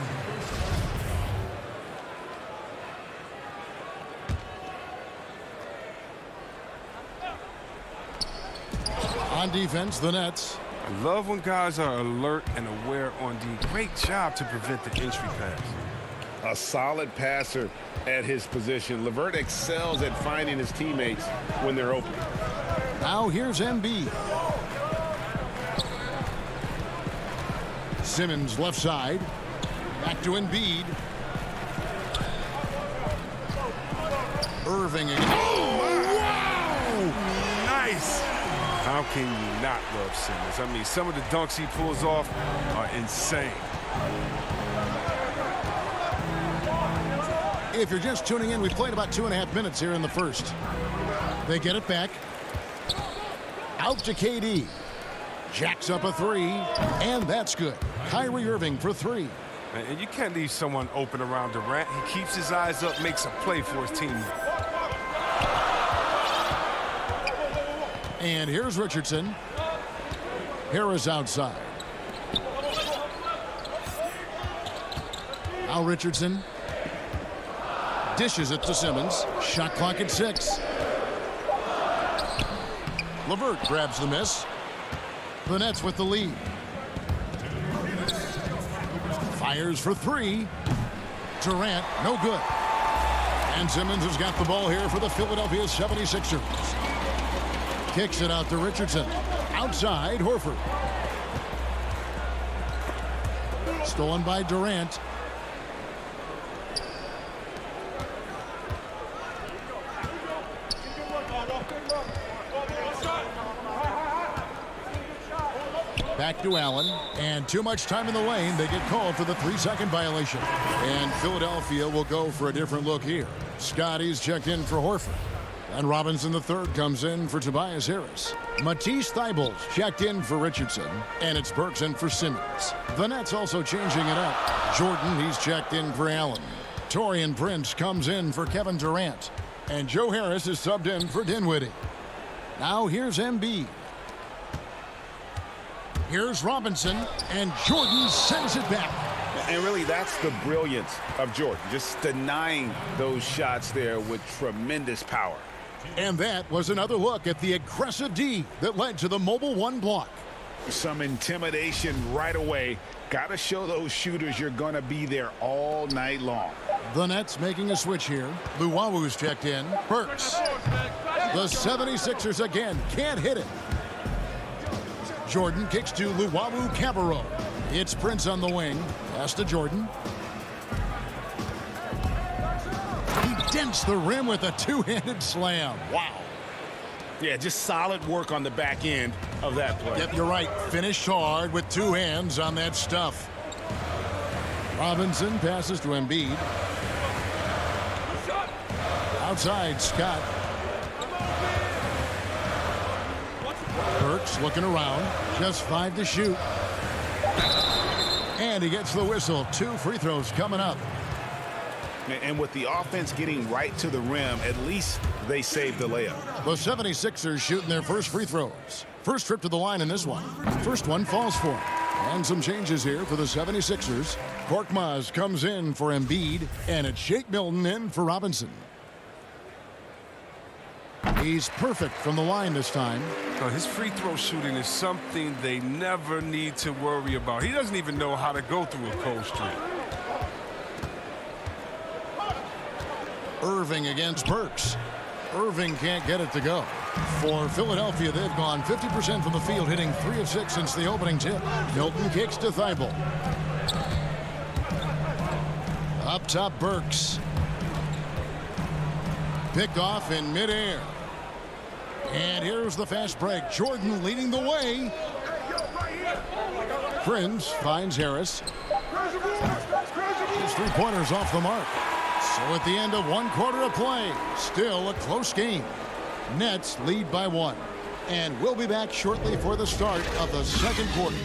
On defense, the Nets. I love when guys are alert and aware on D. Great job to prevent the entry pass. A solid passer at his position. LeVert excels at finding his teammates when they're open. Now here's Embiid. Simmons left side. Back to Embiid. Irving again. Oh, wow! Nice! How can you not love Simmons? I mean, some of the dunks he pulls off are insane. If you're just tuning in, we played about 2.5 minutes here in the first. They get it back. Out to KD. Jacks up a 3, and that's good. Kyrie Irving for 3. And you can't leave someone open around Durant. He keeps his eyes up, makes a play for his team. And here's Richardson. Harris outside. Now Richardson dishes it to Simmons. Shot clock at 6. LeVert grabs the miss. The Nets with the lead. Fires for 3. Durant, no good. And Simmons has got the ball here for the Philadelphia 76ers. Kicks it out to Richardson. Outside, Horford. Stolen by Durant. Back to Allen, and too much time in the lane. They get called for the 3-second violation. And Philadelphia will go for a different look here. Scotty's checked in for Horford. And Robinson III comes in for Tobias Harris. Matisse Thybulle's checked in for Richardson. And it's Burks in for Simmons. The Nets also changing it up. Jordan, he's checked in for Allen. Taurean Prince comes in for Kevin Durant. And Joe Harris is subbed in for Dinwiddie. Now here's Embiid. Here's Robinson, and Jordan sends it back. And really, that's the brilliance of Jordan, just denying those shots there with tremendous power. And that was another look at the aggressive D that led to the Mobile 1 block. Some intimidation right away. Got to show those shooters you're going to be there all night long. The Nets making a switch here. Luwawu's checked in. Burks. The 76ers again can't hit it. Jordan kicks to Luwawu-Cabarrot. It's Prince on the wing. Pass to Jordan. He dents the rim with a two-handed slam. Wow. Yeah, just solid work on the back end of that play. Yep, you're right. Finished hard with two hands on that stuff. Robinson passes to Embiid. Outside, Scott. Burks looking around. Just 5 to shoot. And he gets the whistle. 2 free throws coming up. And with the offense getting right to the rim, at least they saved the layup. The 76ers shooting their first free throws. First trip to the line in this one. First one falls for him. And some changes here for the 76ers. Korkmaz comes in for Embiid, and it's Shake Milton in for Robinson. He's perfect from the line this time. His free throw shooting is something they never need to worry about. He doesn't even know how to go through a cold streak. Irving against Burks. Irving can't get it to go. For Philadelphia, they've gone 50% from the field, hitting 3 of 6 since the opening tip. Milton kicks to Thibault. Up top, Burks. Picked off in midair. And here's the fast break. Jordan leading the way. Prince finds Harris. His three-pointers off the mark. So at the end of 1 quarter of play, still a close game. Nets lead by 1. And we'll be back shortly for the start of the second quarter.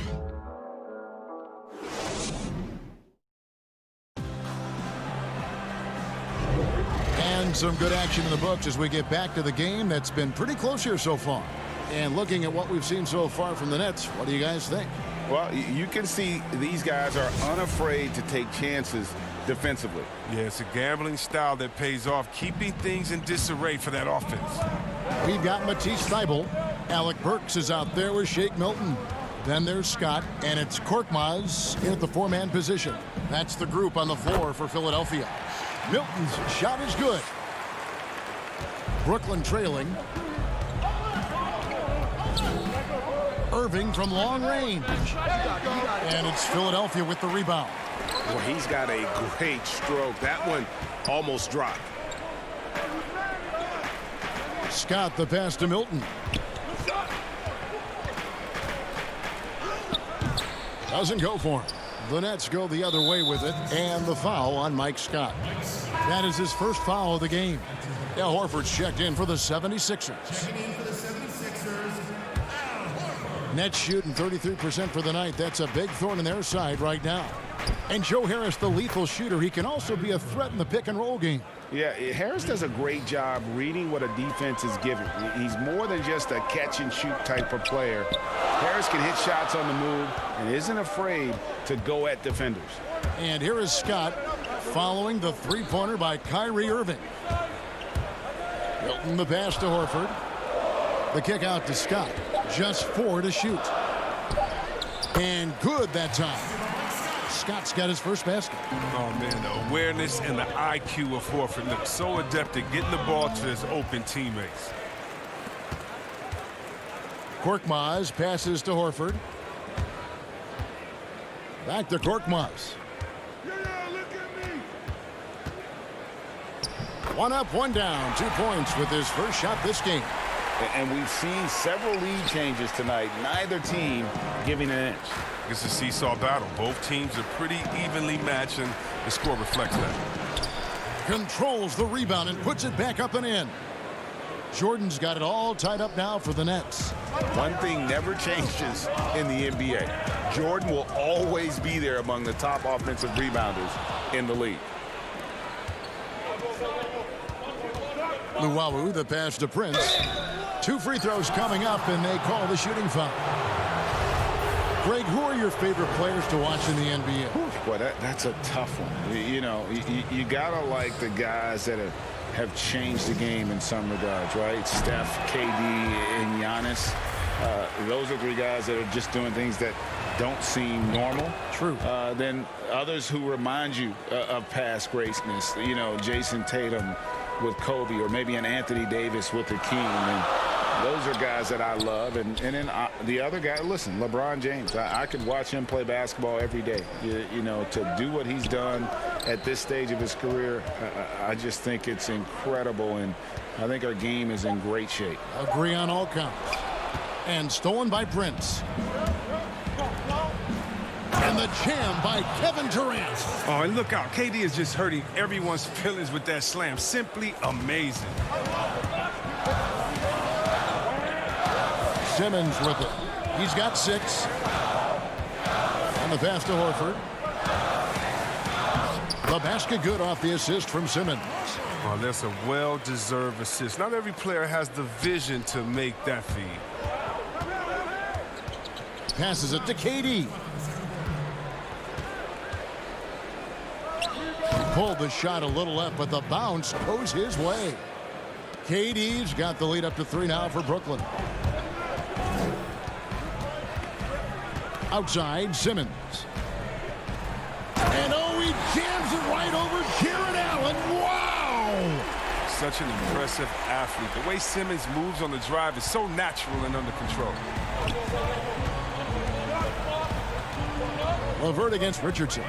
And some good action in the books as we get back to the game that's been pretty close here so far. And looking at what we've seen so far from the Nets, what do you guys think? Well, you can see these guys are unafraid to take chances defensively. Yeah, it's a gambling style that pays off, keeping things in disarray for that offense. We've got Matisse Thybulle. Alec Burks is out there with Shake Milton. Then there's Scott, and it's Korkmaz in at the 4-man position. That's the group on the floor for Philadelphia. Milton's shot is good. Brooklyn trailing. Irving from long range. And it's Philadelphia with the rebound. Well, he's got a great stroke. That one almost dropped. Scott the pass to Milton. Doesn't go for him. The Nets go the other way with it, and the foul on Mike Scott. That is his first foul of the game. Al Horford's checked in for the 76ers. Nets shooting 33% for the night. That's a big thorn in their side right now. And Joe Harris, the lethal shooter, he can also be a threat in the pick-and-roll game. Yeah, Harris does a great job reading what a defense is giving. He's more than just a catch-and-shoot type of player. Harris can hit shots on the move and isn't afraid to go at defenders. And here is Scott following the three-pointer by Kyrie Irving. Milton the pass to Horford. The kick out to Scott. Just 4 to shoot. And good that time. Scott's got his first basket. Oh, man, the awareness and the IQ of Horford look so adept at getting the ball to his open teammates. Korkmaz passes to Horford. Back to Korkmaz. One up, one down. 2 points with his first shot this game. And we've seen several lead changes tonight. Neither team giving an inch. It's a seesaw battle. Both teams are pretty evenly matched, and the score reflects that. Controls the rebound and puts it back up and in. Jordan's got it all tied up now for the Nets. One thing never changes in the NBA. Jordan will always be there among the top offensive rebounders in the league. Luwawu, the pass to Prince. 2 free throws coming up, and they call the shooting foul. Greg, who are your favorite players to watch in the NBA? Boy, that's a tough one. You know, you gotta like the guys that have changed the game in some regards, right? Steph, KD, and Giannis. Those are 3 guys that are just doing things that don't seem normal. True. Then others who remind you of past greatness. You know, Jayson Tatum with Kobe, or maybe an Anthony Davis with the King. And Those are guys that I love. And then the other guy, listen, LeBron James. I could watch him play basketball every day. You know, to do what he's done at this stage of his career, I just think it's incredible. And I think our game is in great shape. Agree on all counts. And stolen by Prince. And the jam by Kevin Durant. Oh, and look out. KD is just hurting everyone's feelings with that slam. Simply amazing. Simmons with it. He's got 6. And the pass to Horford. The basket good off the assist from Simmons. Well, that's a well-deserved assist. Not every player has the vision to make that feed. Passes it to KD. Pulled the shot a little left, but the bounce goes his way. KD's got the lead up to 3 now for Brooklyn. Outside, Simmons. And oh, he jams it right over Jared Allen. Wow! Such an impressive athlete. The way Simmons moves on the drive is so natural and under control. LeVert against Richardson.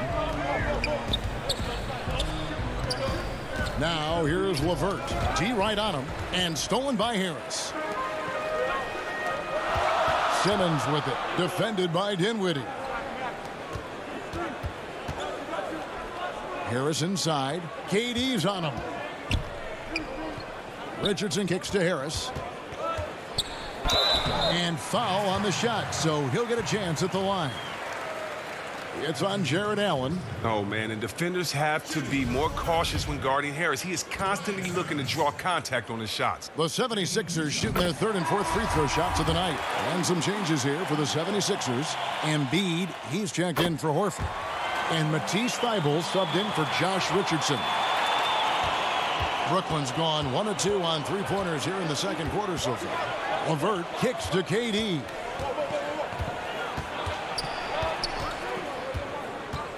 Now here's LeVert. T right on him. And stolen by Harris. Simmons with it. Defended by Dinwiddie. Harris inside. KD's on him. Richardson kicks to Harris. And foul on the shot, so he'll get a chance at the line. It's on Jared Allen. Oh, man, and defenders have to be more cautious when guarding Harris. He is constantly looking to draw contact on his shots. The 76ers shooting their 3rd and 4th free throw shots of the night. And some changes here for the 76ers. Embiid, he's checked in for Horford. And Matisse Thybulle subbed in for Josh Richardson. Brooklyn's gone 1 of 2 on 3-pointers here in the second quarter so far. LeVert kicks to KD.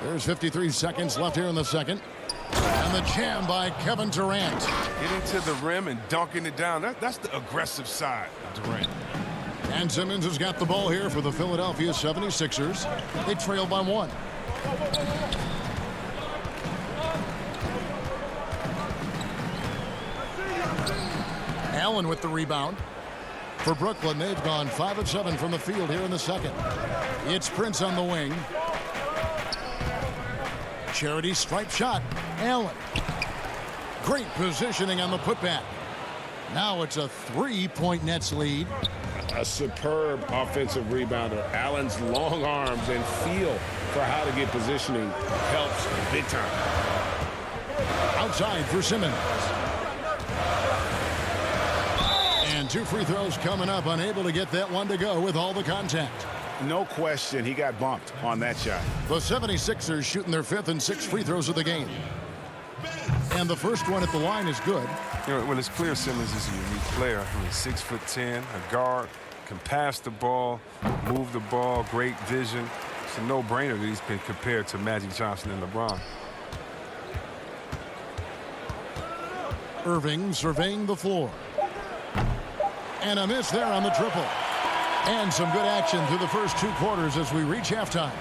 There's 53 seconds left here in the second. And the jam by Kevin Durant. Getting to the rim and dunking it down. That's the aggressive side of Durant. And Simmons has got the ball here for the Philadelphia 76ers. They trail by 1. Allen with the rebound. For Brooklyn, they've gone 5 of 7 from the field here in the second. It's Prince on the wing. Charity stripe shot. Allen. Great positioning on the putback. Now it's a 3-point Nets lead. A superb offensive rebounder. Allen's long arms and feel for how to get positioning helps big time. Outside for Simmons. And 2 free throws coming up. Unable to get that one to go with all the contact. No question, he got bumped on that shot. The 76ers shooting their 5th and 6th free throws of the game. And the first one at the line is good. You know, well, it's clear Simmons is a unique player. I mean, 6'10", a guard, can pass the ball, move the ball, great vision. It's a no-brainer that he's been compared to Magic Johnson and LeBron. Irving surveying the floor. And a miss there on the triple. And some good action through the first 2 quarters as we reach halftime.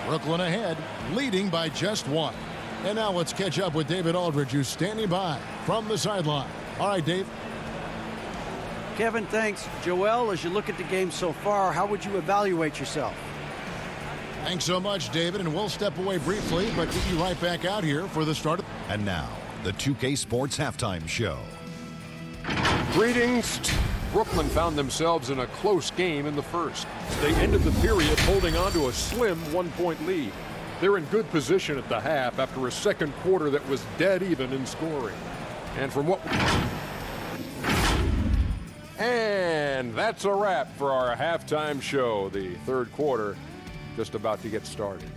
Brooklyn ahead, leading by just 1. And now let's catch up with David Aldridge, who's standing by from the sideline. All right, Dave. Kevin, thanks. Joel, as you look at the game so far, how would you evaluate yourself? Thanks so much, David, and we'll step away briefly, but get you right back out here for the start. And now, the 2K Sports Halftime Show. Greetings. Brooklyn found themselves in a close game in the first. They ended the period holding on to a slim 1-point lead. They're in good position at the half after a second quarter that was dead even in scoring. And that's a wrap for our halftime show. The third quarter just about to get started.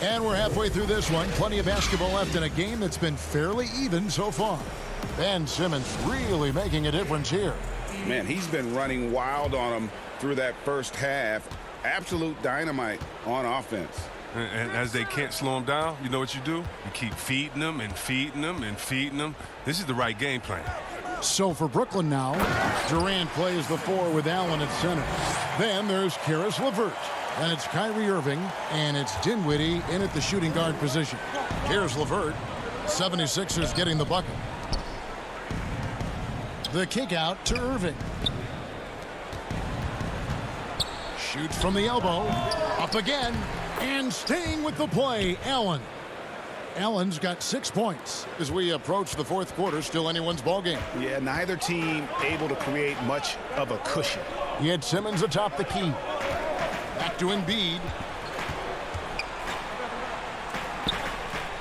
And we're halfway through this one. Plenty of basketball left in a game that's been fairly even so far. Ben Simmons really making a difference here. Man, he's been running wild on him through that first half. absolute dynamite on offense. And as they can't slow him down, you know what you do? You keep feeding them and feeding them and feeding them. This is the right game plan. So for Brooklyn now, Durant plays the 4 with Allen at center. Then there's Karis LeVert. And it's Kyrie Irving, and it's Dinwiddie in at the shooting guard position. Here's LeVert. 76ers getting the bucket. The kick out to Irving. Shoots from the elbow. Up again. And staying with the play, Allen. Allen's got 6 points. As we approach the fourth quarter, still anyone's ball game. Yeah, neither team able to create much of a cushion. He had Simmons atop the key. Back to Embiid.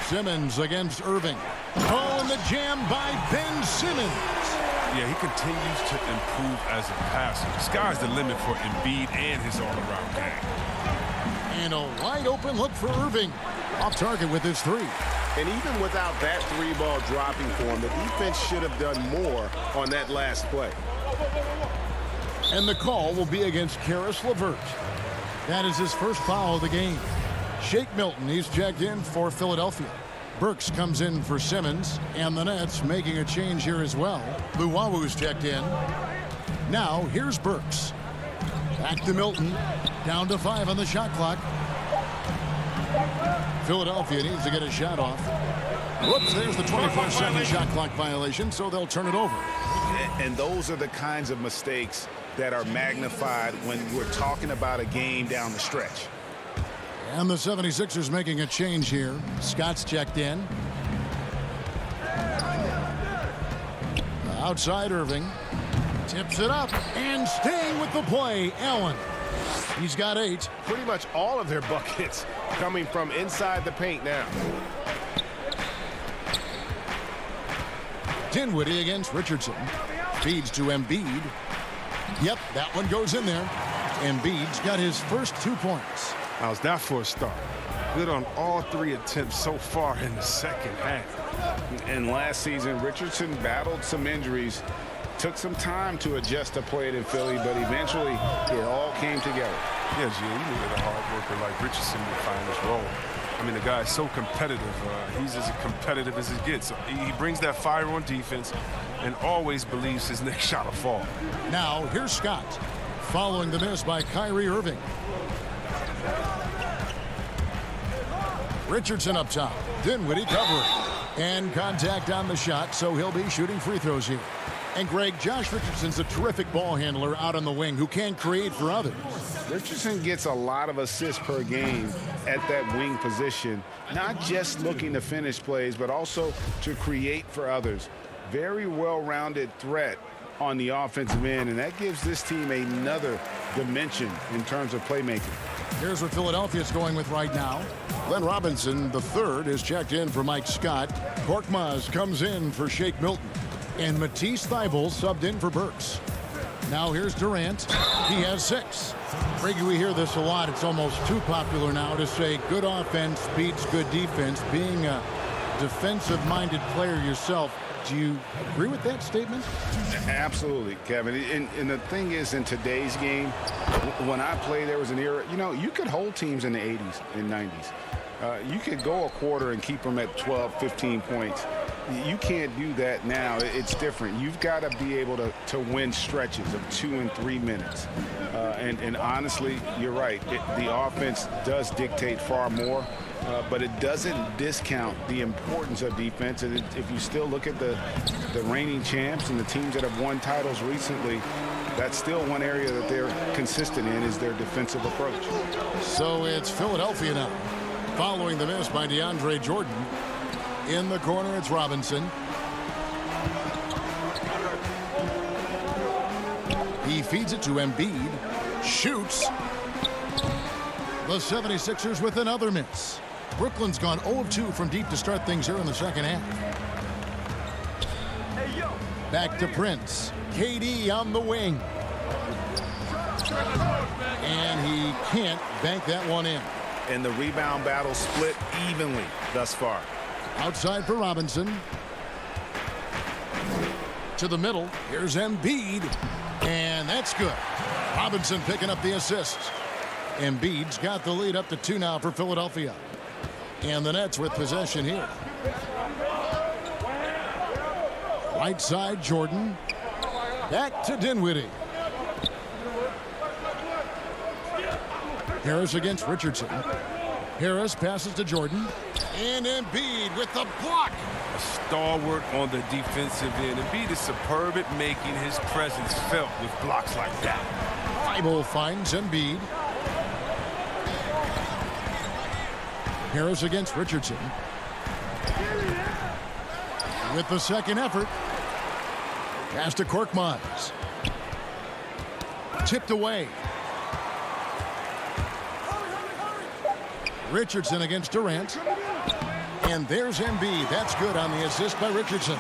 Simmons against Irving. Oh, and the jam by Ben Simmons. Yeah, he continues to improve as a passer. The sky's the limit for Embiid and his all-around game. And a wide open look for Irving. Off target with his 3. And even without that 3-ball dropping for him, the defense should have done more on that last play. And the call will be against Karis LeVert. That is his first foul of the game. Shake Milton, he's checked in for Philadelphia. Burks comes in for Simmons, and the Nets making a change here as well. Luwawu's checked in. Now, here's Burks. Back to Milton. Down to 5 on the shot clock. Philadelphia needs to get a shot off. Whoops, there's the 24-second shot clock violation, so they'll turn it over. And those are the kinds of mistakes that are magnified when we're talking about a game down the stretch. And the 76ers making a change here. Scott's checked in. Outside Irving. Tips it up. And staying with the play, Allen. He's got 8. Pretty much all of their buckets coming from inside the paint now. Dinwiddie against Richardson. Feeds to Embiid. Yep, that one goes in there. Embiid's got his first 2 points. How's that for a start? Good on all 3 attempts so far in the second half. And last season, Richardson battled some injuries. Took some time to adjust to play it in Philly, but eventually it all came together. Yeah, Gio, you knew that a hard worker like Richardson would find his role. I mean, the guy is so competitive. He's as competitive as it gets. He brings that fire on defense and always believes his next shot will fall. Now, here's Scott, following the miss by Kyrie Irving. Richardson up top. Dinwiddie covering. And contact on the shot, so he'll be shooting free throws here. And Greg, Josh Richardson's a terrific ball handler out on the wing who can create for others. Richardson gets a lot of assists per game at that wing position, not just looking to finish plays, but also to create for others. Very well-rounded threat on the offensive end, and that gives this team another dimension in terms of playmaking. Here's what Philadelphia's going with right now. Glenn Robinson, the third, is checked in for Mike Scott. Korkmaz comes in for Shake Milton. And Matisse Thybulle subbed in for Burks. Now here's Durant. He has 6. Greg, we hear this a lot. It's almost too popular now to say good offense beats good defense. Being a defensive-minded player yourself, do you agree with that statement? Absolutely, Kevin. And the thing is, in today's game, when I play, there was an era, you could hold teams in the 80s and 90s. You could go a quarter and keep them at 12, 15 points. You can't do that now. It's different. You've got to be able to win stretches of 2 and 3 minutes. And honestly, you're right. The offense does dictate far more, but it doesn't discount the importance of defense. And if you still look at the reigning champs and the teams that have won titles recently, that's still one area that they're consistent in is their defensive approach. So it's Philadelphia now, following the miss by DeAndre Jordan. In the corner, it's Robinson. He feeds it to Embiid. Shoots. The 76ers with another miss. Brooklyn's gone 0 of 2 from deep to start things here in the second half. Back to Prince. KD on the wing. And he can't bank that one in. And the rebound battle split evenly thus far. Outside for Robinson. To the middle. Here's Embiid. And that's good. Robinson picking up the assist. Embiid's got the lead up to 2 now for Philadelphia. And the Nets with possession here. Right side, Jordan. Back to Dinwiddie. Harris against Richardson. Harris passes to Jordan. And Embiid with the block. A stalwart on the defensive end. Embiid is superb at making his presence felt with blocks like that. Thibault finds Embiid. Harris against Richardson. With the second effort. Pass to Korkmaz. Tipped away. Richardson against Durant. And there's Embiid. That's good on the assist by Richardson.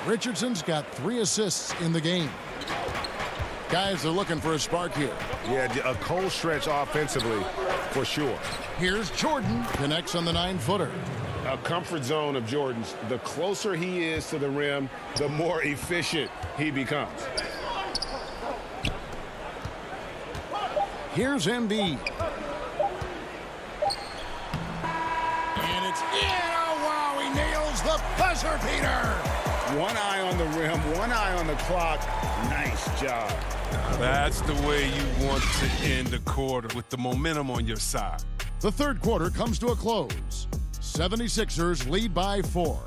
Richardson's got 3 assists in the game. Guys are looking for a spark here. Yeah, a cold stretch offensively for sure. Here's Jordan. Connects on the 9-footer. A comfort zone of Jordan's. The closer he is to the rim, the more efficient he becomes. Here's Embiid. And it's in. Oh, wow, he nails the buzzer beater. One eye on the rim, one eye on the clock. Nice job. That's the way you want to end the quarter, with the momentum on your side. The third quarter comes to a close. 76ers lead by 4.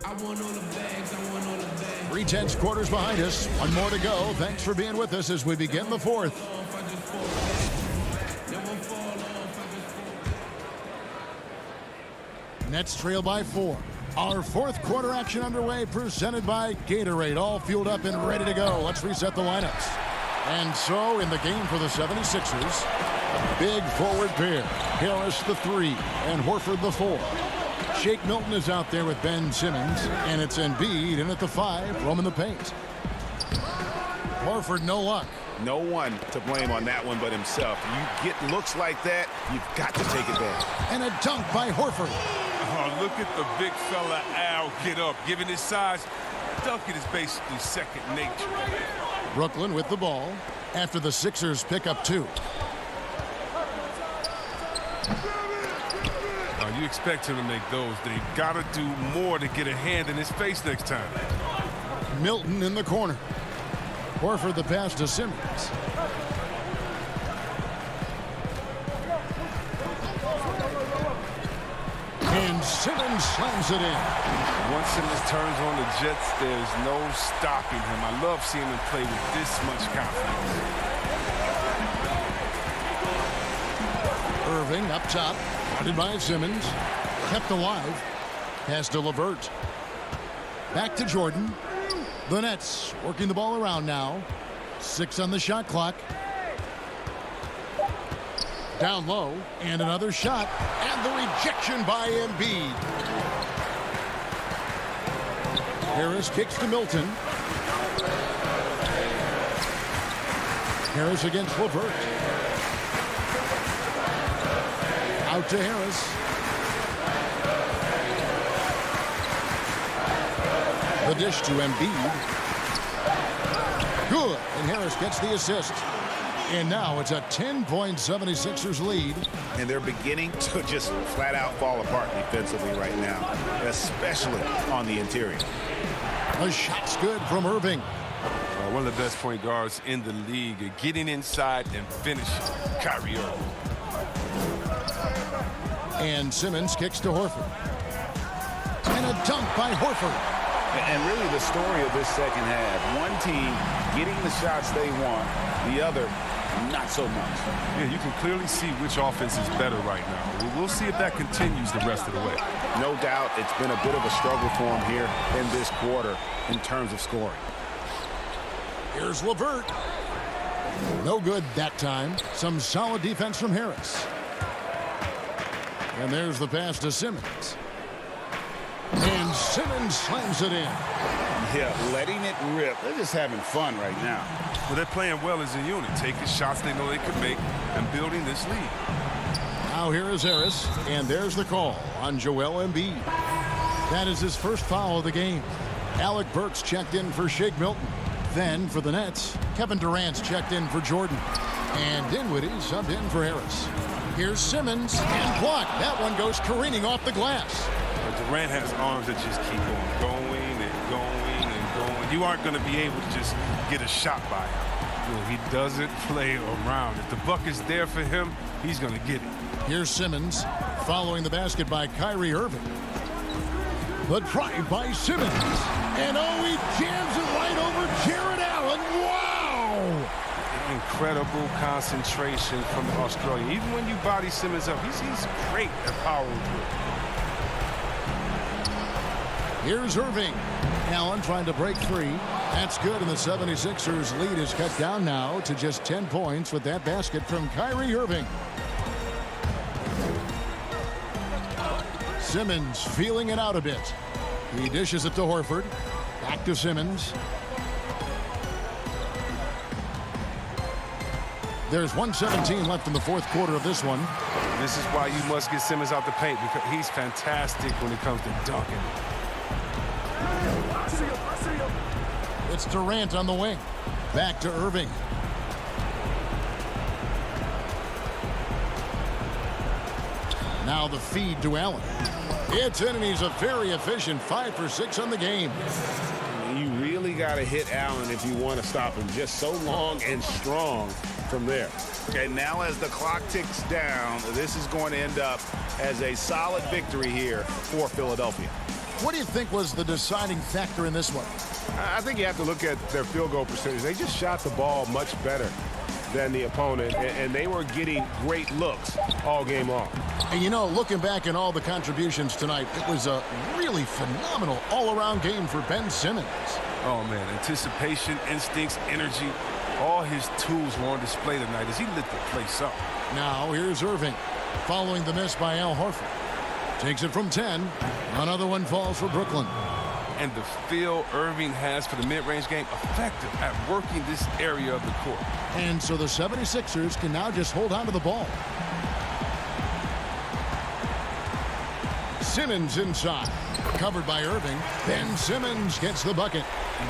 I want all the bags, I want all the bags. 3 tense quarters behind us. 1 more to go. Thanks for being with us as we begin the 4th. Nets trail by 4. Our 4th quarter action underway, presented by Gatorade. All fueled up and ready to go. Let's reset the lineups. And so in the game for the 76ers, big forward pair. Harris the 3 and Horford the 4. Shake Milton is out there with Ben Simmons, and it's Embiid in at the 5, roaming the paint. Horford no luck. No one to blame on that one but himself. You get looks like that, you've got to take advantage. And a dunk by Horford. Oh, look at the big fella Al get up. Given his size, dunking is basically second nature. Brooklyn with the ball after the Sixers pick up 2. You expect him to make those. They got to do more to get a hand in his face next time. Milton in the corner. Horford the pass to Simmons. And Simmons slams it in. Once Simmons turns on the Jets, there's no stopping him. I love seeing him play with this much confidence. Irving up top. Guarded by Simmons. Kept alive. Pass to LeVert. Back to Jordan. The Nets working the ball around now. 6 on the shot clock. Down low. And another shot. And the rejection by Embiid. Harris kicks to Milton. Harris against LeVert. Out to Harris. The dish to Embiid. Good. And Harris gets the assist. And now it's a 10-point 76ers lead. And they're beginning to just flat out fall apart defensively right now, especially on the interior. The shot's good from Irving. One of the best point guards in the league, getting inside and finishing. Kyrie Irving. And Simmons kicks to Horford. And a dunk by Horford. And really the story of this second half. One team getting the shots they want, the other not so much. Yeah, you can clearly see which offense is better right now. We'll see if that continues the rest of the way. No doubt it's been a bit of a struggle for him here in this quarter in terms of scoring. Here's LeVert. No good that time. Some solid defense from Harris. And there's the pass to Simmons. And Simmons slams it in. Yeah, letting it rip. They're just having fun right now. Well, they're playing well as a unit, taking shots they know they can make and building this lead. Now here is Harris, and there's the call on Joel Embiid. That is his first foul of the game. Alec Burks checked in for Shake Milton. Then for the Nets, Kevin Durant's checked in for Jordan. And Dinwiddie subbed in for Harris. Here's Simmons and blocked. That one goes careening off the glass. But Durant has arms that just keep on going and going and going. You aren't going to be able to just get a shot by him. You know, he doesn't play around. If the buck is there for him, he's going to get it. Here's Simmons following the basket by Kyrie Irving. The drive by Simmons. And he jams it right over Jared Allen. Wow! Incredible concentration from the Australian. Even when you body Simmons up, he's great at powering through. Here's Irving. Allen trying to break free. That's good, and the 76ers lead is cut down now to just 10 points with that basket from Kyrie Irving. Simmons feeling it out a bit. He dishes it to Horford. Back to Simmons. There's 1:17 left in the fourth quarter of this one. This is why you must get Simmons out the paint, because he's fantastic when it comes to dunking. It's Durant on the wing. Back to Irving. Now the feed to Allen. It's in, and he's a very efficient 5 for 6 on the game. You really got to hit Allen if you want to stop him. Just so long and strong from there. Okay, now as the clock ticks down, this is going to end up as a solid victory here for Philadelphia. What do you think was the deciding factor in this one? I think you have to look at their field goal percentage. They just shot the ball much better than the opponent, and they were getting great looks all game long. And you know, looking back at all the contributions tonight, it was a really phenomenal all-around game for Ben Simmons. Oh, man, anticipation, instincts, energy, all his tools were on display tonight as he lit the place up. Now here's Irving following the miss by Al Horford. Takes it from 10. Another one falls for Brooklyn. And the feel Irving has for the mid-range game, effective at working this area of the court. And so the 76ers can now just hold on to the ball. Simmons inside. Covered by Irving. Ben Simmons gets the bucket.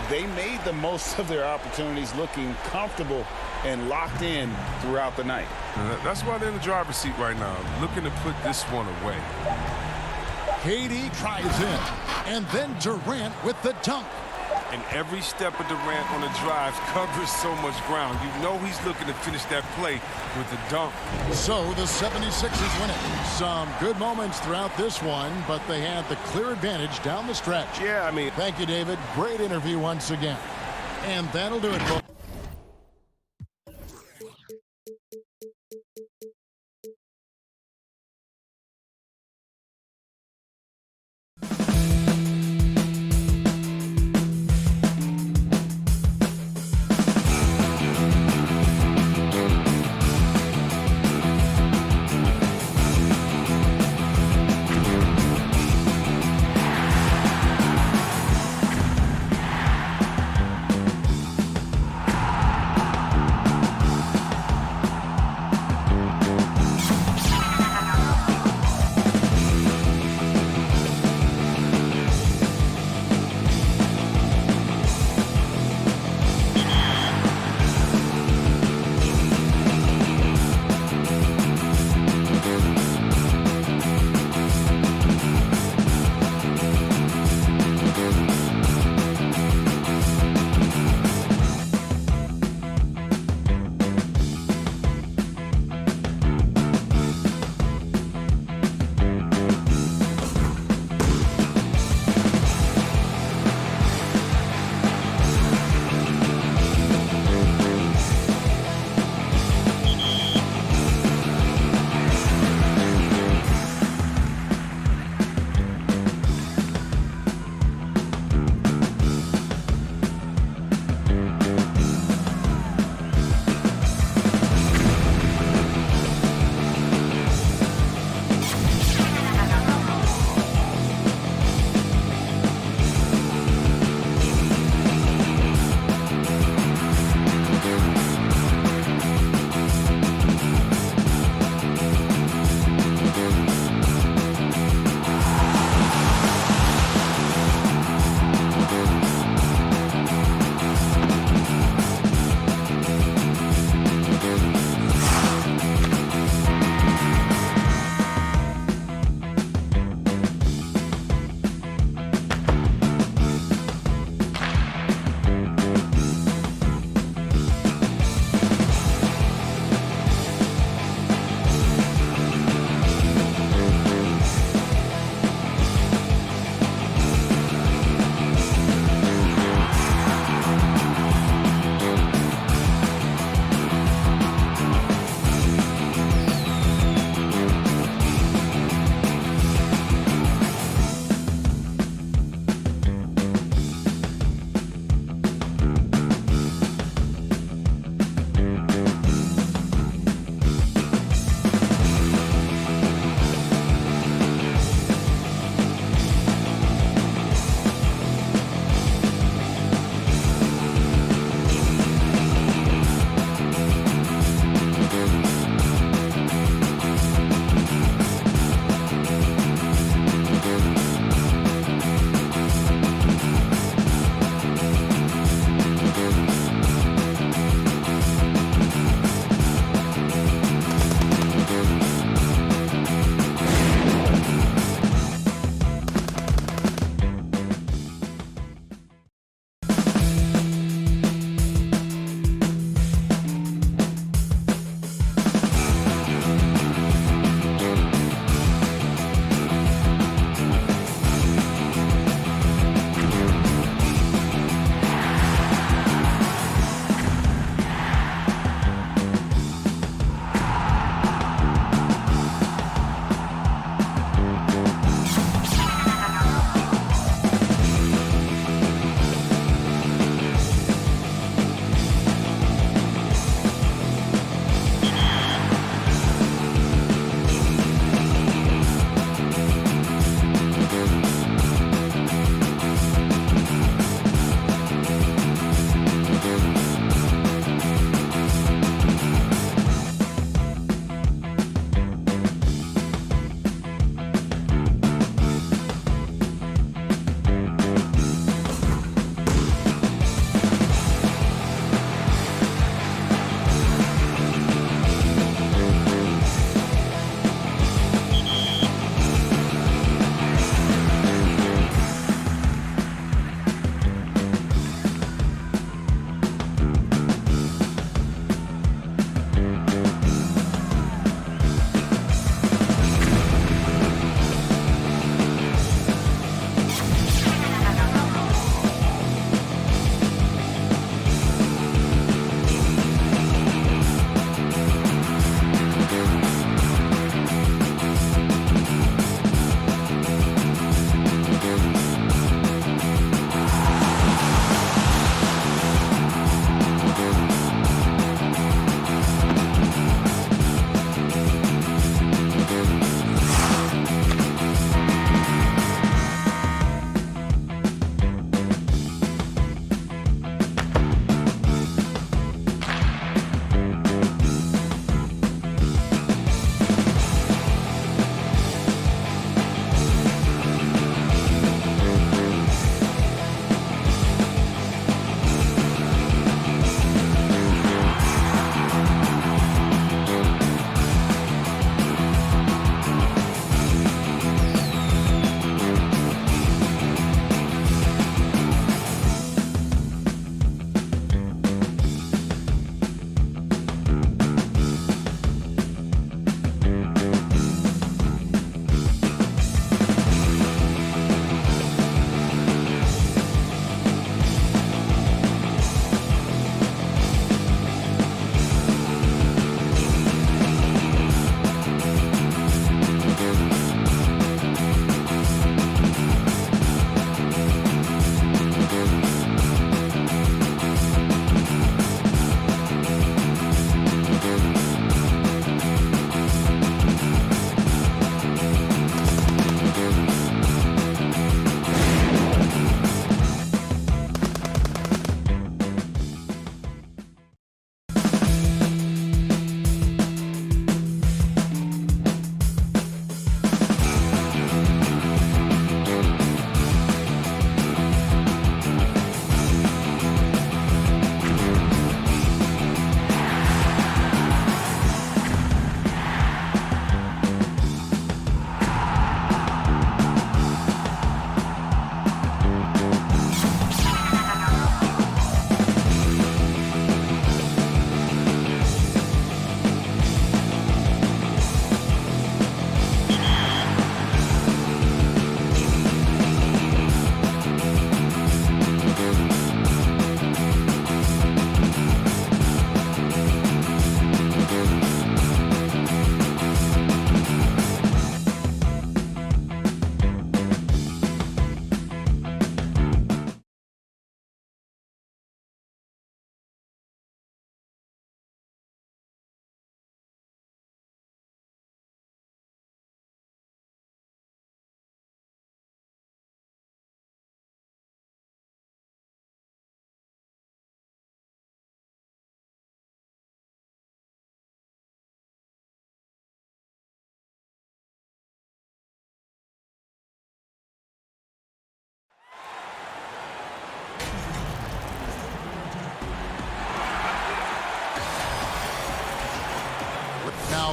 They made the most of their opportunities, looking comfortable and locked in throughout the night. That's why they're in the driver's seat right now, looking to put this one away. KD tries in, and then Durant with the dunk. And every step of Durant on the drive covers so much ground. You know he's looking to finish that play with the dunk. So the 76ers win it. Some good moments throughout this one, but they had the clear advantage down the stretch. Yeah, I mean. Thank you, David. Great interview once again. And that'll do it, folks.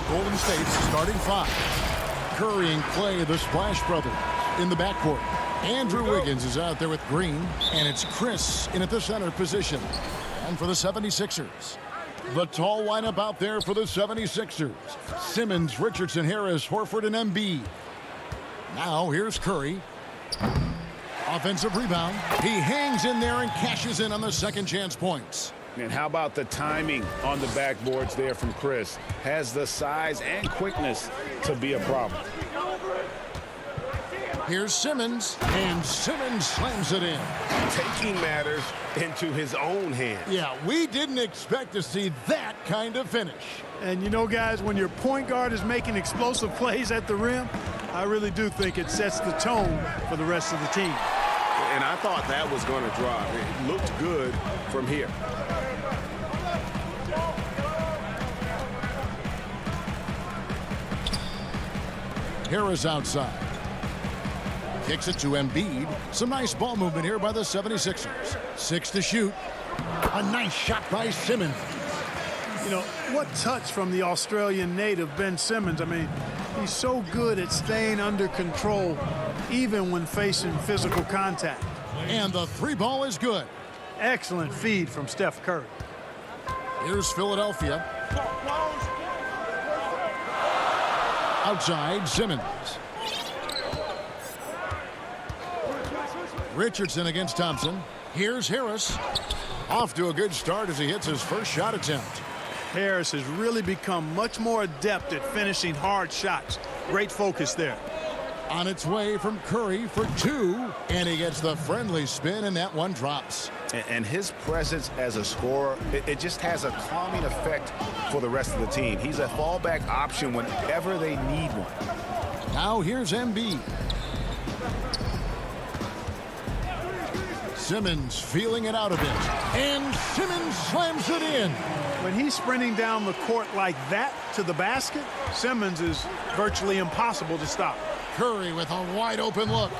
now Golden State's starting five. Curry and Clay, the Splash Brothers, in the backcourt. Andrew Wiggins is out there with Green, and it's Chris in at the center position. And for the 76ers, the tall lineup out there for the 76ers. Simmons, Richardson, Harris, Horford, and Embiid. Now here's Curry. Offensive rebound. He hangs in there and cashes in on the second chance points. And how about the timing on the backboards there from Chris? Has the size and quickness to be a problem. Here's Simmons, and Simmons slams it in. Taking matters into his own hands. Yeah, we didn't expect to see that kind of finish. And you know, guys, when your point guard is making explosive plays at the rim, I really do think it sets the tone for the rest of the team. And I thought that was going to drop. It looked good from here. Harris outside. Kicks it to Embiid. Some nice ball movement here by the 76ers. 6 to shoot. A nice shot by Simmons. You know, what touch from the Australian native, Ben Simmons. I mean, he's so good at staying under control, even when facing physical contact. And the three ball is good. Excellent feed from Steph Curry. Here's Philadelphia. Outside, Simmons. Richardson against Thompson. Here's Harris. Off to a good start as he hits his first shot attempt. Harris has really become much more adept at finishing hard shots. Great focus there. On its way from Curry for two, and he gets the friendly spin, and that one drops. And his presence as a scorer, it just has a calming effect for the rest of the team. He's a fallback option whenever they need one. Now here's Embiid. Simmons feeling it out a bit, and Simmons slams it in. When he's sprinting down the court like that to the basket, Simmons is virtually impossible to stop. Curry with a wide open look.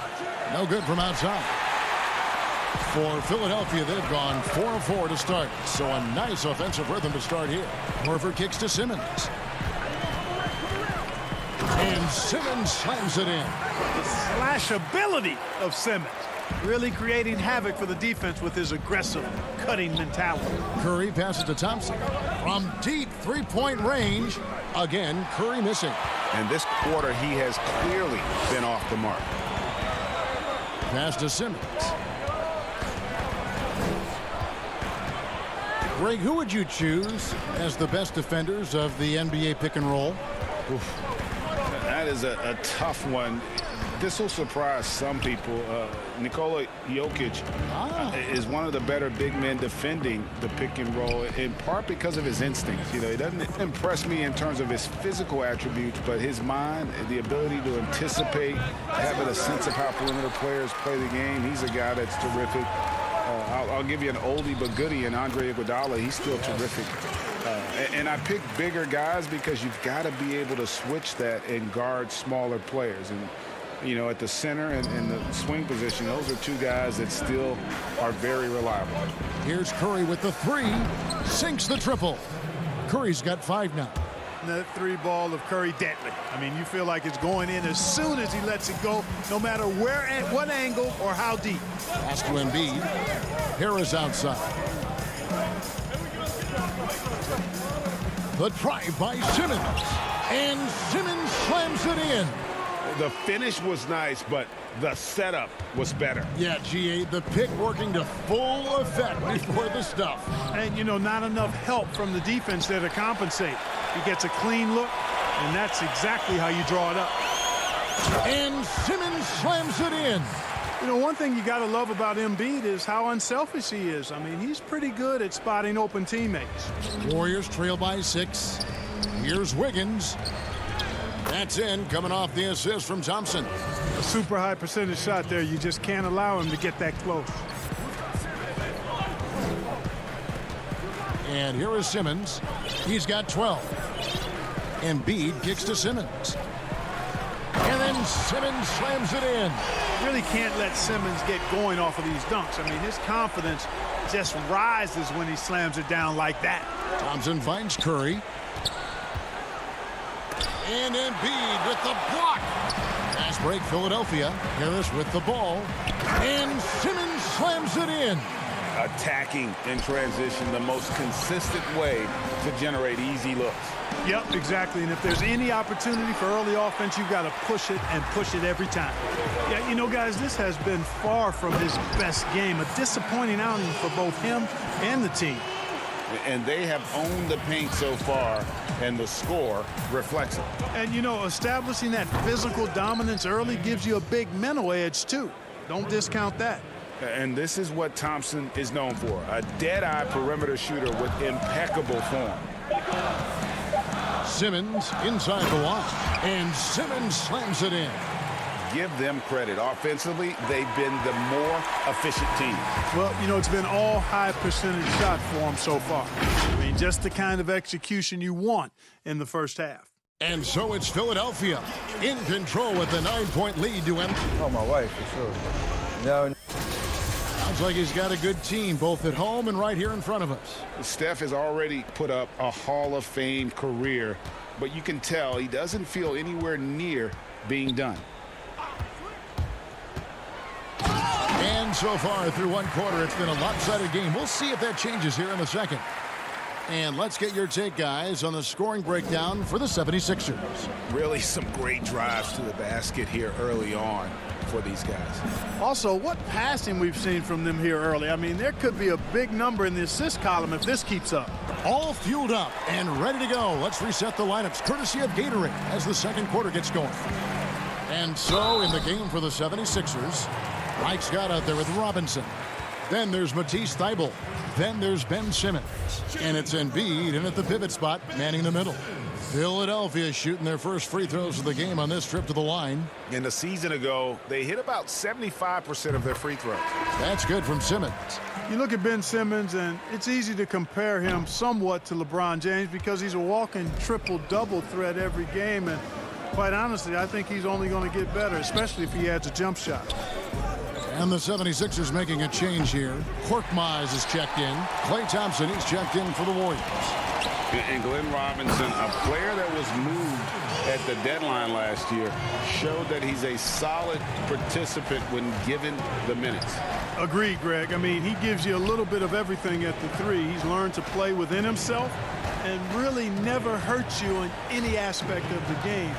No good from outside. For Philadelphia, they've gone 4 of 4 to start. So a nice offensive rhythm to start here. Horford kicks to Simmons. And Simmons slams it in. The slashability of Simmons. Really creating havoc for the defense with his aggressive, cutting mentality. Curry passes to Thompson. From deep three-point range. Again, Curry missing. And this quarter, he has clearly been off the mark. Pass to Simmons. Greg, who would you choose as the best defenders of the NBA pick and roll? Oof. That is a tough one. This will surprise some people. Nikola Jokic is one of the better big men defending the pick and roll, in part because of his instincts. You know, he doesn't impress me in terms of his physical attributes, but his mind, the ability to anticipate, having a sense of how perimeter players play the game. He's a guy that's terrific. I'll give you an oldie but goodie in Andre Iguodala. He's still terrific. And I pick bigger guys because you've got to be able to switch that and guard smaller players. And you know, at the center and the swing position, those are two guys that still are very reliable. Here's Curry with the three. Sinks the triple. Curry's got 5 now. That three ball of Curry, deadly. I mean, you feel like it's going in as soon as he lets it go, no matter where, at what angle, or how deep. Pass to Embiid. Harris outside. The drive by Simmons. And Simmons slams it in. The finish was nice, but the setup was better. Yeah, GA, the pick working to full effect before the stuff. And, you know, not enough help from the defense there to compensate. He gets a clean look, and that's exactly how you draw it up. And Simmons slams it in. You know, one thing you got to love about Embiid is how unselfish he is. I mean, he's pretty good at spotting open teammates. Warriors trail by 6. Here's Wiggins. That's in, coming off the assist from Thompson. A super high percentage shot there. You just can't allow him to get that close. And here is Simmons. He's got 12. Embiid kicks to Simmons. And then Simmons slams it in. Really can't let Simmons get going off of these dunks. I mean, his confidence just rises when he slams it down like that. Thompson finds Curry. And Embiid with the block. Fast break, Philadelphia. Harris with the ball. And Simmons slams it in. Attacking in transition, the most consistent way to generate easy looks. Yep, exactly. And if there's any opportunity for early offense, you've got to push it and push it every time. Yeah, you know, guys, this has been far from his best game. A disappointing outing for both him and the team. And they have owned the paint so far, and the score reflects it. And, you know, establishing that physical dominance early gives you a big mental edge, too. Don't discount that. And this is what Thompson is known for, a dead-eye perimeter shooter with impeccable form. Simmons inside the line, and Simmons slams it in. Give them credit. Offensively, they've been the more efficient team. Well, you know, it's been all high percentage shot for them so far. I mean, just the kind of execution you want in the first half. And so it's Philadelphia in control with the 9-point lead to him. Oh, my wife, for sure. No. Sounds like he's got a good team, both at home and right here in front of us. Steph has already put up a Hall of Fame career, but you can tell he doesn't feel anywhere near being done. And so far through one quarter, it's been a lopsided game. We'll see if that changes here in the second. And let's get your take, guys, on the scoring breakdown for the 76ers. Really some great drives to the basket here early on for these guys. Also, what passing we've seen from them here early. I mean, there could be a big number in the assist column if this keeps up. All fueled up and ready to go. Let's reset the lineups courtesy of Gatorade as the second quarter gets going. And so in the game for the 76ers, Mike Scott out there with Robinson. Then there's Matisse Thybulle. Then there's Ben Simmons. And it's Embiid in at the pivot spot, manning the middle. Philadelphia shooting their first free throws of the game on this trip to the line. In the season ago, they hit about 75% of their free throws. That's good from Simmons. You look at Ben Simmons, and it's easy to compare him somewhat to LeBron James because he's a walking triple-double threat every game. And quite honestly, I think he's only going to get better, especially if he adds a jump shot. And the 76ers making a change here. Korkmaz is checked in. Klay Thompson, he's checked in for the Warriors. And Glenn Robinson, a player that was moved at the deadline last year, showed that he's a solid participant when given the minutes. Agreed, Greg. I mean, he gives you a little bit of everything at the three. He's learned to play within himself and really never hurts you in any aspect of the game.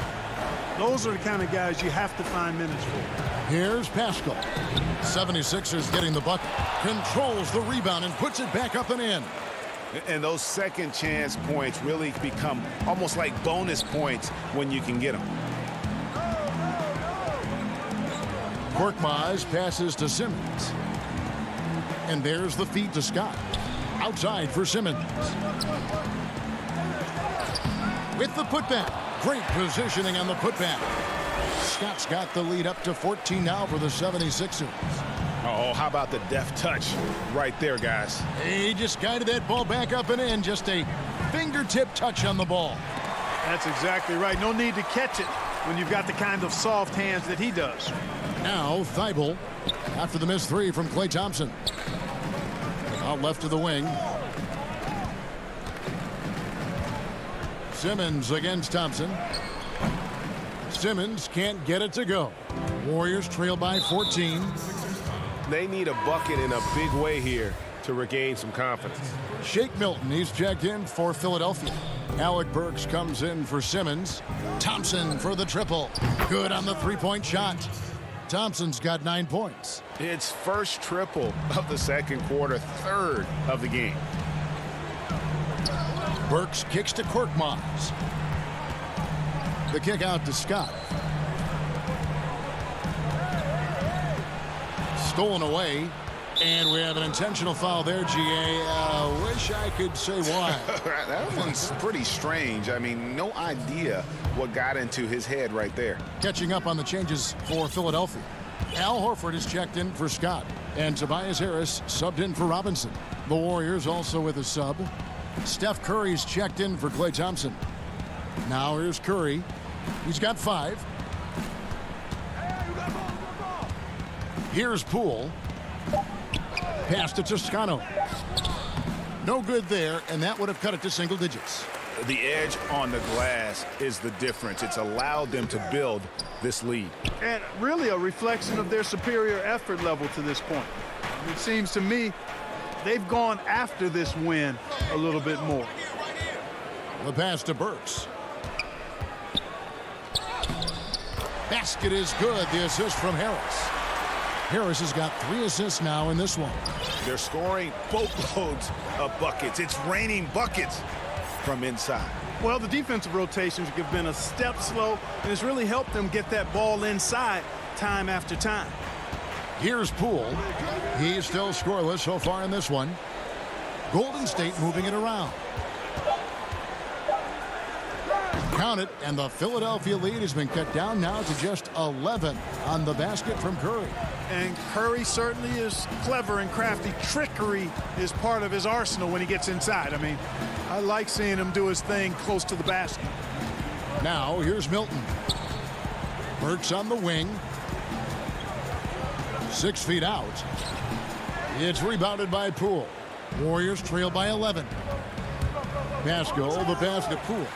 Those are the kind of guys you have to find minutes for. Here's Pascal. 76ers getting the bucket. Controls the rebound and puts it back up and in. And those second chance points really become almost like bonus points when you can get them. Korkmaz passes to Simmons. And there's the feed to Scott. Outside for Simmons. With the putback. Great positioning on the putback. Scott's got the lead up to 14 now for the 76ers. Oh, how about the deft touch right there, guys? He just guided that ball back up and in. Just a fingertip touch on the ball. That's exactly right. No need to catch it when you've got the kind of soft hands that he does. Now Thybulle after the missed three from Klay Thompson. Out left of the wing. Simmons against Thompson. Simmons can't get it to go. Warriors trail by 14. They need a bucket in a big way here to regain some confidence. Shake Milton, he's checked in for Philadelphia. Alec Burks comes in for Simmons. Thompson for the triple. Good on the three-point shot. Thompson's got 9 points. It's first triple of the second quarter, third of the game. Burks kicks to Korkmaz. The kick out to Scott. Stolen away. And we have an intentional foul there, GA. Wish I could say why. That one's pretty strange. I mean, no idea what got into his head right there. Catching up on the changes for Philadelphia. Al Horford is checked in for Scott. And Tobias Harris subbed in for Robinson. The Warriors also with a sub. Steph Curry's checked in for Klay Thompson. Now here's Curry. He's got 5. Here's Poole. Passed it to Toscano. No good there, and that would have cut it to single digits. The edge on the glass is the difference. It's allowed them to build this lead. And really a reflection of their superior effort level to this point. It seems to me they've gone after this win a little bit more. The pass to Burks. Basket is good. The assist from Harris. Harris has got 3 assists now in this one. They're scoring boatloads of buckets. It's raining buckets from inside. Well, the defensive rotations have been a step slow, and it's really helped them get that ball inside time after time. Here's Poole. He's still scoreless so far in this one. Golden State moving it around. Count it, and the Philadelphia lead has been cut down now to just 11 on the basket from Curry. And Curry certainly is clever and crafty. Trickery is part of his arsenal when he gets inside. I mean, I like seeing him do his thing close to the basket. Now, here's Milton. Burks on the wing. 6 feet out. It's rebounded by Poole. Warriors trail by 11. Pascal, the basket, Poole.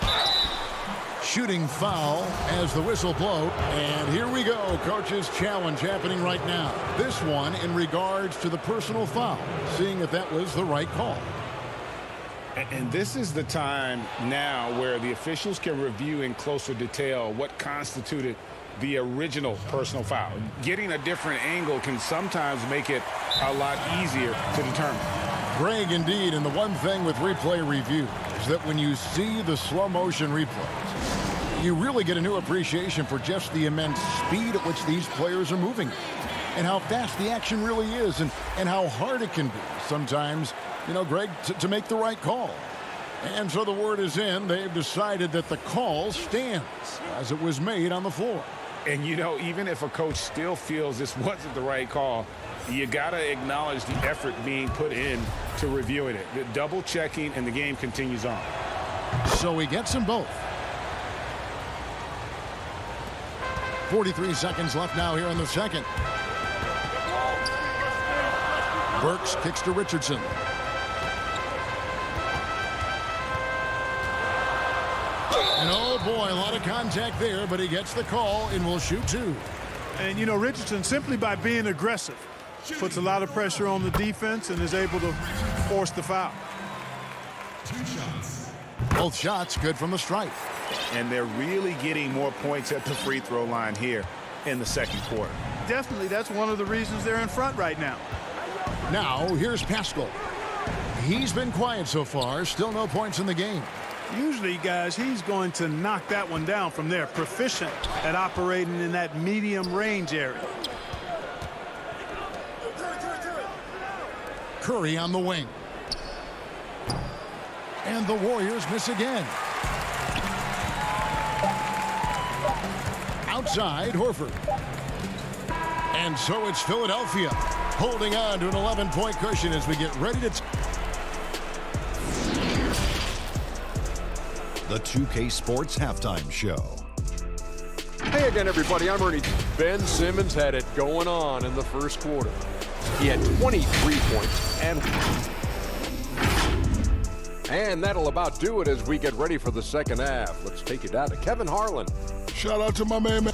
Shooting foul as the whistle blows. And here we go. Coach's challenge happening right now. This one in regards to the personal foul. Seeing if that was the right call. And this is the time now where the officials can review in closer detail what constituted the original personal foul. Getting a different angle can sometimes make it a lot easier to determine. Greg, indeed, and the one thing with replay review is that when you see the slow motion replays, you really get a new appreciation for just the immense speed at which these players are moving and how fast the action really is and how hard it can be sometimes, you know, Greg, to make the right call. And so the word is in. They've decided that the call stands as it was made on the floor. And, you know, even if a coach still feels this wasn't the right call, you got to acknowledge the effort being put in to reviewing it. The double checking, and the game continues on. So he gets them both. 43 seconds left now here in the second. Burks kicks to Richardson. And oh boy, a lot of contact there, but he gets the call and will shoot 2. And you know, Richardson, simply by being aggressive, puts a lot of pressure on the defense and is able to force the foul. 2 shots. Both shots good from the stripe. And they're really getting more points at the free throw line here in the second quarter. Definitely, that's one of the reasons they're in front right now. Now, here's Pascal. He's been quiet so far, still no points in the game. Usually, guys, he's going to knock that one down from there. Proficient at operating in that medium range area. Curry on the wing. And the Warriors miss again. Outside, Horford. And so it's Philadelphia holding on to an 11-point cushion as we get ready to... The 2K Sports Halftime Show. Hey again, everybody. I'm Ernie. Ben Simmons had it going on in the first quarter. He had 23 points and that'll about do it as we get ready for the second half. Let's take it down to Kevin Harlan. Shout out to my man.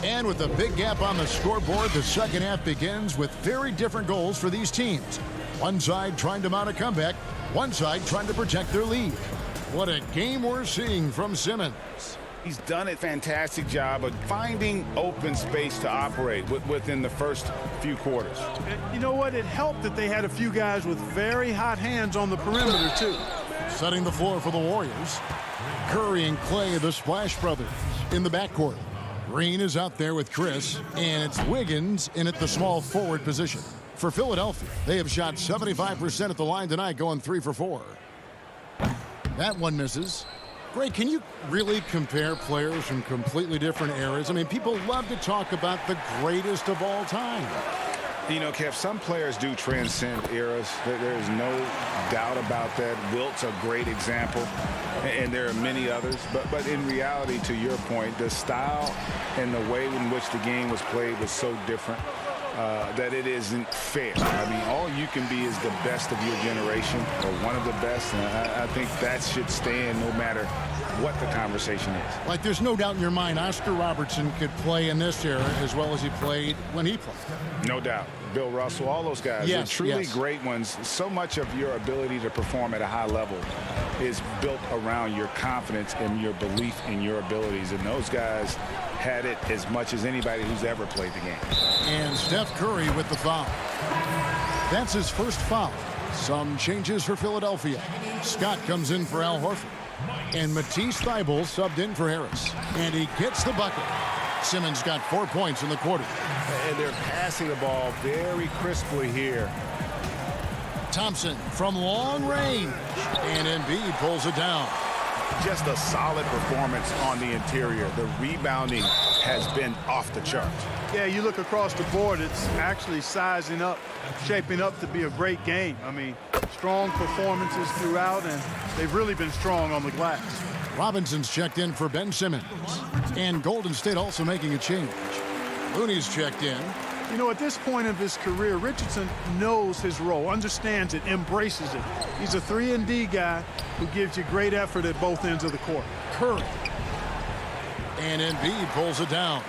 And with a big gap on the scoreboard, the second half begins with very different goals for these teams. One side trying to mount a comeback, one side trying to protect their lead. What a game we're seeing from Simmons. He's done a fantastic job of finding open space to operate within the first few quarters. You know what? It helped that they had a few guys with very hot hands on the perimeter, too. Setting the floor for the Warriors. Curry and Clay, the Splash Brothers, in the backcourt. Green is out there with Chris, and it's Wiggins in at the small forward position. For Philadelphia, they have shot 75% at the line tonight, going 3 for 4. That one misses. Greg, can you really compare players from completely different eras? I mean, people love to talk about the greatest of all time. You know, Kev, some players do transcend eras. There's no doubt about that. Wilt's a great example, and there are many others. But in reality, to your point, the style and the way in which the game was played was so different that it isn't fair. I mean, all you can be is the best of your generation, or one of the best, and I think that should stand no matter what the conversation is. Like, there's no doubt in your mind Oscar Robertson could play in this era as well as he played when he played. No doubt. Bill Russell, all those guys, yes, are truly yes. great ones. So much of your ability to perform at a high level is built around your confidence and your belief in your abilities. And those guys had it as much as anybody who's ever played the game. And Steph Curry with the foul. That's his first foul. Some changes for Philadelphia. Scott comes in for Al Horford. And Matisse Thybulle subbed in for Harris. And he gets the bucket. Simmons got 4 points in the quarter. And they're passing the ball very crisply here. Thompson from long range. And Embiid pulls it down. Just a solid performance on the interior. The rebounding has been off the charts. Yeah, you look across the board, it's actually sizing up, shaping up to be a great game. I mean, strong performances throughout, and they've really been strong on the glass. Robinson's checked in for Ben Simmons. And Golden State also making a change. Looney's checked in. You know, at this point of his career, Richardson knows his role, understands it, embraces it. He's a 3-and-D guy who gives you great effort at both ends of the court. Curry. And Embiid pulls it down.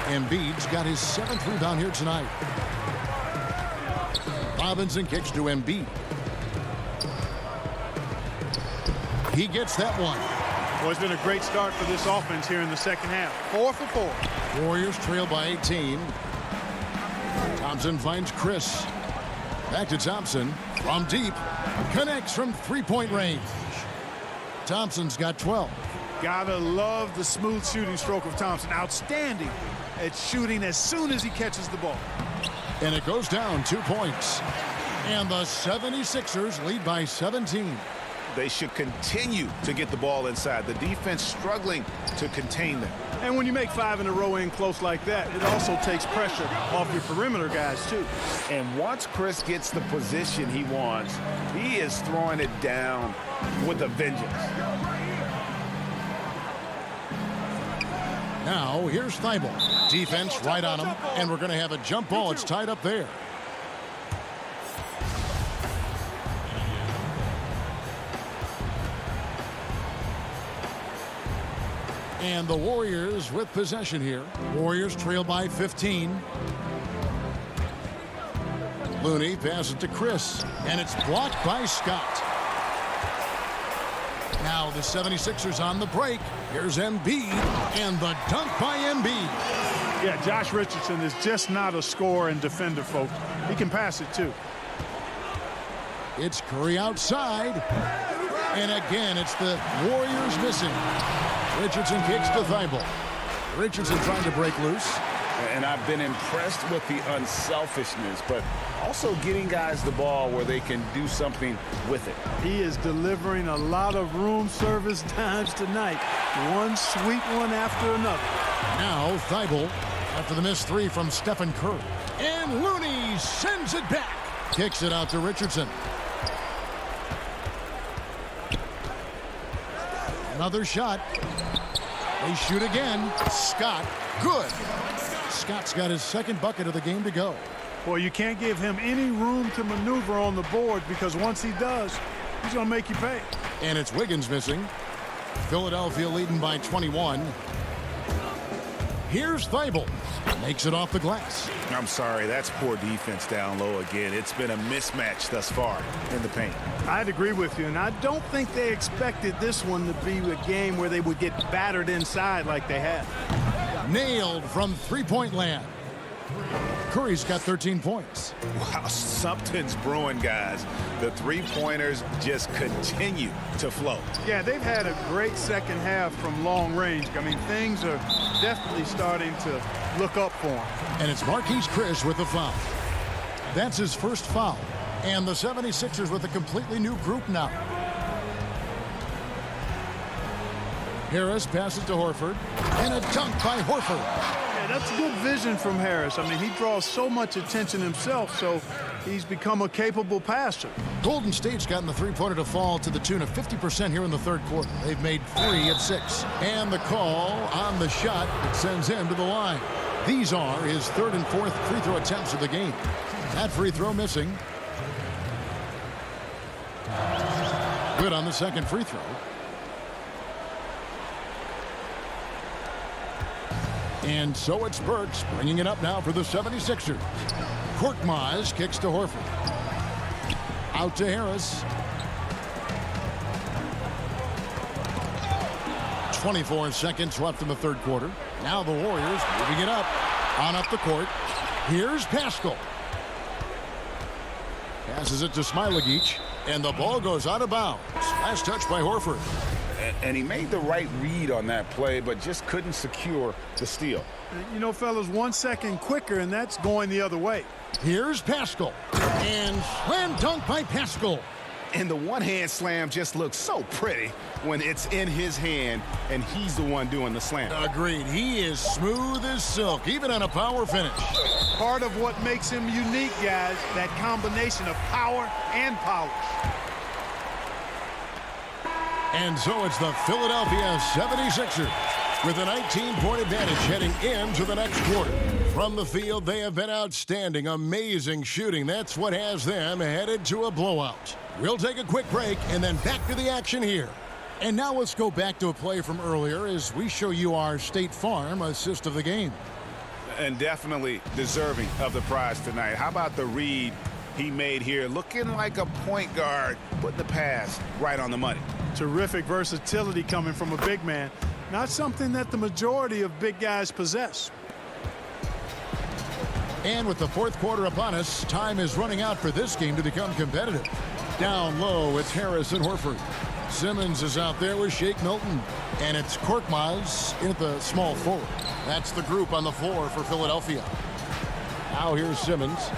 Embiid's got his 7th rebound here tonight. Robinson kicks to Embiid. He gets that one. Well, it's been a great start for this offense here in the second half. 4 for 4. Warriors trail by 18. Thompson finds Chris. Back to Thompson from deep. Connects from three-point range. Thompson's got 12. Gotta love the smooth shooting stroke of Thompson. Outstanding at shooting as soon as he catches the ball. And it goes down 2 points. And the 76ers lead by 17. They should continue to get the ball inside. The defense struggling to contain them. And when you make 5 in a row in close like that, it also takes pressure off your perimeter guys, too. And once Chris gets the position he wants, he is throwing it down with a vengeance. Now, here's Thybulle. Defense right on him, and we're going to have a jump ball. It's tied up there. And the Warriors with possession here. Warriors trail by 15. Looney passes to Chris, and it's blocked by Scott. Now the 76ers on the break. Here's Embiid, and the dunk by Embiid. Yeah, Josh Richardson is just not a scorer and defender, folks. He can pass it, too. It's Curry outside. And again, it's the Warriors missing. Richardson kicks to Thybulle. Richardson trying to break loose. And I've been impressed with the unselfishness, but also getting guys the ball where they can do something with it. He is delivering a lot of room service times tonight. One sweet one after another. Now Thybulle after the missed 3 from Stephen Curry. And Looney sends it back. Kicks it out to Richardson. Another shot. They shoot again. Scott, good. Scott's got his 2nd bucket of the game to go. Well, you can't give him any room to maneuver on the board because once he does, he's going to make you pay. And it's Wiggins missing. Philadelphia leading by 21. Here's Thybulle. Makes it off the glass. I'm sorry, that's poor defense down low again. It's been a mismatch thus far in the paint. I'd agree with you, and I don't think they expected this one to be a game where they would get battered inside like they had. Nailed from three-point land. Curry's got 13 points. Wow, something's brewing, guys. The three-pointers just continue to flow. Yeah, they've had a great second half from long range. I mean, things are definitely starting to look up for him. And it's Marquise Chris with the foul. That's his first foul. And the 76ers with a completely new group now. Harris passes to Horford. And a dunk by Horford. Yeah, that's good vision from Harris. I mean, he draws so much attention himself, so he's become a capable passer. Golden State's gotten the three-pointer to fall to the tune of 50% here in the third quarter. They've made 3 of 6. And the call on the shot that sends him to the line. These are his 3rd and 4th free throw attempts of the game. That free throw missing. Good on the second free throw. And so it's Burks bringing it up now for the 76ers. Korkmaz kicks to Horford. Out to Harris. 24 seconds left in the third quarter. Now the Warriors moving it up. On up the court. Here's Pascal. Passes it to Smailagic. And the ball goes out of bounds. Last touch by Horford. And he made the right read on that play, but just couldn't secure the steal. You know, fellas, 1 second quicker, and that's going the other way. Here's Pascal. And slam dunk by Pascal. And the one-hand slam just looks so pretty when it's in his hand and he's the one doing the slam. Agreed. He is smooth as silk, even on a power finish. Part of what makes him unique, guys, that combination of power and polish. And so it's the Philadelphia 76ers with a 19-point advantage heading into the next quarter. From the field, they have been outstanding, amazing shooting. That's what has them headed to a blowout. We'll take a quick break and then back to the action here. And now let's go back to a play from earlier as we show you our State Farm assist of the game. And definitely deserving of the prize tonight. How about the read he made here, looking like a point guard, putting the pass right on the money. Terrific versatility coming from a big man. Not something that the majority of big guys possess. And with the fourth quarter upon us, time is running out for this game to become competitive. Down low, it's Harris and Horford. Simmons is out there with Shake Milton. And it's Korkmaz in at the small forward. That's the group on the floor for Philadelphia. Now here's Simmons.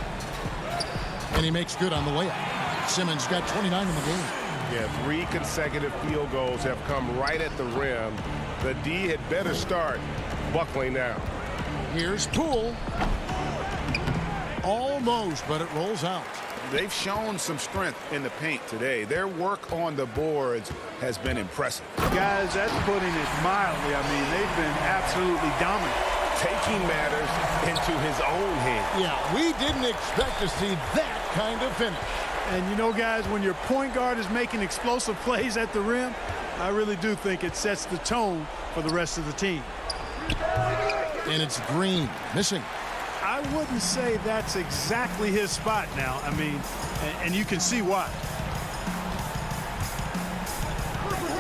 And he makes good on the layup. Simmons got 29 in the game. Yeah, 3 consecutive field goals have come right at the rim. The D had better start buckling now. Here's Poole. Almost, but it rolls out. They've shown some strength in the paint today. Their work on the boards has been impressive. Guys, that's putting it mildly. I mean, they've been absolutely dominant. Taking matters into his own hands. Yeah, we didn't expect to see that kind of finish. And you know, guys, when your point guard is making explosive plays at the rim, I really do think it sets the tone for the rest of the team. And it's Green missing. I wouldn't say that's exactly his spot now. I mean, and you can see why.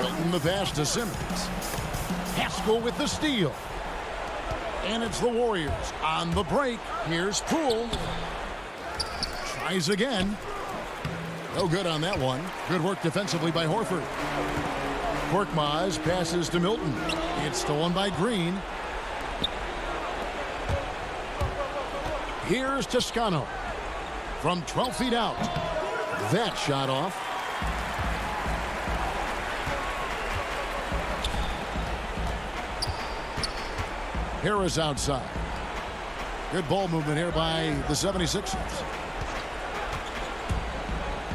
Milton the pass to Simmons. Pascal with the steal. And it's the Warriors on the break. Here's Poole. Tries again. No good on that one. Good work defensively by Horford. Korkmaz passes to Milton. It's stolen by Green. Here's Toscano. From 12 feet out. That shot off. Harris outside. Good ball movement here by the 76ers.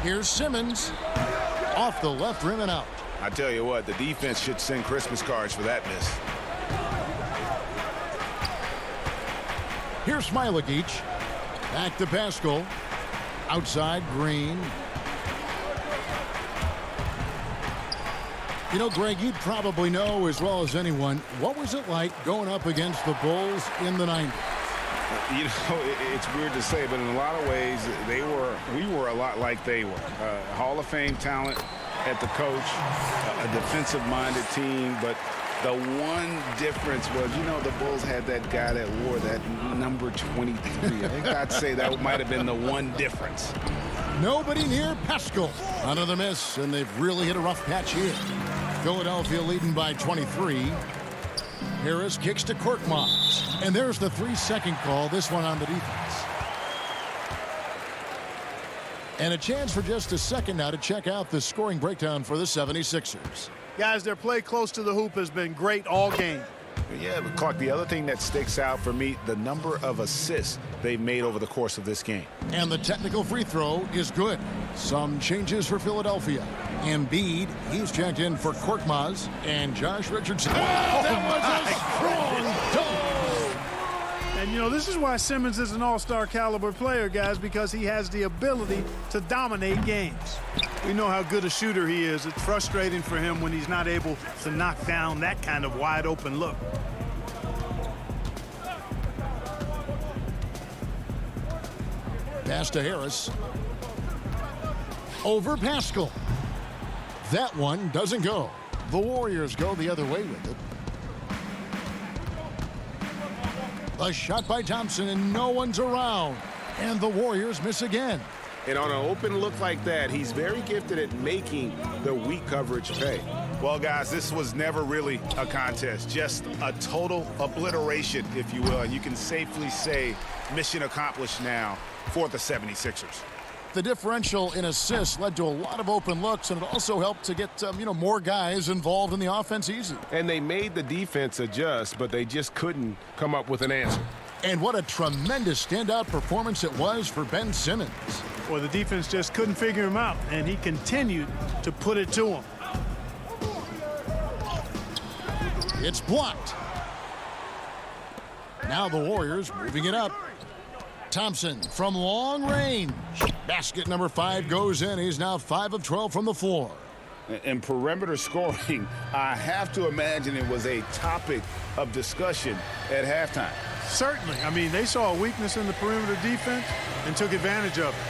Here's Simmons. Off the left rim and out. I tell you what, the defense should send Christmas cards for that miss. Here's Smailagic. Back to Pascal. Outside, Green. You know, Greg, you'd probably know as well as anyone, what was it like going up against the Bulls in the 90s? You know, it's weird to say, but in a lot of ways, we were a lot like they were. Hall of Fame talent at the coach, a defensive-minded team, but the one difference was, you know, the Bulls had that guy that wore that number 23. I think I'd say that might have been the one difference. Nobody near Pascal. Another miss, and they've really hit a rough patch here. Philadelphia leading by 23. Harris kicks to Korkmaz. And there's the 3-second call, this one on the defense. And a chance for just a second now to check out the scoring breakdown for the 76ers. Guys, their play close to the hoop has been great all game. Yeah, but Clark, the other thing that sticks out for me, the number of assists they've made over the course of this game. And the technical free throw is good. Some changes for Philadelphia. Embiid, he's checked in for Korkmaz, and Josh Richardson. Wow, that was a strong dunk. And, you know, this is why Simmons is an all-star caliber player, guys, because he has the ability to dominate games. We know how good a shooter he is. It's frustrating for him when he's not able to knock down that kind of wide-open look. Pass to Harris. Over Pascal. That one doesn't go. The Warriors go the other way with it. A shot by Thompson, and no one's around. And the Warriors miss again. And on an open look like that, he's very gifted at making the weak coverage pay. Well, guys, this was never really a contest, just a total obliteration, if you will. And you can safely say mission accomplished now for the 76ers. The differential in assists led to a lot of open looks, and it also helped to get more guys involved in the offense easy. And they made the defense adjust, but they just couldn't come up with an answer. And what a tremendous standout performance it was for Ben Simmons. Well, the defense just couldn't figure him out, and he continued to put it to him. It's blocked. Now the Warriors moving it up. Thompson from long range. Basket number 5 goes in. He's now 5 of 12 from the floor. And perimeter scoring, I have to imagine it was a topic of discussion at halftime. Certainly. I mean, they saw a weakness in the perimeter defense and took advantage of it.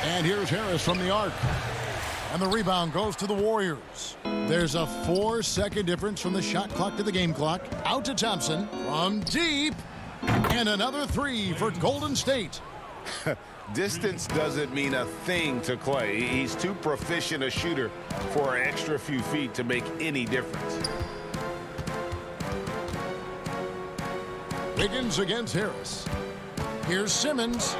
And here's Harris from the arc. And the rebound goes to the Warriors. There's a 4-second difference from the shot clock to the game clock. Out to Thompson from deep. And another 3 for Golden State. Distance doesn't mean a thing to Clay. He's too proficient a shooter for an extra few feet to make any difference. Wiggins against Harris. Here's Simmons.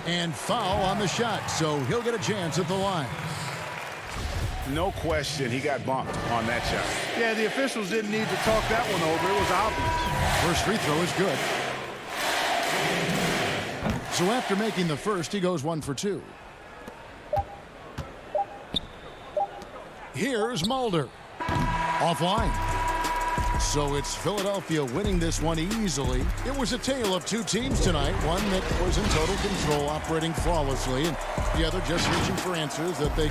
And foul on the shot, so he'll get a chance at the line. No question he got bumped on that shot. Yeah, the officials didn't need to talk that one over. It was obvious. First free throw is good. So after making the first, he goes 1 for 2. Here's Mulder. Offline. So it's Philadelphia winning this one easily. It was a tale of 2 teams tonight. One that was in total control, operating flawlessly, and the other just reaching for answers that they